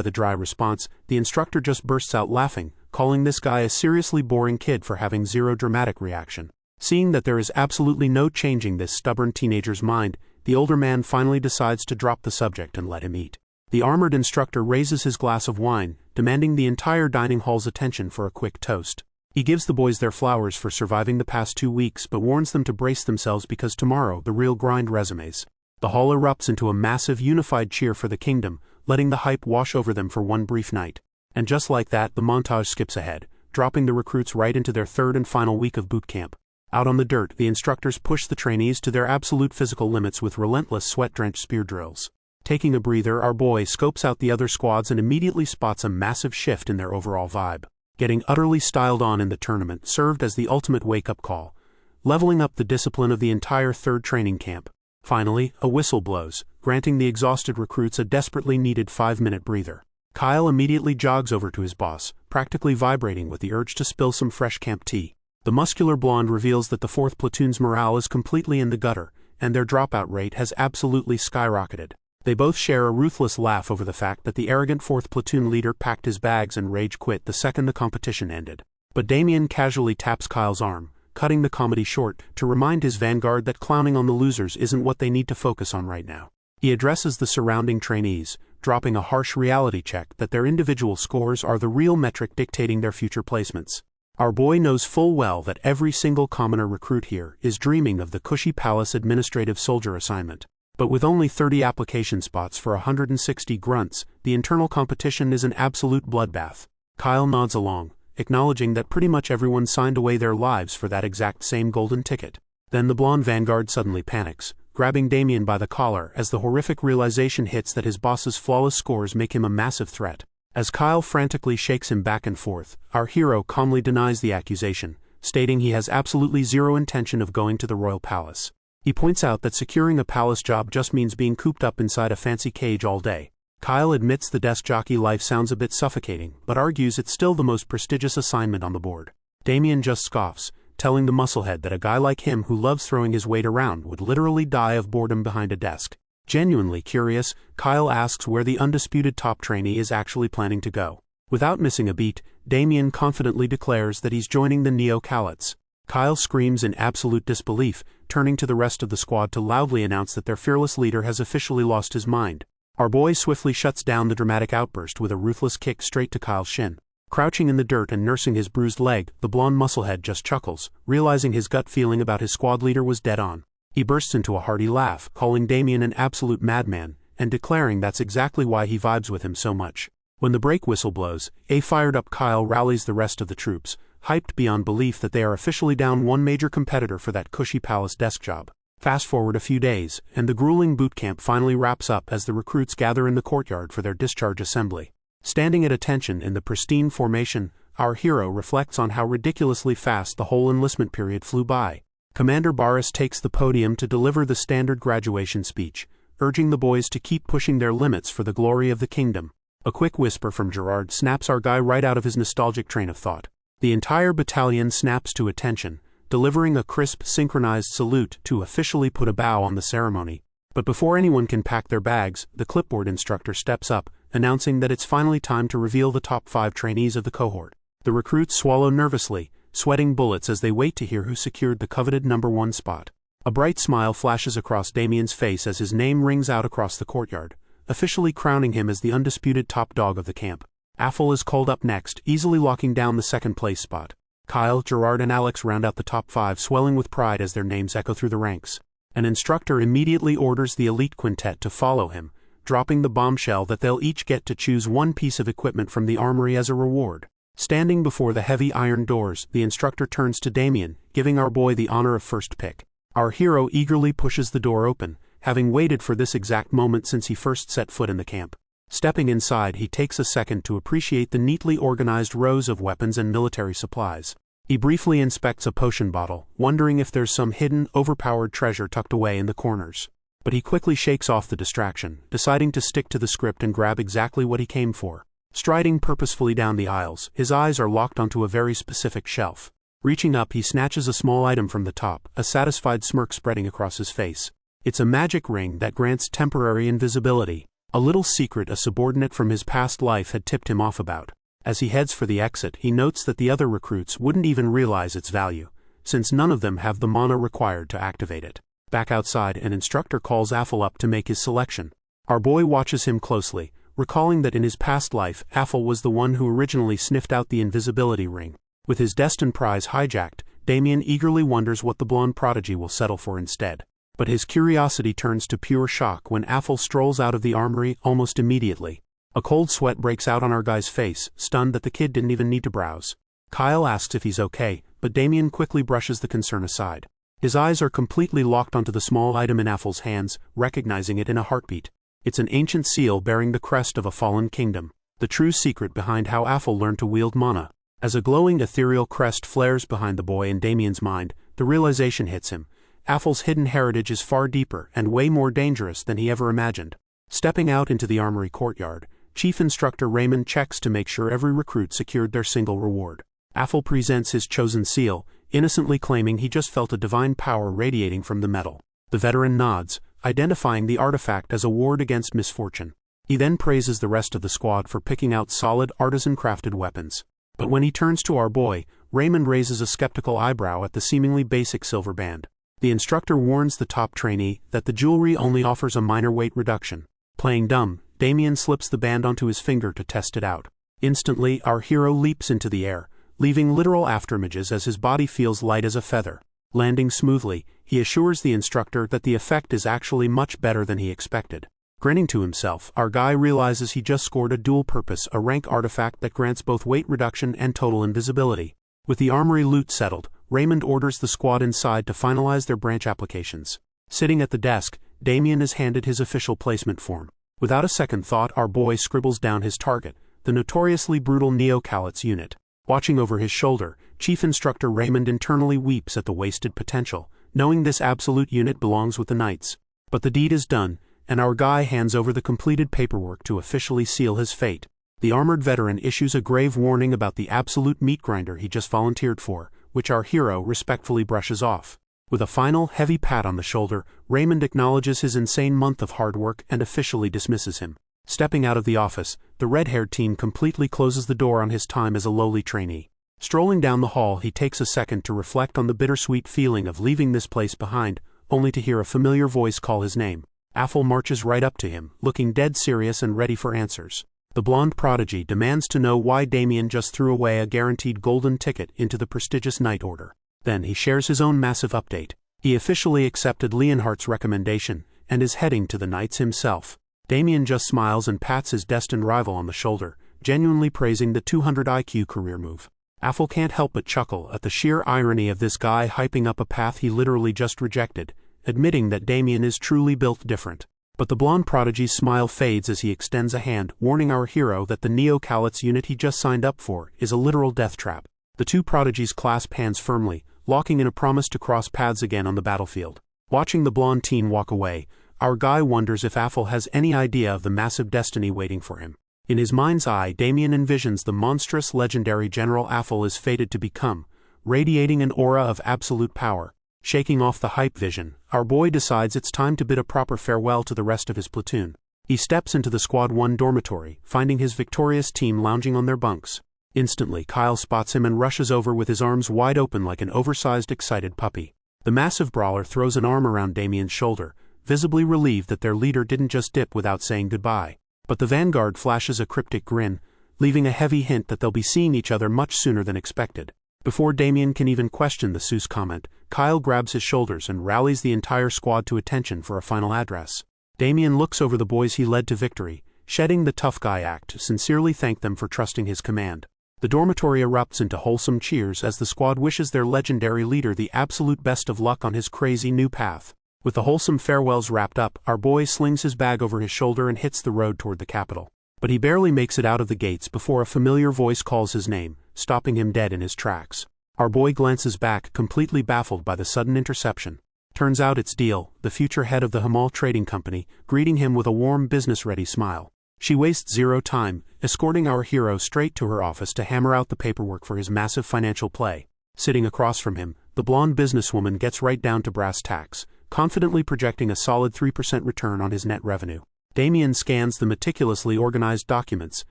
the dry response, the instructor just bursts out laughing, calling this guy a seriously boring kid for having zero dramatic reaction. Seeing that there is absolutely no changing this stubborn teenager's mind, the older man finally decides to drop the subject and let him eat. The armored instructor raises his glass of wine, demanding the entire dining hall's attention for a quick toast. He gives the boys their flowers for surviving the past 2 weeks but warns them to brace themselves because tomorrow the real grind resumes. The hall erupts into a massive unified cheer for the kingdom, letting the hype wash over them for one brief night. And just like that, the montage skips ahead, dropping the recruits right into their third and final week of boot camp. Out on the dirt, the instructors push the trainees to their absolute physical limits with relentless sweat-drenched spear drills. Taking a breather, our boy scopes out the other squads and immediately spots a massive shift in their overall vibe. Getting utterly styled on in the tournament served as the ultimate wake-up call, leveling up the discipline of the entire third training camp. Finally, a whistle blows, granting the exhausted recruits a desperately needed 5-minute breather. Kyle immediately jogs over to his boss, practically vibrating with the urge to spill some fresh camp tea. The muscular blonde reveals that the 4th platoon's morale is completely in the gutter, and their dropout rate has absolutely skyrocketed. They both share a ruthless laugh over the fact that the arrogant 4th platoon leader packed his bags and rage quit the second the competition ended. But Damien casually taps Kyle's arm, cutting the comedy short, to remind his vanguard that clowning on the losers isn't what they need to focus on right now. He addresses the surrounding trainees, dropping a harsh reality check that their individual scores are the real metric dictating their future placements. Our boy knows full well that every single commoner recruit here is dreaming of the cushy palace administrative soldier assignment. But with only 30 application spots for 160 grunts, the internal competition is an absolute bloodbath. Kyle nods along, acknowledging that pretty much everyone signed away their lives for that exact same golden ticket. Then the blonde vanguard suddenly panics, grabbing Damien by the collar as the horrific realization hits that his boss's flawless scores make him a massive threat. As Kyle frantically shakes him back and forth, our hero calmly denies the accusation, stating he has absolutely zero intention of going to the royal palace. He points out that securing a palace job just means being cooped up inside a fancy cage all day. Kyle admits the desk jockey life sounds a bit suffocating, but argues it's still the most prestigious assignment on the board. Damien just scoffs, telling the musclehead that a guy like him who loves throwing his weight around would literally die of boredom behind a desk. Genuinely curious, Kyle asks where the undisputed top trainee is actually planning to go. Without missing a beat, Damien confidently declares that he's joining the Neo-Calates. Kyle screams in absolute disbelief, turning to the rest of the squad to loudly announce that their fearless leader has officially lost his mind. Our boy swiftly shuts down the dramatic outburst with a ruthless kick straight to Kyle's shin. Crouching in the dirt and nursing his bruised leg, the blonde musclehead just chuckles, realizing his gut feeling about his squad leader was dead on. He bursts into a hearty laugh, calling Damien an absolute madman, and declaring that's exactly why he vibes with him so much. When the break whistle blows, a fired-up Kyle rallies the rest of the troops, hyped beyond belief that they are officially down one major competitor for that cushy palace desk job. Fast forward a few days, and the grueling boot camp finally wraps up as the recruits gather in the courtyard for their discharge assembly. Standing at attention in the pristine formation, our hero reflects on how ridiculously fast the whole enlistment period flew by. Commander Barris takes the podium to deliver the standard graduation speech, urging the boys to keep pushing their limits for the glory of the kingdom. A quick whisper from Gerard snaps our guy right out of his nostalgic train of thought. The entire battalion snaps to attention, delivering a crisp, synchronized salute to officially put a bow on the ceremony. But before anyone can pack their bags, the clipboard instructor steps up, announcing that it's finally time to reveal the top 5 trainees of the cohort. The recruits swallow nervously, sweating bullets as they wait to hear who secured the coveted number 1 spot. A bright smile flashes across Damien's face as his name rings out across the courtyard, officially crowning him as the undisputed top dog of the camp. Affl is called up next, easily locking down the second-place spot. Kyle, Gerard and Alex round out the top 5, swelling with pride as their names echo through the ranks. An instructor immediately orders the elite quintet to follow him, dropping the bombshell that they'll each get to choose one piece of equipment from the armory as a reward. Standing before the heavy iron doors, the instructor turns to Damien, giving our boy the honor of first pick. Our hero eagerly pushes the door open, having waited for this exact moment since he first set foot in the camp. Stepping inside, he takes a second to appreciate the neatly organized rows of weapons and military supplies. He briefly inspects a potion bottle, wondering if there's some hidden, overpowered treasure tucked away in the corners. But he quickly shakes off the distraction, deciding to stick to the script and grab exactly what he came for. Striding purposefully down the aisles, his eyes are locked onto a very specific shelf. Reaching up, he snatches a small item from the top, a satisfied smirk spreading across his face. It's a magic ring that grants temporary invisibility, a little secret a subordinate from his past life had tipped him off about. As he heads for the exit, he notes that the other recruits wouldn't even realize its value, since none of them have the mana required to activate it. Back outside, an instructor calls Affl up to make his selection. Our boy watches him closely, recalling that in his past life, Affl was the one who originally sniffed out the invisibility ring. With his destined prize hijacked, Damien eagerly wonders what the blonde prodigy will settle for instead. But his curiosity turns to pure shock when Affl strolls out of the armory almost immediately. A cold sweat breaks out on our guy's face, stunned that the kid didn't even need to browse. Kyle asks if he's okay, but Damien quickly brushes the concern aside. His eyes are completely locked onto the small item in Affl's hands, recognizing it in a heartbeat. It's an ancient seal bearing the crest of a fallen kingdom, the true secret behind how Affl learned to wield mana. As a glowing ethereal crest flares behind the boy in Damien's mind, the realization hits him. Affl's hidden heritage is far deeper and way more dangerous than he ever imagined. Stepping out into the armory courtyard, Chief Instructor Raymond checks to make sure every recruit secured their single reward. Affl presents his chosen seal, innocently claiming he just felt a divine power radiating from the metal. The veteran nods, identifying the artifact as a ward against misfortune. He then praises the rest of the squad for picking out solid, artisan-crafted weapons. But when he turns to our boy, Raymond raises a skeptical eyebrow at the seemingly basic silver band. The instructor warns the top trainee that the jewelry only offers a minor weight reduction. Playing dumb, Damien slips the band onto his finger to test it out. Instantly, our hero leaps into the air, leaving literal afterimages as his body feels light as a feather. Landing smoothly, he assures the instructor that the effect is actually much better than he expected. Grinning to himself, our guy realizes he just scored a dual purpose, a rank artifact that grants both weight reduction and total invisibility. With the armory loot settled, Raymond orders the squad inside to finalize their branch applications. Sitting at the desk, Damien is handed his official placement form. Without a second thought, our boy scribbles down his target, the notoriously brutal Neo-Calates unit. Watching over his shoulder, Chief Instructor Raymond internally weeps at the wasted potential, knowing this absolute unit belongs with the Knights. But the deed is done, and our guy hands over the completed paperwork to officially seal his fate. The armored veteran issues a grave warning about the absolute meat grinder he just volunteered for, which our hero respectfully brushes off. With a final, heavy pat on the shoulder, Raymond acknowledges his insane month of hard work and officially dismisses him. Stepping out of the office, the red-haired teen completely closes the door on his time as a lowly trainee. Strolling down the hall, he takes a second to reflect on the bittersweet feeling of leaving this place behind, only to hear a familiar voice call his name. Affl marches right up to him, looking dead serious and ready for answers. The blonde prodigy demands to know why Damien just threw away a guaranteed golden ticket into the prestigious Knight Order. Then he shares his own massive update. He officially accepted Leonhardt's recommendation, and is heading to the Knights himself. Damien just smiles and pats his destined rival on the shoulder, genuinely praising the 200 IQ career move. Affl can't help but chuckle at the sheer irony of this guy hyping up a path he literally just rejected, admitting that Damien is truly built different. But the blonde prodigy's smile fades as he extends a hand, warning our hero that the Neo-Calics unit he just signed up for is a literal death trap. The two prodigies clasp hands firmly, locking in a promise to cross paths again on the battlefield. Watching the blonde teen walk away, our guy wonders if Affl has any idea of the massive destiny waiting for him. In his mind's eye, Damien envisions the monstrous legendary General Affl is fated to become, radiating an aura of absolute power. Shaking off the hype vision, our boy decides it's time to bid a proper farewell to the rest of his platoon. He steps into the Squad 1 dormitory, finding his victorious team lounging on their bunks. Instantly, Kyle spots him and rushes over with his arms wide open like an oversized, excited puppy. The massive brawler throws an arm around Damien's shoulder, visibly relieved that their leader didn't just dip without saying goodbye. But the vanguard flashes a cryptic grin, leaving a heavy hint that they'll be seeing each other much sooner than expected. Before Damien can even question the Seuss comment, Kyle grabs his shoulders and rallies the entire squad to attention for a final address. Damien looks over the boys he led to victory, shedding the tough guy act to sincerely thank them for trusting his command. The dormitory erupts into wholesome cheers as the squad wishes their legendary leader the absolute best of luck on his crazy new path. With the wholesome farewells wrapped up, our boy slings his bag over his shoulder and hits the road toward the capital. But he barely makes it out of the gates before a familiar voice calls his name, stopping him dead in his tracks. Our boy glances back, completely baffled by the sudden interception. Turns out it's Deal, the future head of the Hamal Trading Company, greeting him with a warm, business-ready smile. She wastes zero time, escorting our hero straight to her office to hammer out the paperwork for his massive financial play. Sitting across from him, the blonde businesswoman gets right down to brass tacks, confidently projecting a solid 3% return on his net revenue. Damien scans the meticulously organized documents,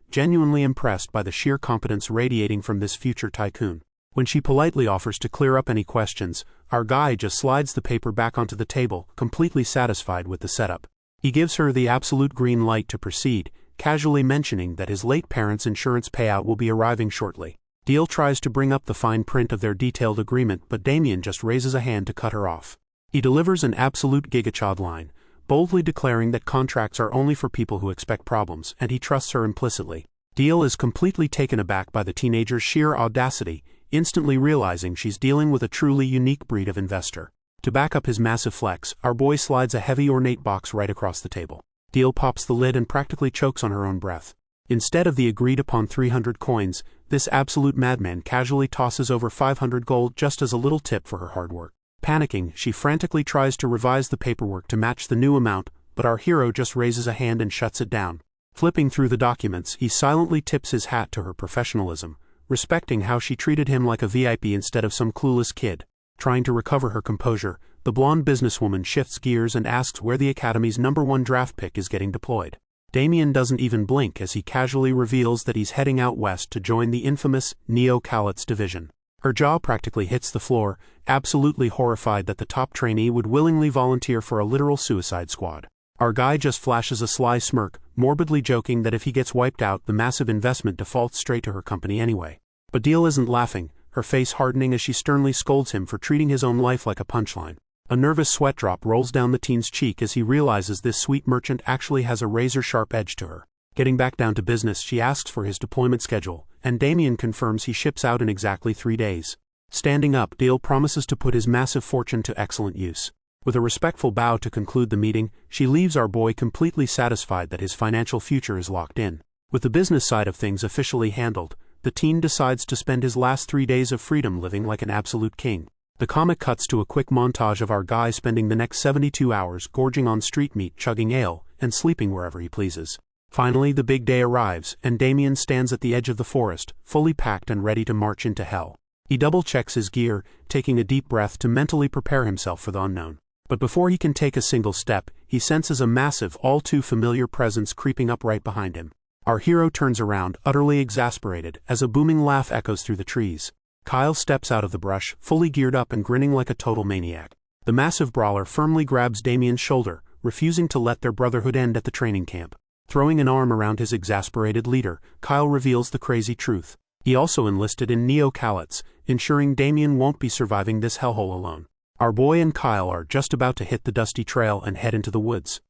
genuinely impressed by the sheer competence radiating from this future tycoon. When she politely offers to clear up any questions, our guy just slides the paper back onto the table, completely satisfied with the setup. He gives her the absolute green light to proceed, casually mentioning that his late parents' insurance payout will be arriving shortly. Deal tries to bring up the fine print of their detailed agreement, but Damien just raises a hand to cut her off. He delivers an absolute gigachad line, boldly declaring that contracts are only for people who expect problems, and he trusts her implicitly. Deal is completely taken aback by the teenager's sheer audacity, instantly realizing she's dealing with a truly unique breed of investor. To back up his massive flex, our boy slides a heavy ornate box right across the table. Deal pops the lid and practically chokes on her own breath. Instead of the agreed-upon 300 coins, this absolute madman casually tosses over 500 gold just as a little tip for her hard work. Panicking, she frantically tries to revise the paperwork to match the new amount, but our hero just raises a hand and shuts it down. Flipping through the documents, he silently tips his hat to her professionalism, respecting how she treated him like a VIP instead of some clueless kid. Trying to recover her composure, the blonde businesswoman shifts gears and asks where the Academy's #1 draft pick is getting deployed. Damien doesn't even blink as he casually reveals that he's heading out west to join the infamous Neo-Calics division. Her jaw practically hits the floor, absolutely horrified that the top trainee would willingly volunteer for a literal suicide squad. Our guy just flashes a sly smirk, morbidly joking that if he gets wiped out, the massive investment defaults straight to her company anyway. But Deal isn't laughing, her face hardening as she sternly scolds him for treating his own life like a punchline. A nervous sweat drop rolls down the teen's cheek as he realizes this sweet merchant actually has a razor-sharp edge to her. Getting back down to business, she asks for his deployment schedule, and Damien confirms he ships out in exactly 3 days. Standing up, Deal promises to put his massive fortune to excellent use. With a respectful bow to conclude the meeting, she leaves our boy completely satisfied that his financial future is locked in. With the business side of things officially handled, the teen decides to spend his last 3 days of freedom living like an absolute king. The comic cuts to a quick montage of our guy spending the next 72 hours gorging on street meat, chugging ale, and sleeping wherever he pleases. Finally, the big day arrives, and Damien stands at the edge of the forest, fully packed and ready to march into hell. He double-checks his gear, taking a deep breath to mentally prepare himself for the unknown. But before he can take a single step, he senses a massive, all-too-familiar presence creeping up right behind him. Our hero turns around, utterly exasperated, as a booming laugh echoes through the trees. Kyle steps out of the brush, fully geared up and grinning like a total maniac. The massive brawler firmly grabs Damien's shoulder, refusing to let their brotherhood end at the training camp. Throwing an arm around his exasperated leader, Kyle reveals the crazy truth. He also enlisted in Neo-Callets, ensuring Damien won't be surviving this hellhole alone. Our boy and Kyle are just about to hit the dusty trail and head into the woods,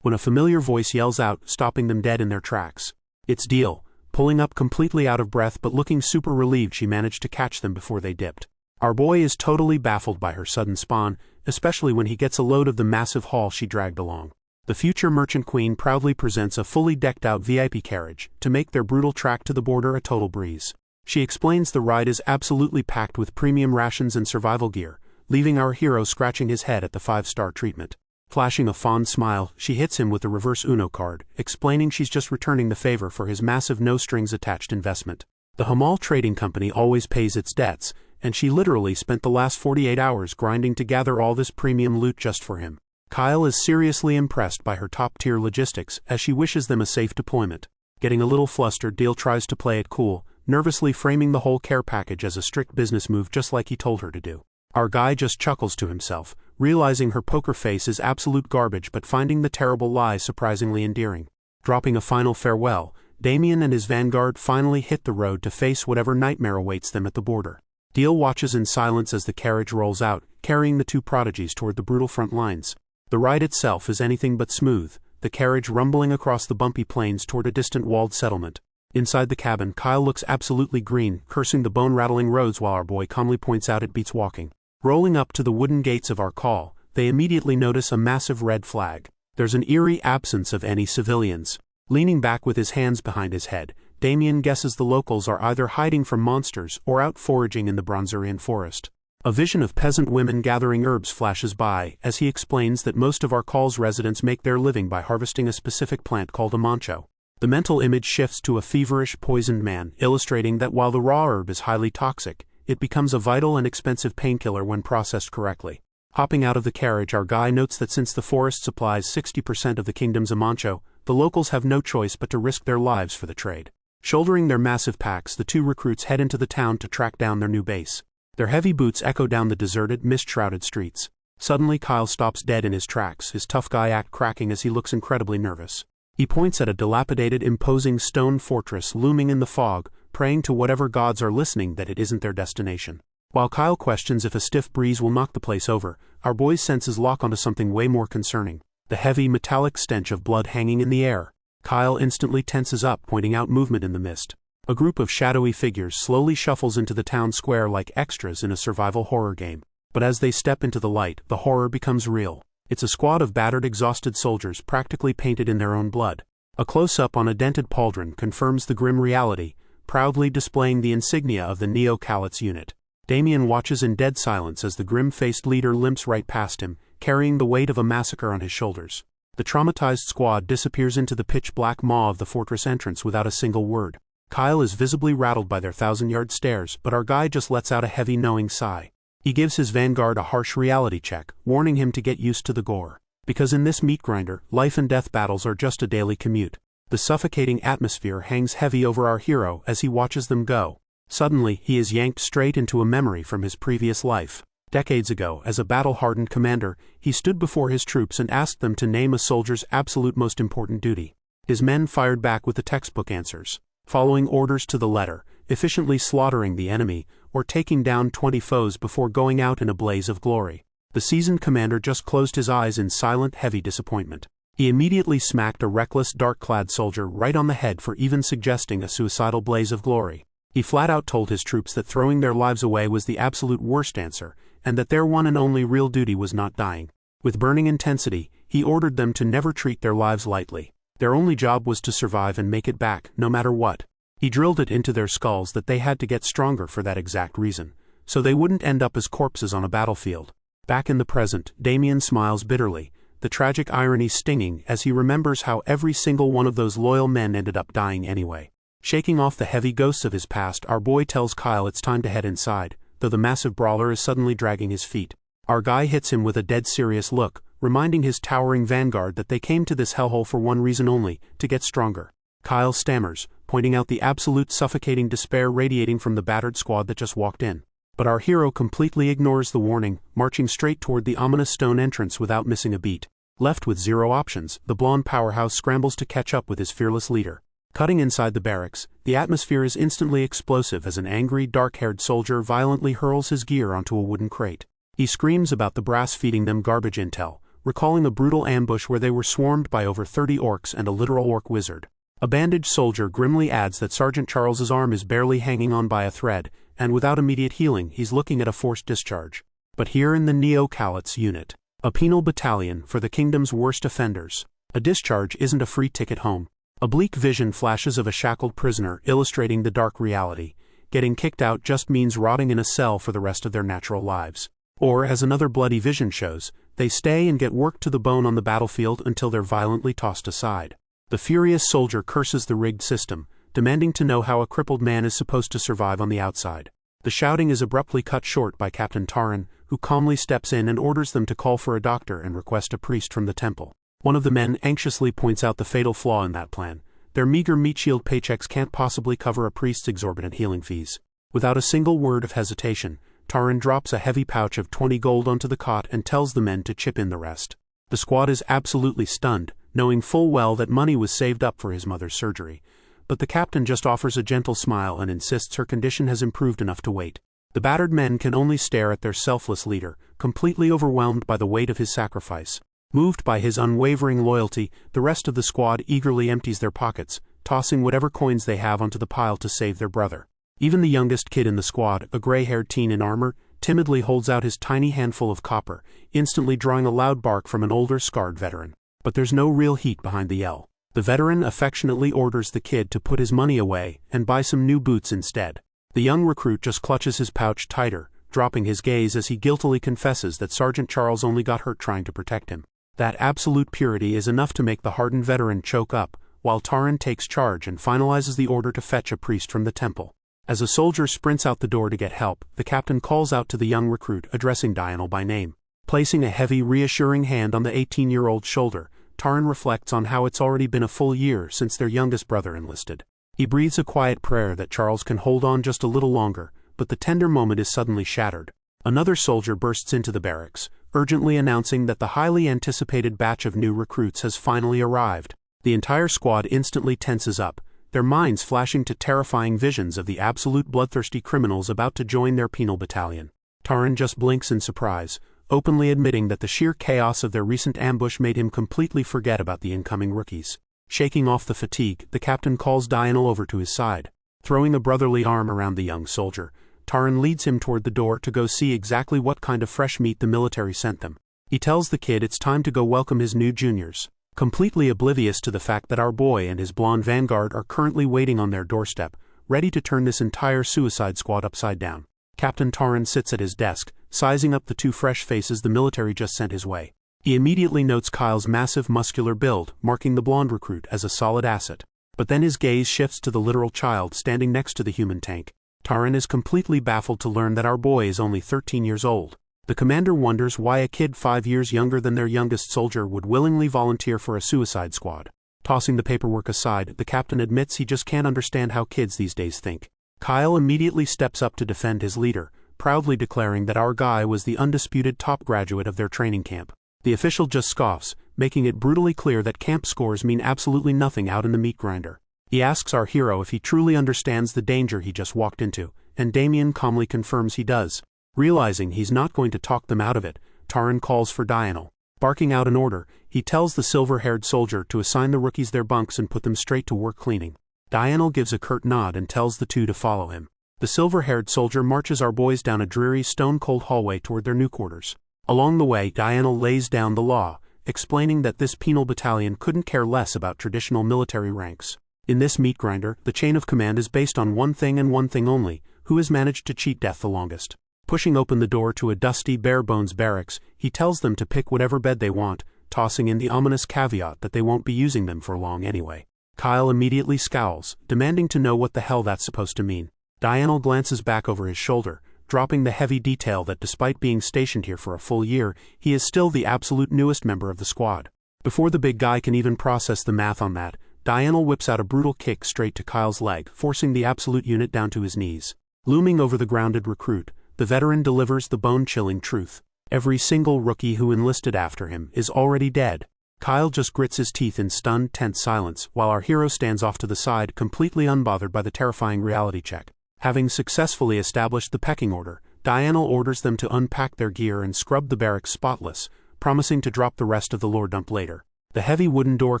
when a familiar voice yells out, stopping them dead in their tracks. It's Deal. Pulling up completely out of breath but looking super relieved she managed to catch them before they dipped. Our boy is totally baffled by her sudden spawn, especially when he gets a load of the massive haul she dragged along. The future merchant queen proudly presents a fully decked-out VIP carriage to make their brutal trek to the border a total breeze. She explains the ride is absolutely packed with premium rations and survival gear, leaving our hero scratching his head at the 5-star treatment. Flashing a fond smile, she hits him with a reverse Uno card, explaining she's just returning the favor for his massive no-strings-attached investment. The Hamal Trading Company always pays its debts, and she literally spent the last 48 hours grinding to gather all this premium loot just for him. Kyle is seriously impressed by her top-tier logistics as she wishes them a safe deployment. Getting a little flustered, Deal tries to play it cool, nervously framing the whole care package as a strict business move just like he told her to do. Our guy just chuckles to himself, realizing her poker face is absolute garbage but finding the terrible lie surprisingly endearing. Dropping a final farewell, Damien and his vanguard finally hit the road to face whatever nightmare awaits them at the border. Deal watches in silence as the carriage rolls out, carrying the two prodigies toward the brutal front lines. The ride itself is anything but smooth, the carriage rumbling across the bumpy plains toward a distant walled settlement. Inside the cabin, Kyle looks absolutely green, cursing the bone-rattling roads while our boy calmly points out it beats walking. Rolling up to the wooden gates of our call, they immediately notice a massive red flag. There's an eerie absence of any civilians. Leaning back with his hands behind his head, Damien guesses the locals are either hiding from monsters or out foraging in the Dronzerian forest. A vision of peasant women gathering herbs flashes by as he explains that most of our call's residents make their living by harvesting a specific plant called a mancho. The mental image shifts to a feverish, poisoned man, illustrating that while the raw herb is highly toxic, it becomes a vital and expensive painkiller when processed correctly. Hopping out of the carriage, our guy notes that since the forest supplies 60% of the kingdom's amancho, the locals have no choice but to risk their lives for the trade. Shouldering their massive packs, the two recruits head into the town to track down their new base. Their heavy boots echo down the deserted, mist-shrouded streets. Suddenly, Kyle stops dead in his tracks, his tough guy act cracking as he looks incredibly nervous. He points at a dilapidated, imposing stone fortress looming in the fog, praying to whatever gods are listening that it isn't their destination. While Kyle questions if a stiff breeze will knock the place over, our boy's senses lock onto something way more concerning. The heavy, metallic stench of blood hanging in the air. Kyle instantly tenses up, pointing out movement in the mist. A group of shadowy figures slowly shuffles into the town square like extras in a survival horror game. But as they step into the light, the horror becomes real. It's a squad of battered, exhausted soldiers practically painted in their own blood. A close-up on a dented pauldron confirms the grim reality, proudly displaying the insignia of the Neo-Callets unit. Damien watches in dead silence as the grim-faced leader limps right past him, carrying the weight of a massacre on his shoulders. The traumatized squad disappears into the pitch-black maw of the fortress entrance without a single word. Kyle is visibly rattled by their 1,000-yard stares, but our guy just lets out a heavy, knowing sigh. He gives his vanguard a harsh reality check, warning him to get used to the gore. Because in this meat grinder, life and death battles are just a daily commute. The suffocating atmosphere hangs heavy over our hero as he watches them go. Suddenly, he is yanked straight into a memory from his previous life. Decades ago, as a battle-hardened commander, he stood before his troops and asked them to name a soldier's absolute most important duty. His men fired back with the textbook answers. Following orders to the letter, efficiently slaughtering the enemy, or taking down 20 foes before going out in a blaze of glory. The seasoned commander just closed his eyes in silent, heavy disappointment. He immediately smacked a reckless, dark-clad soldier right on the head for even suggesting a suicidal blaze of glory. He flat-out told his troops that throwing their lives away was the absolute worst answer, and that their one and only real duty was not dying. With burning intensity, he ordered them to never treat their lives lightly. Their only job was to survive and make it back, no matter what. He drilled it into their skulls that they had to get stronger for that exact reason, so they wouldn't end up as corpses on a battlefield. Back in the present, Damien smiles bitterly, the tragic irony stinging as he remembers how every single one of those loyal men ended up dying anyway. Shaking off the heavy ghosts of his past, our boy tells Kyle it's time to head inside, though the massive brawler is suddenly dragging his feet. Our guy hits him with a dead serious look, reminding his towering vanguard that they came to this hellhole for one reason only, to get stronger. Kyle stammers, pointing out the absolute suffocating despair radiating from the battered squad that just walked in. But our hero completely ignores the warning, marching straight toward the ominous stone entrance without missing a beat. Left with zero options, the blonde powerhouse scrambles to catch up with his fearless leader. Cutting inside the barracks, the atmosphere is instantly explosive as an angry, dark-haired soldier violently hurls his gear onto a wooden crate. He screams about the brass feeding them garbage intel, recalling a brutal ambush where they were swarmed by over 30 orcs and a literal orc wizard. A bandaged soldier grimly adds that Sergeant Charles's arm is barely hanging on by a thread, and without immediate healing he's looking at a forced discharge. But here in the Neo-Calit's unit, a penal battalion for the kingdom's worst offenders, a discharge isn't a free ticket home. A bleak vision flashes of a shackled prisoner illustrating the dark reality. Getting kicked out just means rotting in a cell for the rest of their natural lives. Or, as another bloody vision shows, they stay and get worked to the bone on the battlefield until they're violently tossed aside. The furious soldier curses the rigged system, demanding to know how a crippled man is supposed to survive on the outside. The shouting is abruptly cut short by Captain Taran, who calmly steps in and orders them to call for a doctor and request a priest from the temple. One of the men anxiously points out the fatal flaw in that plan. Their meager meat shield paychecks can't possibly cover a priest's exorbitant healing fees. Without a single word of hesitation, Taran drops a heavy pouch of 20 gold onto the cot and tells the men to chip in the rest. The squad is absolutely stunned, knowing full well that money was saved up for his mother's surgery. But the captain just offers a gentle smile and insists her condition has improved enough to wait. The battered men can only stare at their selfless leader, completely overwhelmed by the weight of his sacrifice. Moved by his unwavering loyalty, the rest of the squad eagerly empties their pockets, tossing whatever coins they have onto the pile to save their brother. Even the youngest kid in the squad, a gray-haired teen in armor, timidly holds out his tiny handful of copper, instantly drawing a loud bark from an older, scarred veteran. But there's no real heat behind the yell. The veteran affectionately orders the kid to put his money away and buy some new boots instead. The young recruit just clutches his pouch tighter, dropping his gaze as he guiltily confesses that Sergeant Charles only got hurt trying to protect him. That absolute purity is enough to make the hardened veteran choke up, while Taran takes charge and finalizes the order to fetch a priest from the temple. As a soldier sprints out the door to get help, the captain calls out to the young recruit, addressing Dionel by name. Placing a heavy, reassuring hand on the 18-year-old's shoulder, Taran reflects on how it's already been a full year since their youngest brother enlisted. He breathes a quiet prayer that Charles can hold on just a little longer, but the tender moment is suddenly shattered. Another soldier bursts into the barracks, urgently announcing that the highly anticipated batch of new recruits has finally arrived. The entire squad instantly tenses up, their minds flashing to terrifying visions of the absolute bloodthirsty criminals about to join their penal battalion. Taran just blinks in surprise, openly admitting that the sheer chaos of their recent ambush made him completely forget about the incoming rookies. Shaking off the fatigue, the captain calls Dionel over to his side. Throwing a brotherly arm around the young soldier, Taran leads him toward the door to go see exactly what kind of fresh meat the military sent them. He tells the kid it's time to go welcome his new juniors, completely oblivious to the fact that our boy and his blonde vanguard are currently waiting on their doorstep, ready to turn this entire suicide squad upside down. Captain Taran sits at his desk, sizing up the two fresh faces the military just sent his way. He immediately notes Kyle's massive muscular build, marking the blonde recruit as a solid asset. But then his gaze shifts to the literal child standing next to the human tank. Taran is completely baffled to learn that our boy is only 13 years old. The commander wonders why a kid 5 years younger than their youngest soldier would willingly volunteer for a suicide squad. Tossing the paperwork aside, the captain admits he just can't understand how kids these days think. Kyle immediately steps up to defend his leader, proudly declaring that our guy was the undisputed top graduate of their training camp. The official just scoffs, making it brutally clear that camp scores mean absolutely nothing out in the meat grinder. He asks our hero if he truly understands the danger he just walked into, and Damien calmly confirms he does. Realizing he's not going to talk them out of it, Taran calls for Dionel. Barking out an order, he tells the silver-haired soldier to assign the rookies their bunks and put them straight to work cleaning. Dionel gives a curt nod and tells the two to follow him. The silver-haired soldier marches our boys down a dreary, stone-cold hallway toward their new quarters. Along the way, Dionel lays down the law, explaining that this penal battalion couldn't care less about traditional military ranks. In this meat grinder, the chain of command is based on one thing and one thing only: who has managed to cheat death the longest. Pushing open the door to a dusty, bare-bones barracks, he tells them to pick whatever bed they want, tossing in the ominous caveat that they won't be using them for long anyway. Kyle immediately scowls, demanding to know what the hell that's supposed to mean. Diurnal glances back over his shoulder, dropping the heavy detail that despite being stationed here for a full year, he is still the absolute newest member of the squad. Before the big guy can even process the math on that, Diurnal whips out a brutal kick straight to Kyle's leg, forcing the absolute unit down to his knees. Looming over the grounded recruit, the veteran delivers the bone-chilling truth. Every single rookie who enlisted after him is already dead. Kyle just grits his teeth in stunned, tense silence, while our hero stands off to the side, completely unbothered by the terrifying reality check. Having successfully established the pecking order, Diurnal orders them to unpack their gear and scrub the barracks spotless, promising to drop the rest of the lore dump later. The heavy wooden door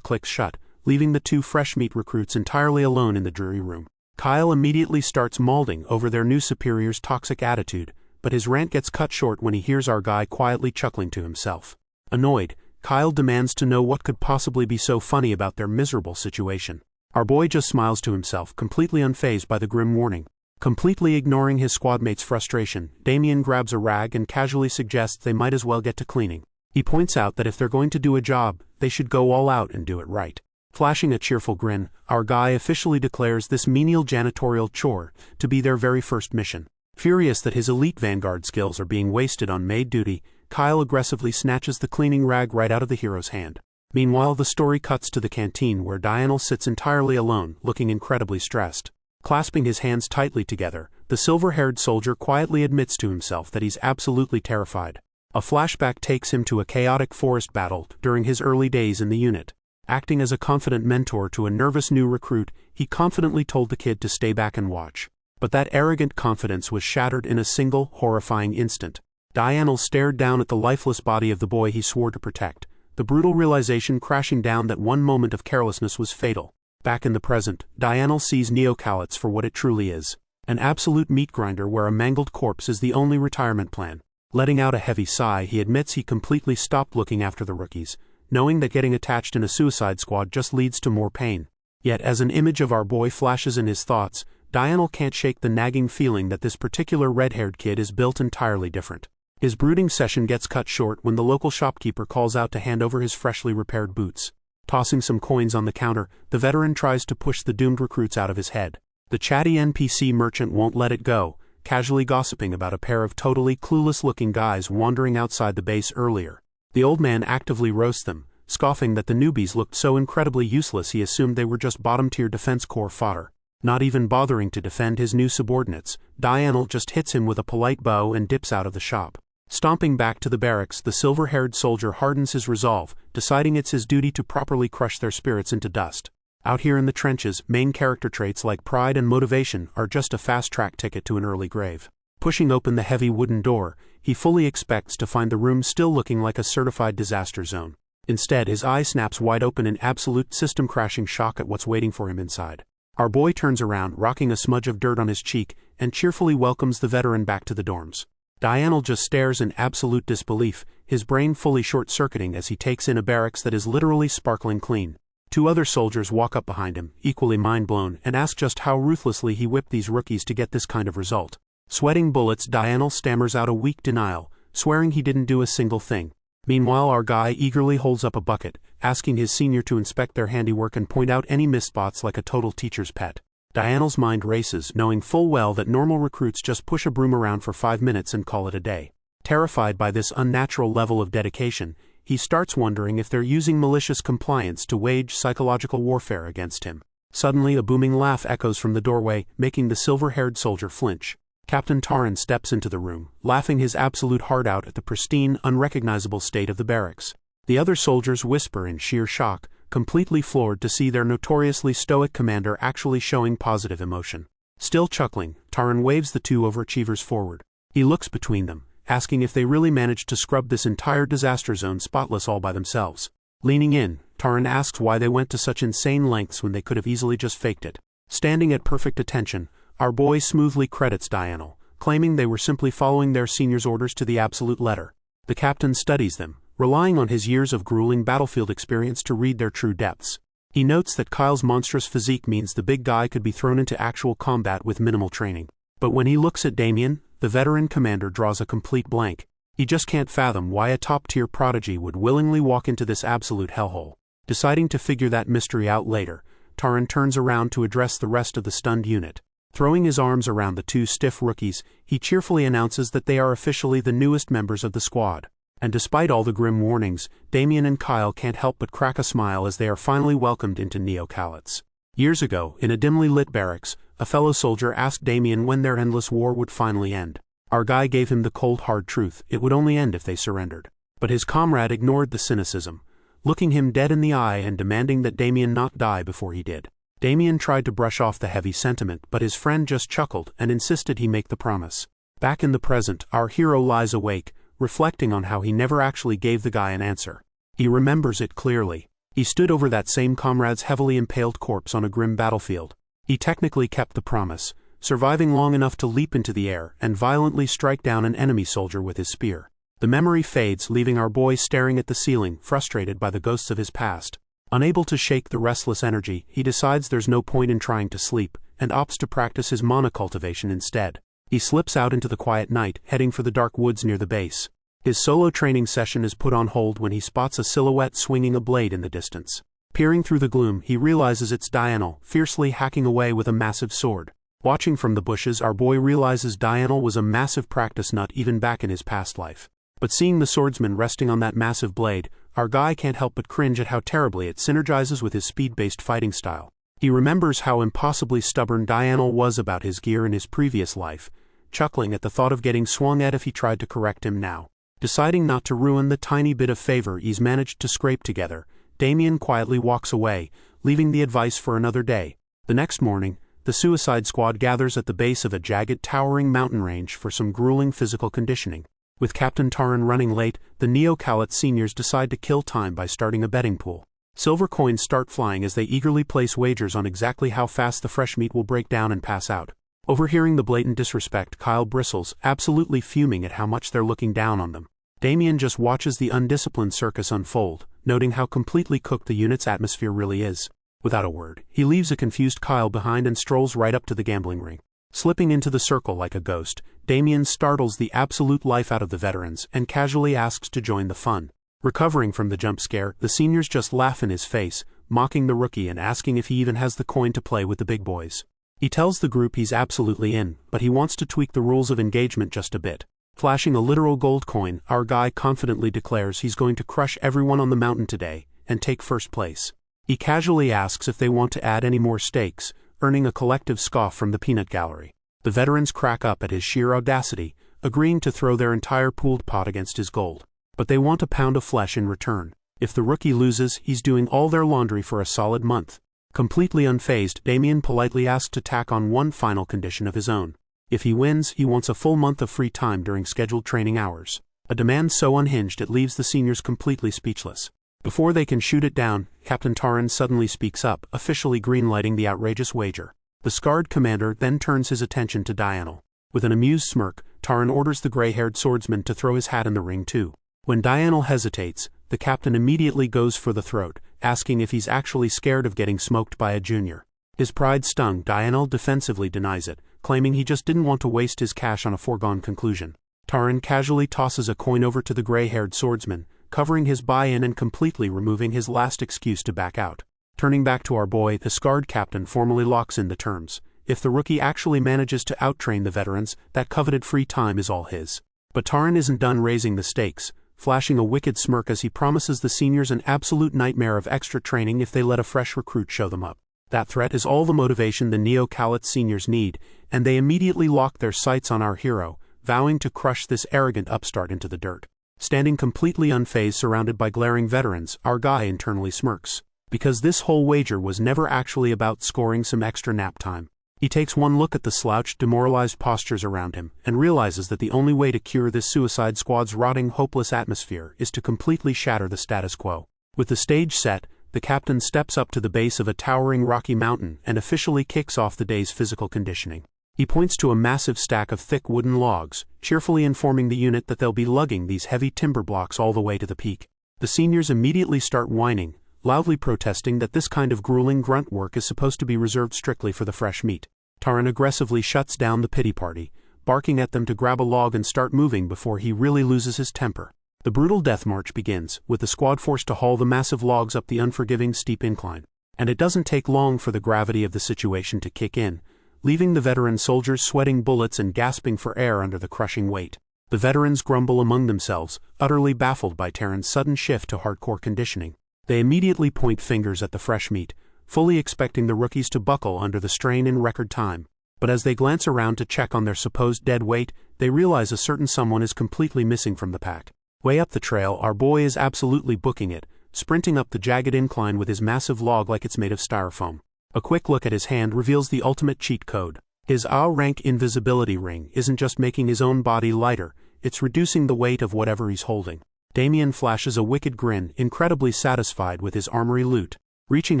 clicks shut, leaving the two fresh meat recruits entirely alone in the dreary room. Kyle immediately starts mauling over their new superior's toxic attitude, but his rant gets cut short when he hears our guy quietly chuckling to himself. Annoyed, Kyle demands to know what could possibly be so funny about their miserable situation. Our boy just smiles to himself, completely unfazed by the grim warning. Completely ignoring his squadmate's frustration, Damien grabs a rag and casually suggests they might as well get to cleaning. He points out that if they're going to do a job, they should go all out and do it right. Flashing a cheerful grin, our guy officially declares this menial janitorial chore to be their very first mission. Furious that his elite vanguard skills are being wasted on maid duty, Kyle aggressively snatches the cleaning rag right out of the hero's hand. Meanwhile, the story cuts to the canteen where Diurnal sits entirely alone, looking incredibly stressed. Clasping his hands tightly together, the silver-haired soldier quietly admits to himself that he's absolutely terrified. A flashback takes him to a chaotic forest battle during his early days in the unit. Acting as a confident mentor to a nervous new recruit, he confidently told the kid to stay back and watch. But that arrogant confidence was shattered in a single, horrifying instant. Diurnal stared down at the lifeless body of the boy he swore to protect, the brutal realization crashing down that one moment of carelessness was fatal. Back in the present, Diurnal sees neocalites for what it truly is: an absolute meat grinder where a mangled corpse is the only retirement plan. Letting out a heavy sigh, he admits he completely stopped looking after the rookies, knowing that getting attached in a suicide squad just leads to more pain. Yet as an image of our boy flashes in his thoughts, Diurnal can't shake the nagging feeling that this particular red-haired kid is built entirely different. His brooding session gets cut short when the local shopkeeper calls out to hand over his freshly repaired boots. Tossing some coins on the counter, the veteran tries to push the doomed recruits out of his head. The chatty NPC merchant won't let it go, casually gossiping about a pair of totally clueless-looking guys wandering outside the base earlier. The old man actively roasts them, scoffing that the newbies looked so incredibly useless he assumed they were just bottom-tier Defense Corps fodder. Not even bothering to defend his new subordinates, Diurnal just hits him with a polite bow and dips out of the shop. Stomping back to the barracks, the silver-haired soldier hardens his resolve, deciding it's his duty to properly crush their spirits into dust. Out here in the trenches, main character traits like pride and motivation are just a fast-track ticket to an early grave. Pushing open the heavy wooden door, he fully expects to find the room still looking like a certified disaster zone. Instead, his eye snaps wide open in absolute system-crashing shock at what's waiting for him inside. Our boy turns around, rocking a smudge of dirt on his cheek, and cheerfully welcomes the veteran back to the dorms. Diurnal just stares in absolute disbelief, his brain fully short-circuiting as he takes in a barracks that is literally sparkling clean. Two other soldiers walk up behind him, equally mind-blown, and ask just how ruthlessly he whipped these rookies to get this kind of result. Sweating bullets, Diurnal stammers out a weak denial, swearing he didn't do a single thing. Meanwhile, our guy eagerly holds up a bucket, asking his senior to inspect their handiwork and point out any missed spots like a total teacher's pet. Diurnal's mind races, knowing full well that normal recruits just push a broom around for 5 minutes and call it a day. Terrified by this unnatural level of dedication, he starts wondering if they're using malicious compliance to wage psychological warfare against him. Suddenly, a booming laugh echoes from the doorway, making the silver-haired soldier flinch. Captain Taran steps into the room, laughing his absolute heart out at the pristine, unrecognizable state of the barracks. The other soldiers whisper in sheer shock, completely floored to see their notoriously stoic commander actually showing positive emotion. Still chuckling, Taran waves the two overachievers forward. He looks between them, asking if they really managed to scrub this entire disaster zone spotless all by themselves. Leaning in, Taran asks why they went to such insane lengths when they could have easily just faked it. Standing at perfect attention, our boy smoothly credits Diurnal, claiming they were simply following their senior's orders to the absolute letter. The captain studies them, relying on his years of grueling battlefield experience to read their true depths. He notes that Kyle's monstrous physique means the big guy could be thrown into actual combat with minimal training. But when he looks at Damien, the veteran commander draws a complete blank. He just can't fathom why a top-tier prodigy would willingly walk into this absolute hellhole. Deciding to figure that mystery out later, Taran turns around to address the rest of the stunned unit. Throwing his arms around the two stiff rookies, he cheerfully announces that they are officially the newest members of the squad. And despite all the grim warnings, Damien and Kyle can't help but crack a smile as they are finally welcomed into Neo-Calit's. Years ago, in a dimly lit barracks, a fellow soldier asked Damien when their endless war would finally end. Our guy gave him the cold hard truth: it would only end if they surrendered. But his comrade ignored the cynicism, looking him dead in the eye and demanding that Damien not die before he did. Damien tried to brush off the heavy sentiment, but his friend just chuckled and insisted he make the promise. Back in the present, our hero lies awake, reflecting on how he never actually gave the guy an answer. He remembers it clearly. He stood over that same comrade's heavily impaled corpse on a grim battlefield. He technically kept the promise, surviving long enough to leap into the air and violently strike down an enemy soldier with his spear. The memory fades, leaving our boy staring at the ceiling, frustrated by the ghosts of his past. Unable to shake the restless energy, he decides there's no point in trying to sleep, and opts to practice his mana cultivation instead. He slips out into the quiet night, heading for the dark woods near the base. His solo training session is put on hold when he spots a silhouette swinging a blade in the distance. Peering through the gloom, he realizes it's Yahello, fiercely hacking away with a massive sword. Watching from the bushes, our boy realizes Yahello was a massive practice nut even back in his past life. But seeing the swordsman resting on that massive blade, our guy can't help but cringe at how terribly it synergizes with his speed-based fighting style. He remembers how impossibly stubborn Yahello was about his gear in his previous life, chuckling at the thought of getting swung at if he tried to correct him now. Deciding not to ruin the tiny bit of favor he's managed to scrape together, Damien quietly walks away, leaving the advice for another day. The next morning, the Suicide Squad gathers at the base of a jagged, towering mountain range for some grueling physical conditioning. With Captain Taran running late, the Neo-Calit seniors decide to kill time by starting a betting pool. Silver coins start flying as they eagerly place wagers on exactly how fast the fresh meat will break down and pass out. Overhearing the blatant disrespect, Kyle bristles, absolutely fuming at how much they're looking down on them. Damien just watches the undisciplined circus unfold, noting how completely cooked the unit's atmosphere really is. Without a word, he leaves a confused Kyle behind and strolls right up to the gambling ring. Slipping into the circle like a ghost, Damien startles the absolute life out of the veterans and casually asks to join the fun. Recovering from the jump scare, the seniors just laugh in his face, mocking the rookie and asking if he even has the coin to play with the big boys. He tells the group he's absolutely in, but he wants to tweak the rules of engagement just a bit. Flashing a literal gold coin, our guy confidently declares he's going to crush everyone on the mountain today and take first place. He casually asks if they want to add any more stakes, earning a collective scoff from the peanut gallery. The veterans crack up at his sheer audacity, agreeing to throw their entire pooled pot against his gold. But they want a pound of flesh in return. If the rookie loses, he's doing all their laundry for a solid month. Completely unfazed, Damien politely asks to tack on one final condition of his own. If he wins, he wants a full month of free time during scheduled training hours. A demand so unhinged it leaves the seniors completely speechless. Before they can shoot it down, Captain Taran suddenly speaks up, officially greenlighting the outrageous wager. The scarred commander then turns his attention to Yahello. With an amused smirk, Taran orders the gray-haired swordsman to throw his hat in the ring too. When Yahello hesitates, the captain immediately goes for the throat, asking if he's actually scared of getting smoked by a junior. His pride stung, Yahello defensively denies it, claiming he just didn't want to waste his cash on a foregone conclusion. Taran casually tosses a coin over to the gray-haired swordsman, covering his buy-in and completely removing his last excuse to back out. Turning back to our boy, the scarred captain formally locks in the terms. If the rookie actually manages to outtrain the veterans, that coveted free time is all his. But Taran isn't done raising the stakes, flashing a wicked smirk as he promises the seniors an absolute nightmare of extra training if they let a fresh recruit show them up. That threat is all the motivation the Neo-Calit seniors need, and they immediately lock their sights on our hero, vowing to crush this arrogant upstart into the dirt. Standing completely unfazed surrounded by glaring veterans, our guy internally smirks. Because this whole wager was never actually about scoring some extra nap time. He takes one look at the slouched, demoralized postures around him, and realizes that the only way to cure this Suicide Squad's rotting, hopeless atmosphere is to completely shatter the status quo. With the stage set, the captain steps up to the base of a towering rocky mountain and officially kicks off the day's physical conditioning. He points to a massive stack of thick wooden logs, cheerfully informing the unit that they'll be lugging these heavy timber blocks all the way to the peak. The seniors immediately start whining, loudly protesting that this kind of grueling grunt work is supposed to be reserved strictly for the fresh meat. Taran aggressively shuts down the pity party, barking at them to grab a log and start moving before he really loses his temper. The brutal death march begins, with the squad forced to haul the massive logs up the unforgiving steep incline. And it doesn't take long for the gravity of the situation to kick in, leaving the veteran soldiers sweating bullets and gasping for air under the crushing weight. The veterans grumble among themselves, utterly baffled by Taran's sudden shift to hardcore conditioning. They immediately point fingers at the fresh meat, fully expecting the rookies to buckle under the strain in record time. But as they glance around to check on their supposed dead weight, they realize a certain someone is completely missing from the pack. Way up the trail, our boy is absolutely booking it, sprinting up the jagged incline with his massive log like it's made of styrofoam. A quick look at his hand reveals the ultimate cheat code. His A-rank invisibility ring isn't just making his own body lighter, it's reducing the weight of whatever he's holding. Damien flashes a wicked grin, incredibly satisfied with his armory loot. Reaching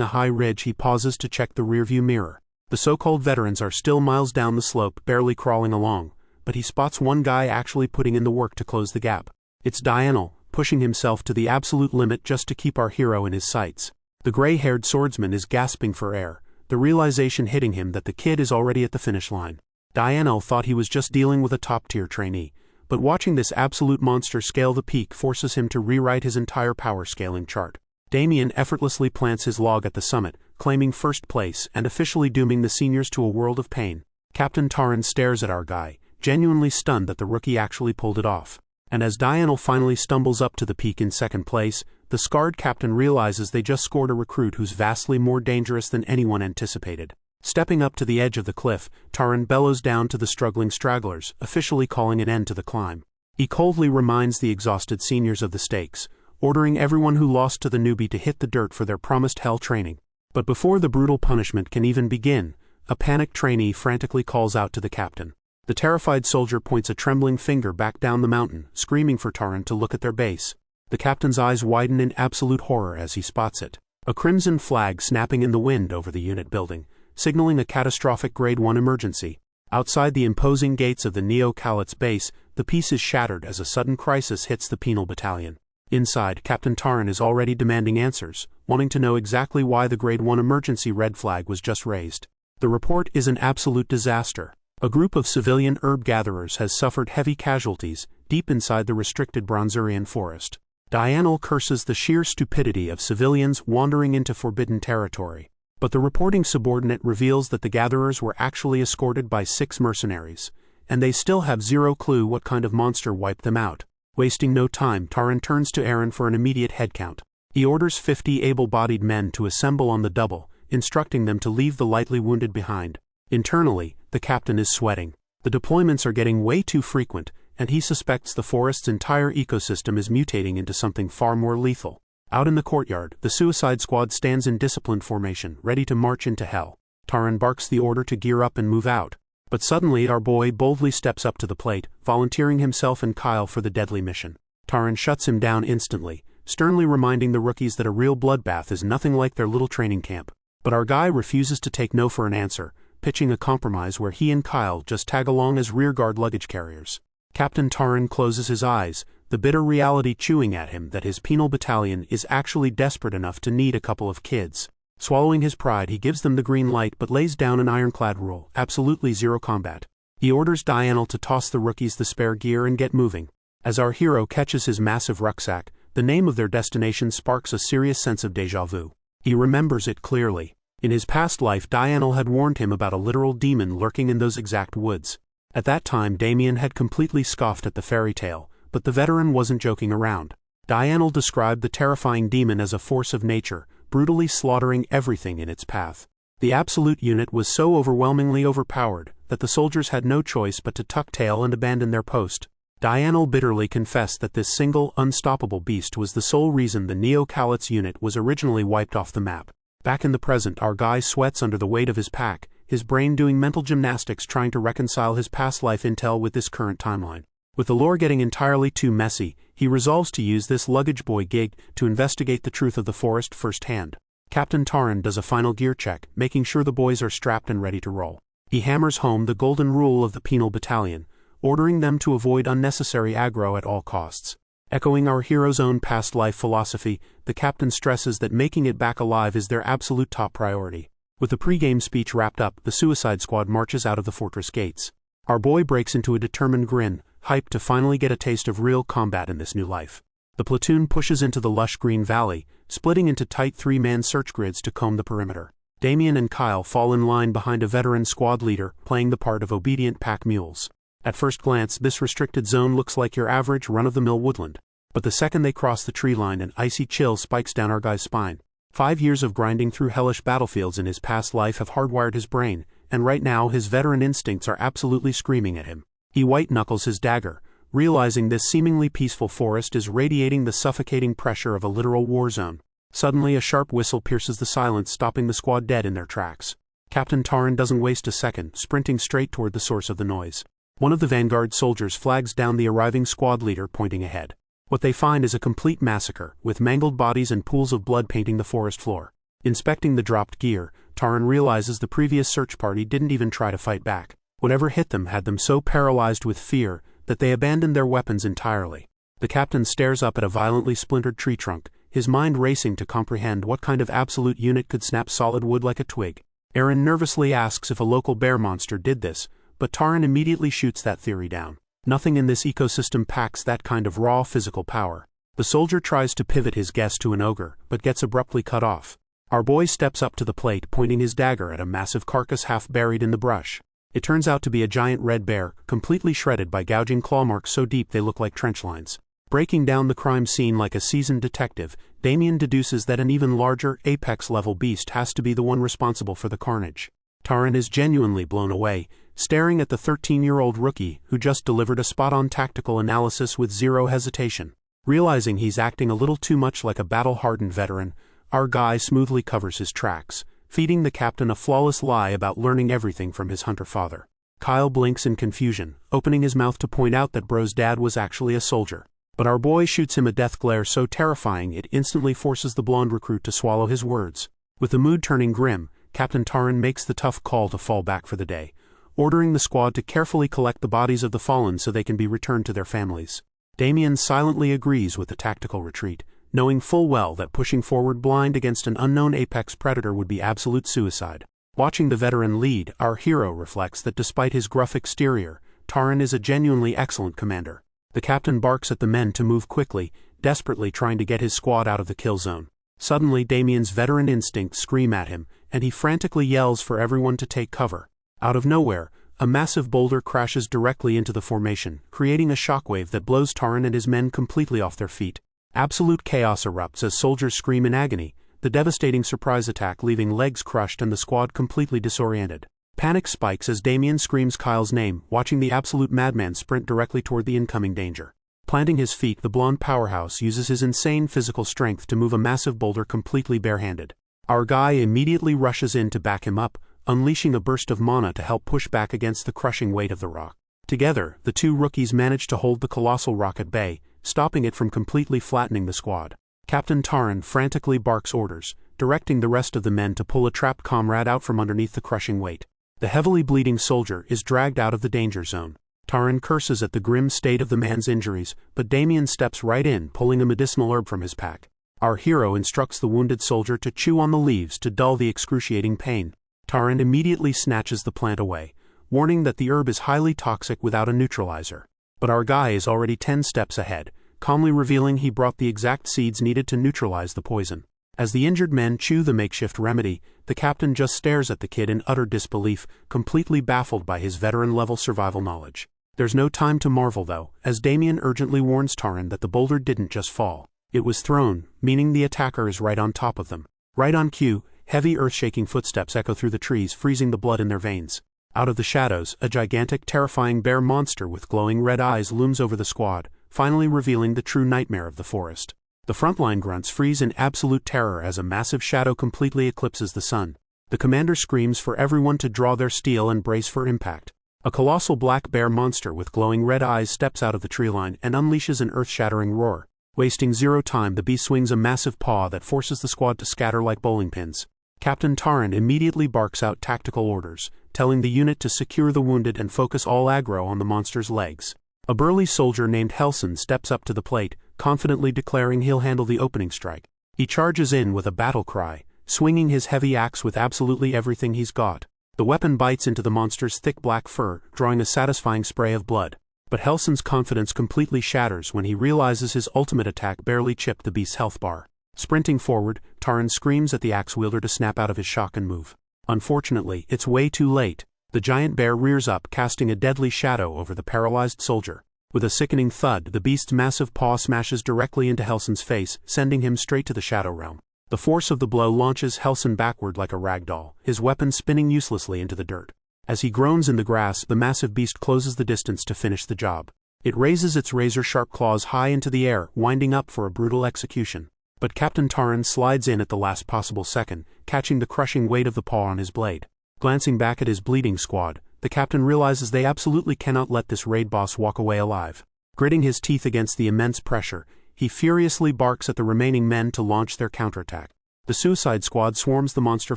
a high ridge, he pauses to check the rearview mirror. The so-called veterans are still miles down the slope, barely crawling along, but he spots one guy actually putting in the work to close the gap. It's Yahello, pushing himself to the absolute limit just to keep our hero in his sights. The gray-haired swordsman is gasping for air, the realization hitting him that the kid is already at the finish line. Yahello thought he was just dealing with a top-tier trainee, but watching this absolute monster scale the peak forces him to rewrite his entire power-scaling chart. Damien effortlessly plants his log at the summit, claiming first place and officially dooming the seniors to a world of pain. Captain Taran stares at our guy, genuinely stunned that the rookie actually pulled it off. And as Yahello finally stumbles up to the peak in second place, the scarred captain realizes they just scored a recruit who's vastly more dangerous than anyone anticipated. Stepping up to the edge of the cliff, Taran bellows down to the struggling stragglers, officially calling an end to the climb. He coldly reminds the exhausted seniors of the stakes, ordering everyone who lost to the newbie to hit the dirt for their promised hell training. But before the brutal punishment can even begin, a panicked trainee frantically calls out to the captain. The terrified soldier points a trembling finger back down the mountain, screaming for Taran to look at their base. The captain's eyes widen in absolute horror as he spots it. A crimson flag snapping in the wind over the unit building, signaling a catastrophic Grade 1 emergency. Outside the imposing gates of the Neo-Calit's base, the peace is shattered as a sudden crisis hits the penal battalion. Inside, Captain Taran is already demanding answers, wanting to know exactly why the Grade 1 emergency red flag was just raised. The report is an absolute disaster. A group of civilian herb gatherers has suffered heavy casualties deep inside the restricted Dronzerian forest. Yahello curses the sheer stupidity of civilians wandering into forbidden territory. But the reporting subordinate reveals that the gatherers were actually escorted by 6 mercenaries, and they still have zero clue what kind of monster wiped them out. Wasting no time, Taran turns to Aaron for an immediate headcount. He orders 50 able-bodied men to assemble on the double, instructing them to leave the lightly wounded behind. Internally, the captain is sweating. The deployments are getting way too frequent, and he suspects the forest's entire ecosystem is mutating into something far more lethal. Out in the courtyard, the suicide squad stands in disciplined formation, ready to march into hell. Taran barks the order to gear up and move out. But suddenly our boy boldly steps up to the plate, volunteering himself and Kyle for the deadly mission. Taran shuts him down instantly, sternly reminding the rookies that a real bloodbath is nothing like their little training camp. But our guy refuses to take no for an answer, pitching a compromise where he and Kyle just tag along as rearguard luggage carriers. Captain Taran closes his eyes, the bitter reality chewing at him that his penal battalion is actually desperate enough to need a couple of kids. Swallowing his pride, he gives them the green light but lays down an ironclad rule: absolutely zero combat. He orders Yahello to toss the rookies the spare gear and get moving. As our hero catches his massive rucksack, the name of their destination sparks a serious sense of déjà vu. He remembers it clearly. In his past life, Yahello had warned him about a literal demon lurking in those exact woods. At that time, Damien had completely scoffed at the fairy tale, but the veteran wasn't joking around. Yahello described the terrifying demon as a force of nature, brutally slaughtering everything in its path. The absolute unit was so overwhelmingly overpowered that the soldiers had no choice but to tuck tail and abandon their post. Yahello bitterly confessed that this single, unstoppable beast was the sole reason the Neo-Calit's unit was originally wiped off the map. Back in the present, our guy sweats under the weight of his pack, his brain doing mental gymnastics trying to reconcile his past life intel with this current timeline. With the lore getting entirely too messy, he resolves to use this luggage boy gig to investigate the truth of the forest firsthand. Captain Taran does a final gear check, making sure the boys are strapped and ready to roll. He hammers home the golden rule of the penal battalion, ordering them to avoid unnecessary aggro at all costs. Echoing our hero's own past life philosophy, the captain stresses that making it back alive is their absolute top priority. With the pre-game speech wrapped up, the Suicide Squad marches out of the fortress gates. Our boy breaks into a determined grin, hyped to finally get a taste of real combat in this new life. The platoon pushes into the lush green valley, splitting into tight three-man search grids to comb the perimeter. Damian and Kyle fall in line behind a veteran squad leader, playing the part of obedient pack mules. At first glance, this restricted zone looks like your average run-of-the-mill woodland. But the second they cross the tree line, an icy chill spikes down our guy's spine. 5 years of grinding through hellish battlefields in his past life have hardwired his brain, and right now his veteran instincts are absolutely screaming at him. He white-knuckles his dagger, realizing this seemingly peaceful forest is radiating the suffocating pressure of a literal war zone. Suddenly a sharp whistle pierces the silence, stopping the squad dead in their tracks. Captain Taran doesn't waste a second, sprinting straight toward the source of the noise. One of the vanguard soldiers flags down the arriving squad leader, pointing ahead. What they find is a complete massacre, with mangled bodies and pools of blood painting the forest floor. Inspecting the dropped gear, Taran realizes the previous search party didn't even try to fight back. Whatever hit them had them so paralyzed with fear that they abandoned their weapons entirely. The captain stares up at a violently splintered tree trunk, his mind racing to comprehend what kind of absolute unit could snap solid wood like a twig. Aaron nervously asks if a local bear monster did this, but Taran immediately shoots that theory down. Nothing in this ecosystem packs that kind of raw physical power. The soldier tries to pivot his guess to an ogre, but gets abruptly cut off. Our boy steps up to the plate, pointing his dagger at a massive carcass half buried in the brush. It turns out to be a giant red bear, completely shredded by gouging claw marks so deep they look like trench lines. Breaking down the crime scene like a seasoned detective, Damian deduces that an even larger, apex-level beast has to be the one responsible for the carnage. Taran is genuinely blown away, staring at the 13-year-old rookie who just delivered a spot-on tactical analysis with zero hesitation. Realizing he's acting a little too much like a battle-hardened veteran, our guy smoothly covers his tracks, feeding the captain a flawless lie about learning everything from his hunter father. Kyle blinks in confusion, opening his mouth to point out that bro's dad was actually a soldier. But our boy shoots him a death glare so terrifying it instantly forces the blonde recruit to swallow his words. With the mood turning grim, Captain Taran makes the tough call to fall back for the day, ordering the squad to carefully collect the bodies of the fallen so they can be returned to their families. Damian silently agrees with the tactical retreat, knowing full well that pushing forward blind against an unknown apex predator would be absolute suicide. Watching the veteran lead, our hero reflects that despite his gruff exterior, Taran is a genuinely excellent commander. The captain barks at the men to move quickly, desperately trying to get his squad out of the kill zone. Suddenly Damian's veteran instincts scream at him, and he frantically yells for everyone to take cover. Out of nowhere, a massive boulder crashes directly into the formation, creating a shockwave that blows Taran and his men completely off their feet. Absolute chaos erupts as soldiers scream in agony, the devastating surprise attack leaving legs crushed and the squad completely disoriented. Panic spikes as Damian screams Kyle's name, watching the absolute madman sprint directly toward the incoming danger. Planting his feet, the blonde powerhouse uses his insane physical strength to move a massive boulder completely barehanded. Our guy immediately rushes in to back him up, unleashing a burst of mana to help push back against the crushing weight of the rock. Together, the two rookies manage to hold the colossal rock at bay, stopping it from completely flattening the squad. Captain Taran frantically barks orders, directing the rest of the men to pull a trapped comrade out from underneath the crushing weight. The heavily bleeding soldier is dragged out of the danger zone. Taran curses at the grim state of the man's injuries, but Damian steps right in, pulling a medicinal herb from his pack. Our hero instructs the wounded soldier to chew on the leaves to dull the excruciating pain. Taran immediately snatches the plant away, warning that the herb is highly toxic without a neutralizer. But our guy is already 10 steps ahead, calmly revealing he brought the exact seeds needed to neutralize the poison. As the injured men chew the makeshift remedy, the captain just stares at the kid in utter disbelief, completely baffled by his veteran-level survival knowledge. There's no time to marvel though, as Damian urgently warns Taran that the boulder didn't just fall. It was thrown, meaning the attacker is right on top of them. Right on cue, heavy earth-shaking footsteps echo through the trees, freezing the blood in their veins. Out of the shadows, a gigantic, terrifying bear monster with glowing red eyes looms over the squad, finally revealing the true nightmare of the forest. The frontline grunts freeze in absolute terror as a massive shadow completely eclipses the sun. The commander screams for everyone to draw their steel and brace for impact. A colossal black bear monster with glowing red eyes steps out of the tree line and unleashes an earth-shattering roar. Wasting zero time, the beast swings a massive paw that forces the squad to scatter like bowling pins. Captain Taran immediately barks out tactical orders, telling the unit to secure the wounded and focus all aggro on the monster's legs. A burly soldier named Helson steps up to the plate, confidently declaring he'll handle the opening strike. He charges in with a battle cry, swinging his heavy axe with absolutely everything he's got. The weapon bites into the monster's thick black fur, drawing a satisfying spray of blood. But Helson's confidence completely shatters when he realizes his ultimate attack barely chipped the beast's health bar. Sprinting forward, Taran screams at the axe wielder to snap out of his shock and move. Unfortunately, it's way too late. The giant bear rears up, casting a deadly shadow over the paralyzed soldier. With a sickening thud, the beast's massive paw smashes directly into Helson's face, sending him straight to the shadow realm. The force of the blow launches Helson backward like a rag doll, his weapon spinning uselessly into the dirt. As he groans in the grass, the massive beast closes the distance to finish the job. It raises its razor-sharp claws high into the air, winding up for a brutal execution. But Captain Taran slides in at the last possible second, catching the crushing weight of the paw on his blade. Glancing back at his bleeding squad, the captain realizes they absolutely cannot let this raid boss walk away alive. Gritting his teeth against the immense pressure, he furiously barks at the remaining men to launch their counterattack. The Suicide Squad swarms the monster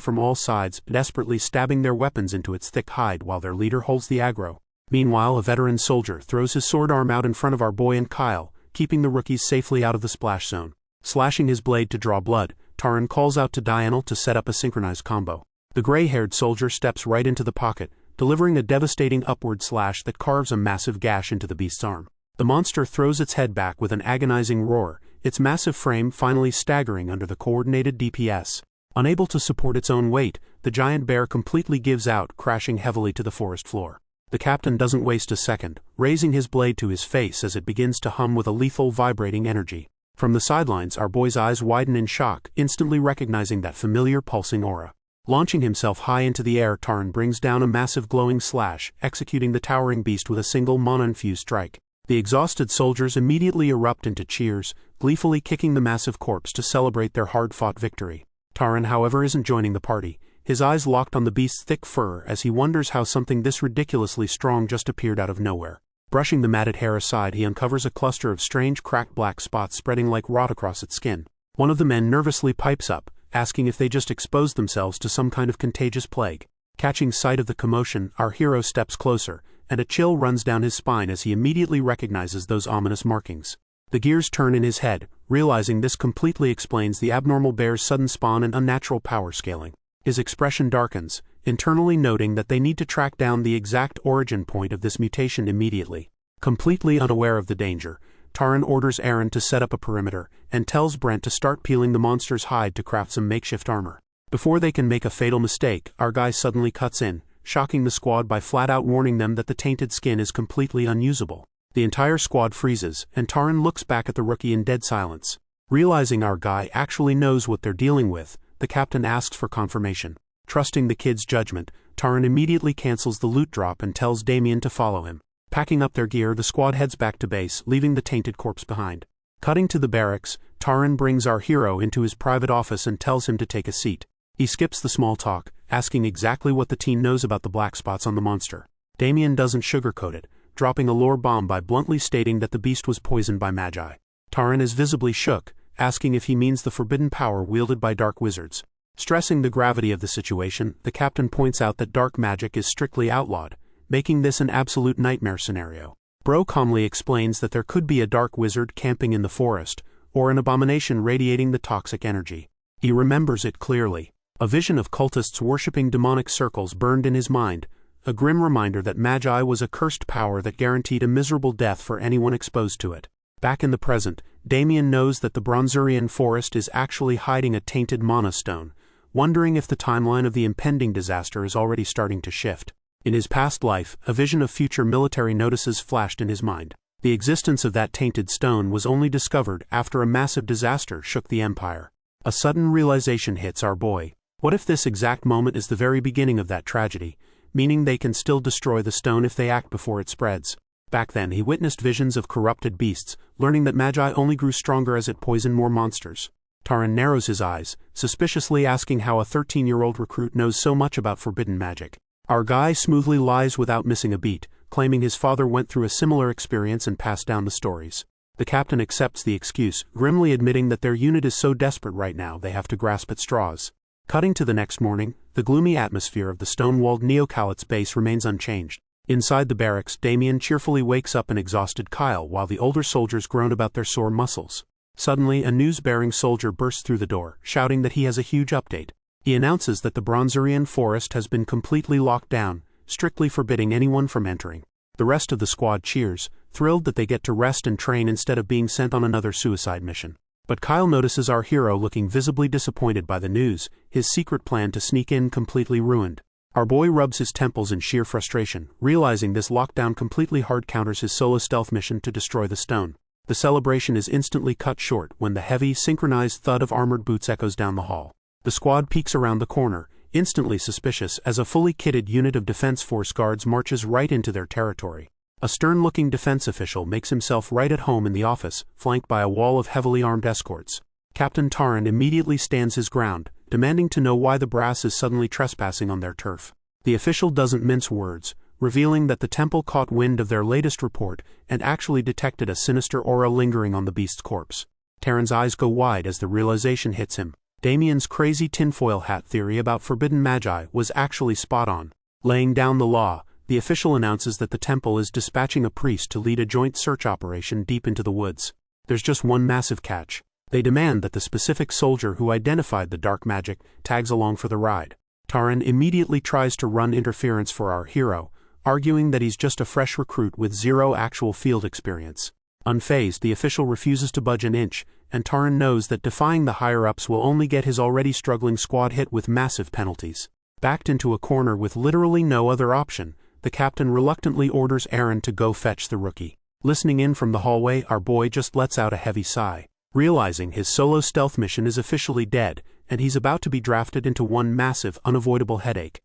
from all sides, desperately stabbing their weapons into its thick hide while their leader holds the aggro. Meanwhile, a veteran soldier throws his sword arm out in front of our boy and Kyle, keeping the rookies safely out of the splash zone. Slashing his blade to draw blood, Taran calls out to Yahello to set up a synchronized combo. The gray-haired soldier steps right into the pocket, delivering a devastating upward slash that carves a massive gash into the beast's arm. The monster throws its head back with an agonizing roar, its massive frame finally staggering under the coordinated DPS. Unable to support its own weight, the giant bear completely gives out, crashing heavily to the forest floor. The captain doesn't waste a second, raising his blade to his face as it begins to hum with a lethal vibrating energy. From the sidelines, our boy's eyes widen in shock, instantly recognizing that familiar pulsing aura. Launching himself high into the air, Taran brings down a massive glowing slash, executing the towering beast with a single mana-infused strike. The exhausted soldiers immediately erupt into cheers, gleefully kicking the massive corpse to celebrate their hard-fought victory. Taran, however, isn't joining the party, his eyes locked on the beast's thick fur as he wonders how something this ridiculously strong just appeared out of nowhere. Brushing the matted hair aside, he uncovers a cluster of strange cracked black spots spreading like rot across its skin. One of the men nervously pipes up, asking if they just exposed themselves to some kind of contagious plague. Catching sight of the commotion, our hero steps closer, and a chill runs down his spine as he immediately recognizes those ominous markings. The gears turn in his head, realizing this completely explains the abnormal bear's sudden spawn and unnatural power scaling. His expression darkens, internally noting that they need to track down the exact origin point of this mutation immediately. Completely unaware of the danger, Taran orders Aaron to set up a perimeter, and tells Brent to start peeling the monster's hide to craft some makeshift armor. Before they can make a fatal mistake, our guy suddenly cuts in, shocking the squad by flat-out warning them that the tainted skin is completely unusable. The entire squad freezes, and Taran looks back at the rookie in dead silence. Realizing our guy actually knows what they're dealing with, the captain asks for confirmation. Trusting the kid's judgment, Taran immediately cancels the loot drop and tells Damien to follow him. Packing up their gear, the squad heads back to base, leaving the tainted corpse behind. Cutting to the barracks, Taran brings our hero into his private office and tells him to take a seat. He skips the small talk, asking exactly what the teen knows about the black spots on the monster. Damien doesn't sugarcoat it, dropping a lore bomb by bluntly stating that the beast was poisoned by magi. Taran is visibly shook, asking if he means the forbidden power wielded by dark wizards. Stressing the gravity of the situation, the captain points out that dark magic is strictly outlawed, making this an absolute nightmare scenario. Bro calmly explains that there could be a dark wizard camping in the forest, or an abomination radiating the toxic energy. He remembers it clearly. A vision of cultists worshipping demonic circles burned in his mind, a grim reminder that magi was a cursed power that guaranteed a miserable death for anyone exposed to it. Back in the present, Damien knows that the Bronzerian forest is actually hiding a tainted mana stone, wondering if the timeline of the impending disaster is already starting to shift. In his past life, a vision of future military notices flashed in his mind. The existence of that tainted stone was only discovered after a massive disaster shook the Empire. A sudden realization hits our boy. What if this exact moment is the very beginning of that tragedy, meaning they can still destroy the stone if they act before it spreads? Back then he witnessed visions of corrupted beasts, learning that magi only grew stronger as it poisoned more monsters. Taran narrows his eyes, suspiciously asking how a 13-year-old recruit knows so much about forbidden magic. Our guy smoothly lies without missing a beat, claiming his father went through a similar experience and passed down the stories. The captain accepts the excuse, grimly admitting that their unit is so desperate right now they have to grasp at straws. Cutting to the next morning, the gloomy atmosphere of the stone-walled Neocalit's base remains unchanged. Inside the barracks, Damien cheerfully wakes up an exhausted Kyle while the older soldiers groan about their sore muscles. Suddenly, a news-bearing soldier bursts through the door, shouting that he has a huge update. He announces that the Bronzerian forest has been completely locked down, strictly forbidding anyone from entering. The rest of the squad cheers, thrilled that they get to rest and train instead of being sent on another suicide mission. But Kyle notices our hero looking visibly disappointed by the news, his secret plan to sneak in completely ruined. Our boy rubs his temples in sheer frustration, realizing this lockdown completely hard counters his solo stealth mission to destroy the stone. The celebration is instantly cut short when the heavy, synchronized thud of armored boots echoes down the hall. The squad peeks around the corner, instantly suspicious as a fully kitted unit of Defense Force guards marches right into their territory. A stern-looking defense official makes himself right at home in the office, flanked by a wall of heavily armed escorts. Captain Taran immediately stands his ground, demanding to know why the brass is suddenly trespassing on their turf. The official doesn't mince words, revealing that the temple caught wind of their latest report and actually detected a sinister aura lingering on the beast's corpse. Taran's eyes go wide as the realization hits him. Damien's crazy tinfoil hat theory about forbidden magi was actually spot on. Laying down the law, the official announces that the temple is dispatching a priest to lead a joint search operation deep into the woods. There's just one massive catch. They demand that the specific soldier who identified the dark magic tags along for the ride. Taran immediately tries to run interference for our hero, arguing that he's just a fresh recruit with zero actual field experience. Unfazed, the official refuses to budge an inch, and Taran knows that defying the higher-ups will only get his already struggling squad hit with massive penalties. Backed into a corner with literally no other option, the captain reluctantly orders Aaron to go fetch the rookie. Listening in from the hallway, our boy just lets out a heavy sigh, realizing his solo stealth mission is officially dead, and he's about to be drafted into one massive, unavoidable headache.